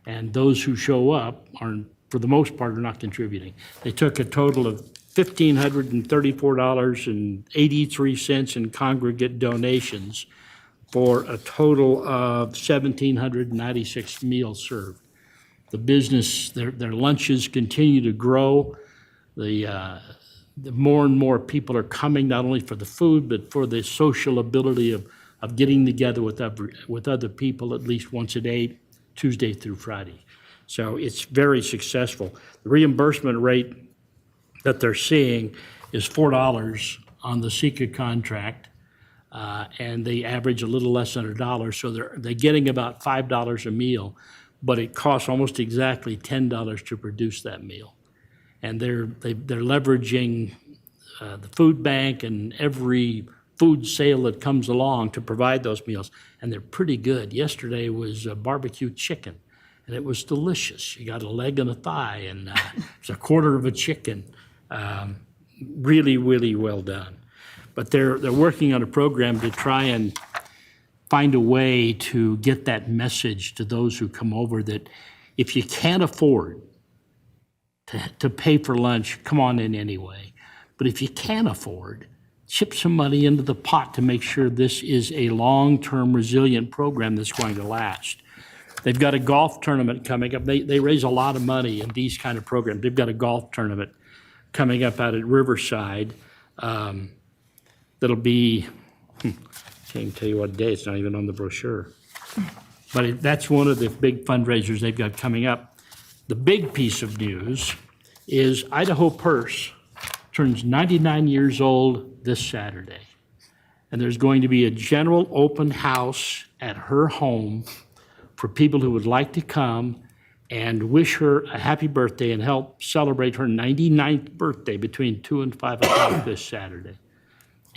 And those who show up are, for the most part, are not contributing. They took a total of $1,534.83 in congregate donations for a total of 1,796 meals served. The business, their lunches continue to grow. The more and more people are coming, not only for the food, but for the social ability of getting together with other people at least once a day, Tuesday through Friday. So it's very successful. The reimbursement rate that they're seeing is $4 on the SECA contract, and they average a little less than $1. So they're getting about $5 a meal, but it costs almost exactly $10 to produce that meal. And they're leveraging the food bank and every food sale that comes along to provide those meals, and they're pretty good. Yesterday was barbecue chicken, and it was delicious. You got a leg and a thigh, and it's a quarter of a chicken. Really, really well done. But they're working on a program to try and find a way to get that message to those who come over that if you can't afford to pay for lunch, come on in anyway. But if you can afford, chip some money into the pot to make sure this is a long-term resilient program that's going to last. They've got a golf tournament coming up. They raise a lot of money in these kind of programs. They've got a golf tournament coming up out at Riverside. That'll be, can't tell you what day, it's not even on the brochure. But that's one of the big fundraisers they've got coming up. The big piece of news is Idaho Purse turns 99 years old this Saturday. And there's going to be a general open house at her home for people who would like to come and wish her a happy birthday and help celebrate her 99th birthday between 2 and 5 o'clock this Saturday.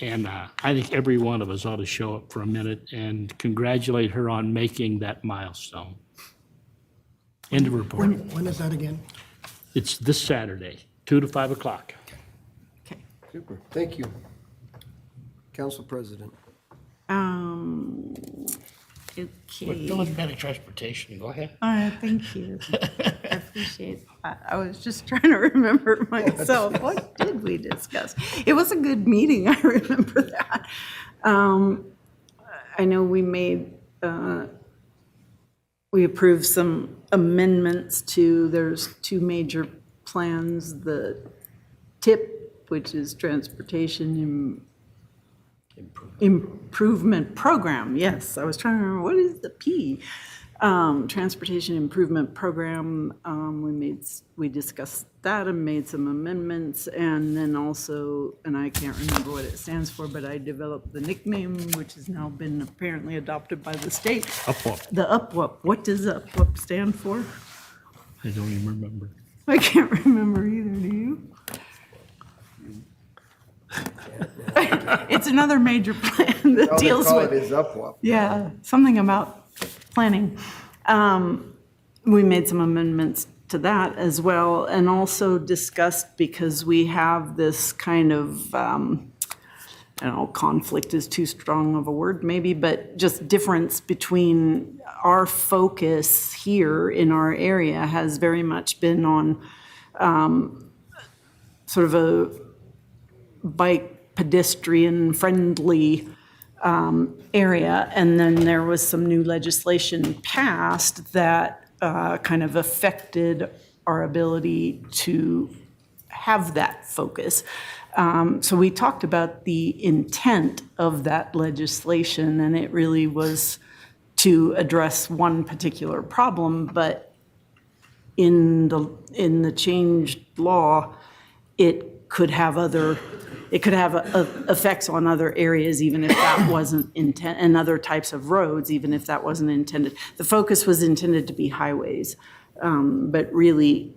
And I think every one of us ought to show up for a minute and congratulate her on making that milestone. End of report. When is that again? It's this Saturday, 2 to 5 o'clock. Super. Thank you. Council President. Okay. Village Bannock Transportation, go ahead. Thank you. I appreciate that. I was just trying to remember myself. What did we discuss? It was a good meeting. I remember that. I know we approved some amendments to, there's two major plans, the TIP, which is Transportation Improvement Program. Yes, I was trying to remember, what is the P? Transportation Improvement Program, we discussed that and made some amendments. And then also, and I can't remember what it stands for, but I developed the nickname, which has now been apparently adopted by the state. UPWUP. The UPWUP. What does UPWUP stand for? I don't even remember. I can't remember either, do you? It's another major plan that All they deals call with. it is UPWUP. Yeah, something about planning. We made some amendments to that as well, and also discussed, because we have this kind of, I don't know, conflict is too strong of a word maybe, but just difference between our focus here in our area has very much been on sort of a bike pedestrian friendly area. And then there was some new legislation passed that kind of affected our ability to have that focus. So we talked about the intent of that legislation, and it really was to address one particular problem, but in the changed law, it could have effects on other areas, even if that wasn't intent, and other types of roads, even if that wasn't intended. The focus was intended to be highways, but really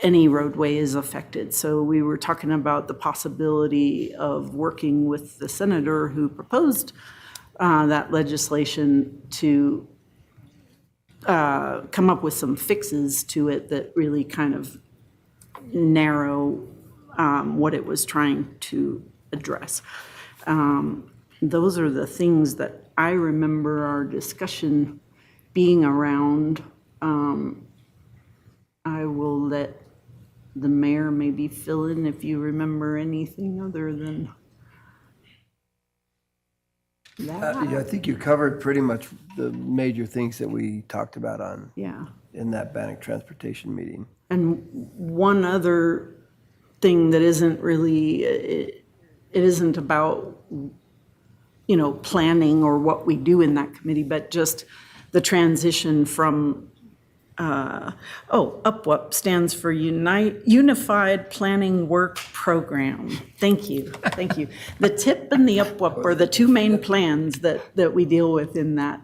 any roadway is affected. So we were talking about the possibility of working with the senator who proposed that legislation to come up with some fixes to it that really kind of narrow what it was trying to address. Those are the things that I remember our discussion being around. I will let the mayor maybe fill in if you remember anything other than that. Yeah, I think you covered pretty much the major things that we talked about Yeah. in that Bannock Transportation meeting. And one other thing that isn't really, it isn't about, planning or what we do in that committee, but just the transition from, UPWUP stands for Unified Planning Work Program. Thank you. The TIP and the UPWUP are the two main plans that we deal with in that,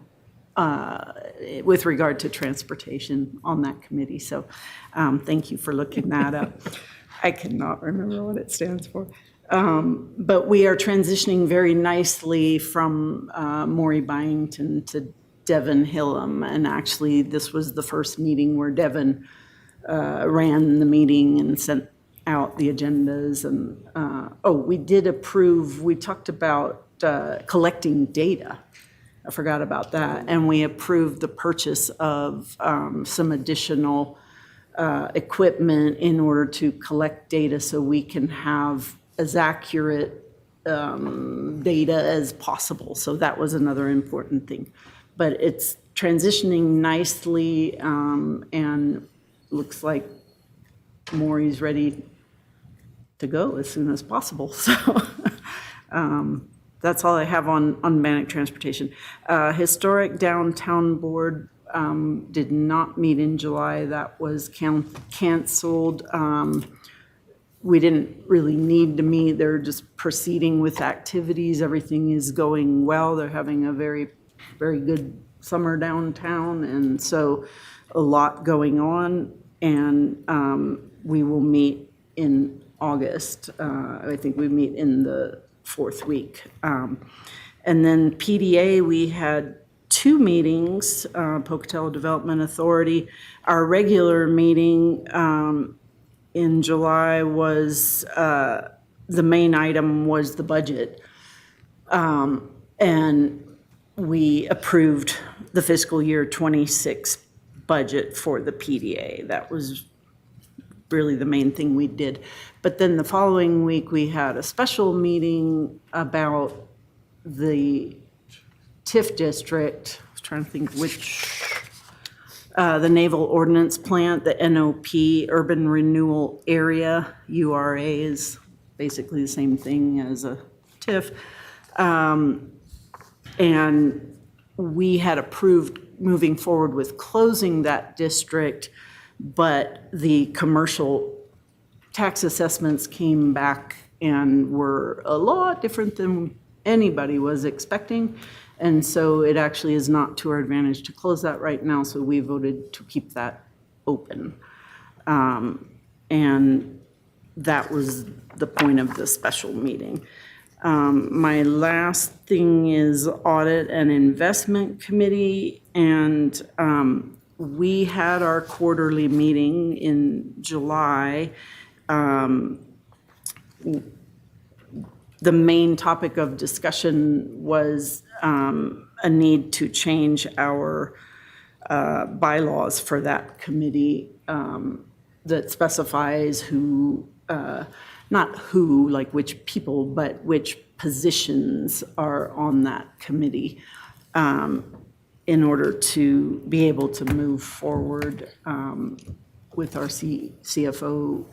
with regard to transportation on that committee. So thank you for looking that up. I cannot remember what it stands for. But we are transitioning very nicely from Maury Byington to Devin Hillam. And actually, this was the first meeting where Devin ran the meeting and sent out the agendas. And, we did approve, we talked about collecting data. I forgot about that. And we approved the purchase of some additional equipment in order to collect data so we can have as accurate data as possible. So that was another important thing. But it's transitioning nicely, and looks like Maury's ready to go as soon as possible. So that's all I have on Bannock Transportation. Historic Downtown Board did not meet in July. That was canceled. We didn't really need to meet. They're just proceeding with activities. Everything is going well. They're having a very, very good summer downtown, and so a lot going on. And we will meet in August. I think we meet in the fourth week. And then PDA, we had 2 meetings, Pocatello Development Authority. Our regular meeting in July was, the main item was the budget. And we approved the fiscal year 26 budget for the PDA. That was really the main thing we did. But then the following week, we had a special meeting about the TIF district. I was trying to think which, the Naval Ordnance Plant, the NOP, Urban Renewal Area. URA is basically the same thing as a TIF. And we had approved moving forward with closing that district, but the commercial tax assessments came back and were a lot different than anybody was expecting. And so it actually is not to our advantage to close that right now, so we voted to keep that open. And that was the point of the special meeting. My last thing is audit and investment committee, and we had our quarterly meeting in July. The main topic of discussion was a need to change our bylaws for that committee that specifies who, not who, like which people, but which positions are on that committee in order to be able to move forward with our CFO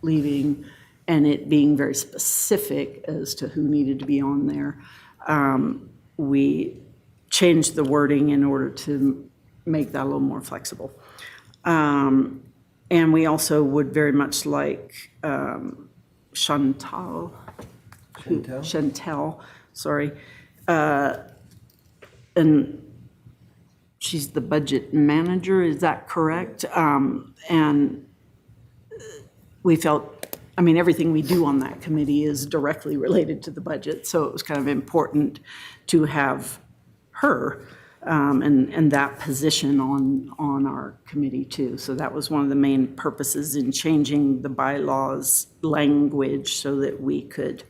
leaving and it being very specific as to who needed to be on there. We changed the wording in order to make that a little more flexible. And we also would very much like Chantel, sorry. And she's the budget manager, is that correct? And we felt, I mean, everything we do on that committee is directly related to the budget, so it was kind of important to have her and that position on our committee too. So that was one of the main purposes in changing the bylaws language so that we could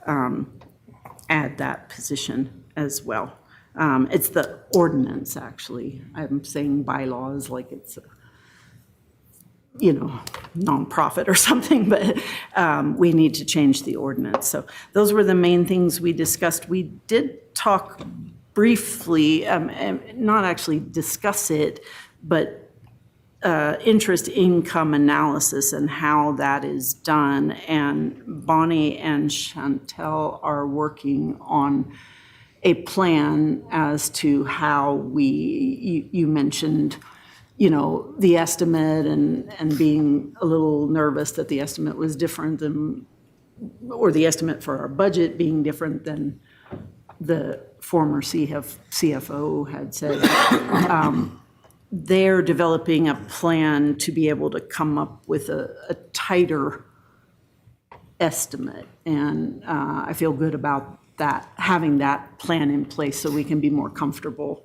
add that position as well. It's the ordinance, actually. I'm saying bylaws like it's a, nonprofit or something, but we need to change the ordinance. So those were the main things we discussed. We did talk briefly, not actually discuss it, but interest income analysis and how that is done. And Bonnie and Chantel are working on a plan as to how you mentioned, the estimate and being a little nervous that the estimate was different than, or the estimate for our budget being different than the former CFO had said. They're developing a plan to be able to come up with a tighter estimate. And I feel good about that, having that plan in place so we can be more comfortable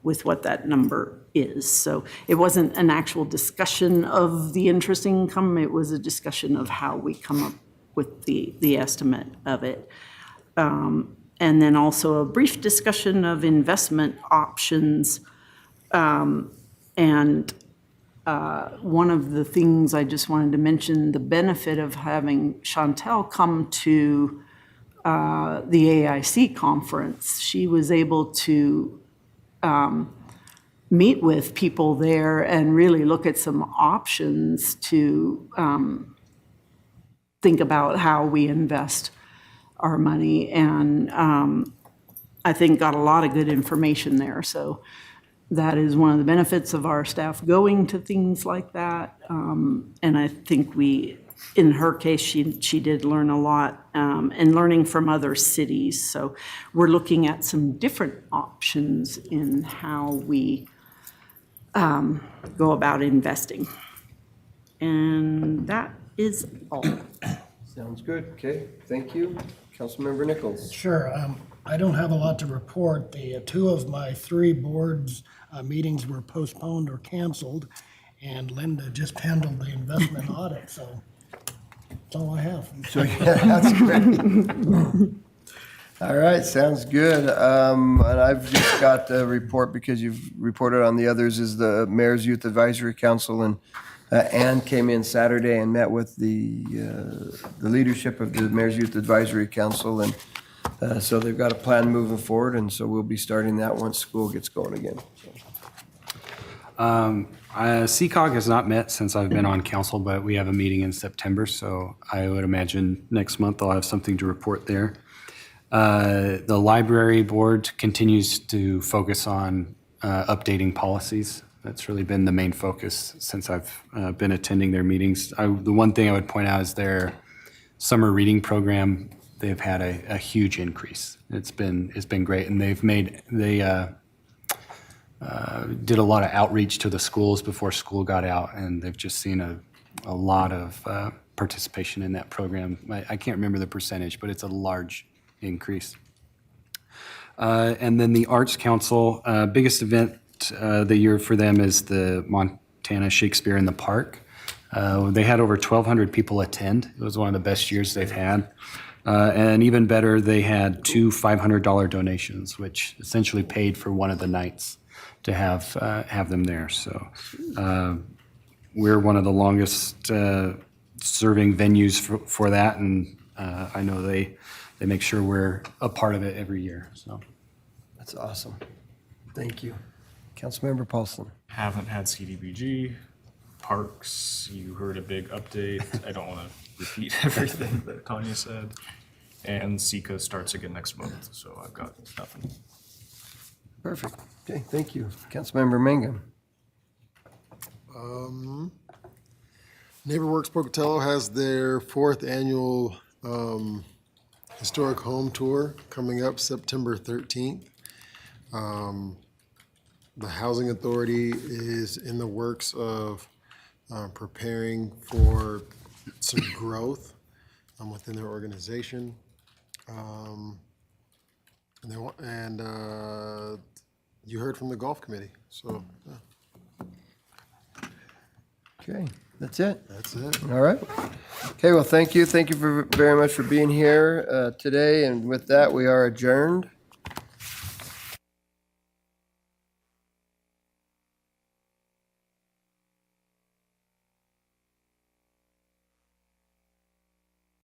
with what that number is. So it wasn't an actual discussion of the interest income, it was a discussion of how we come up with the estimate of it. And then also a brief discussion of investment options. And one of the things I just wanted to mention, the benefit of having Chantel come to the AIC conference. She was able to meet with people there and really look at some options to think about how we invest our money, and I think got a lot of good information there. So that is one of the benefits of our staff going to things like that. And I think in her case, she did learn a lot and learning from other cities. So we're looking at some different options in how we go about investing. And that is all. Sounds good. Okay, thank you. Councilmember Nichols. Sure. I don't have a lot to report. The two of my three boards meetings were postponed or canceled, and Linda just handled the investment audit, so that's all I have. So, yeah, that's great. All right, sounds good. And I've just got a report because you've reported on the others, is the Mayor's Youth Advisory Council, and Ann came in Saturday and met with the leadership of the Mayor's Youth Advisory Council, and so they've got a plan moving forward, and so we'll be starting that once school gets going again. CCOG has not met since I've been on council, but we have a meeting in September, so I would imagine next month I'll have something to report there. The library board continues to focus on updating policies. That's really been the main focus since I've been attending their meetings. The one thing I would point out is their summer reading program. They've had a huge increase. It's been great, and they did a lot of outreach to the schools before school got out, and they've just seen a lot of participation in that program. I can't remember the percentage, but it's a large increase. And then the Arts Council, biggest event the year for them is the Montana Shakespeare in the Park. They had over 1,200 people attend. It was one of the best years they've had. And even better, they had 2 $500 donations, which essentially paid for one of the nights to have them there. So we're one of the longest serving venues for that, and I know they make sure we're a part of it every year. So That's awesome. Thank you. Councilmember Paulson. Haven't had CDBG. Parks, you heard a big update. I don't want to repeat everything that Tanya said. And Sika starts again next month, so I've got nothing. Perfect. Okay, thank you. Councilmember Mangum. NeighborWorks Pocatello has their 4th annual historic home tour coming up September 13th. The Housing Authority is in the works of preparing for some growth within their organization. And you heard from the golf committee, so. Okay, that's it. That's it. All right. Okay, well, thank you. Thank you very much for being here today. And with that, we are adjourned.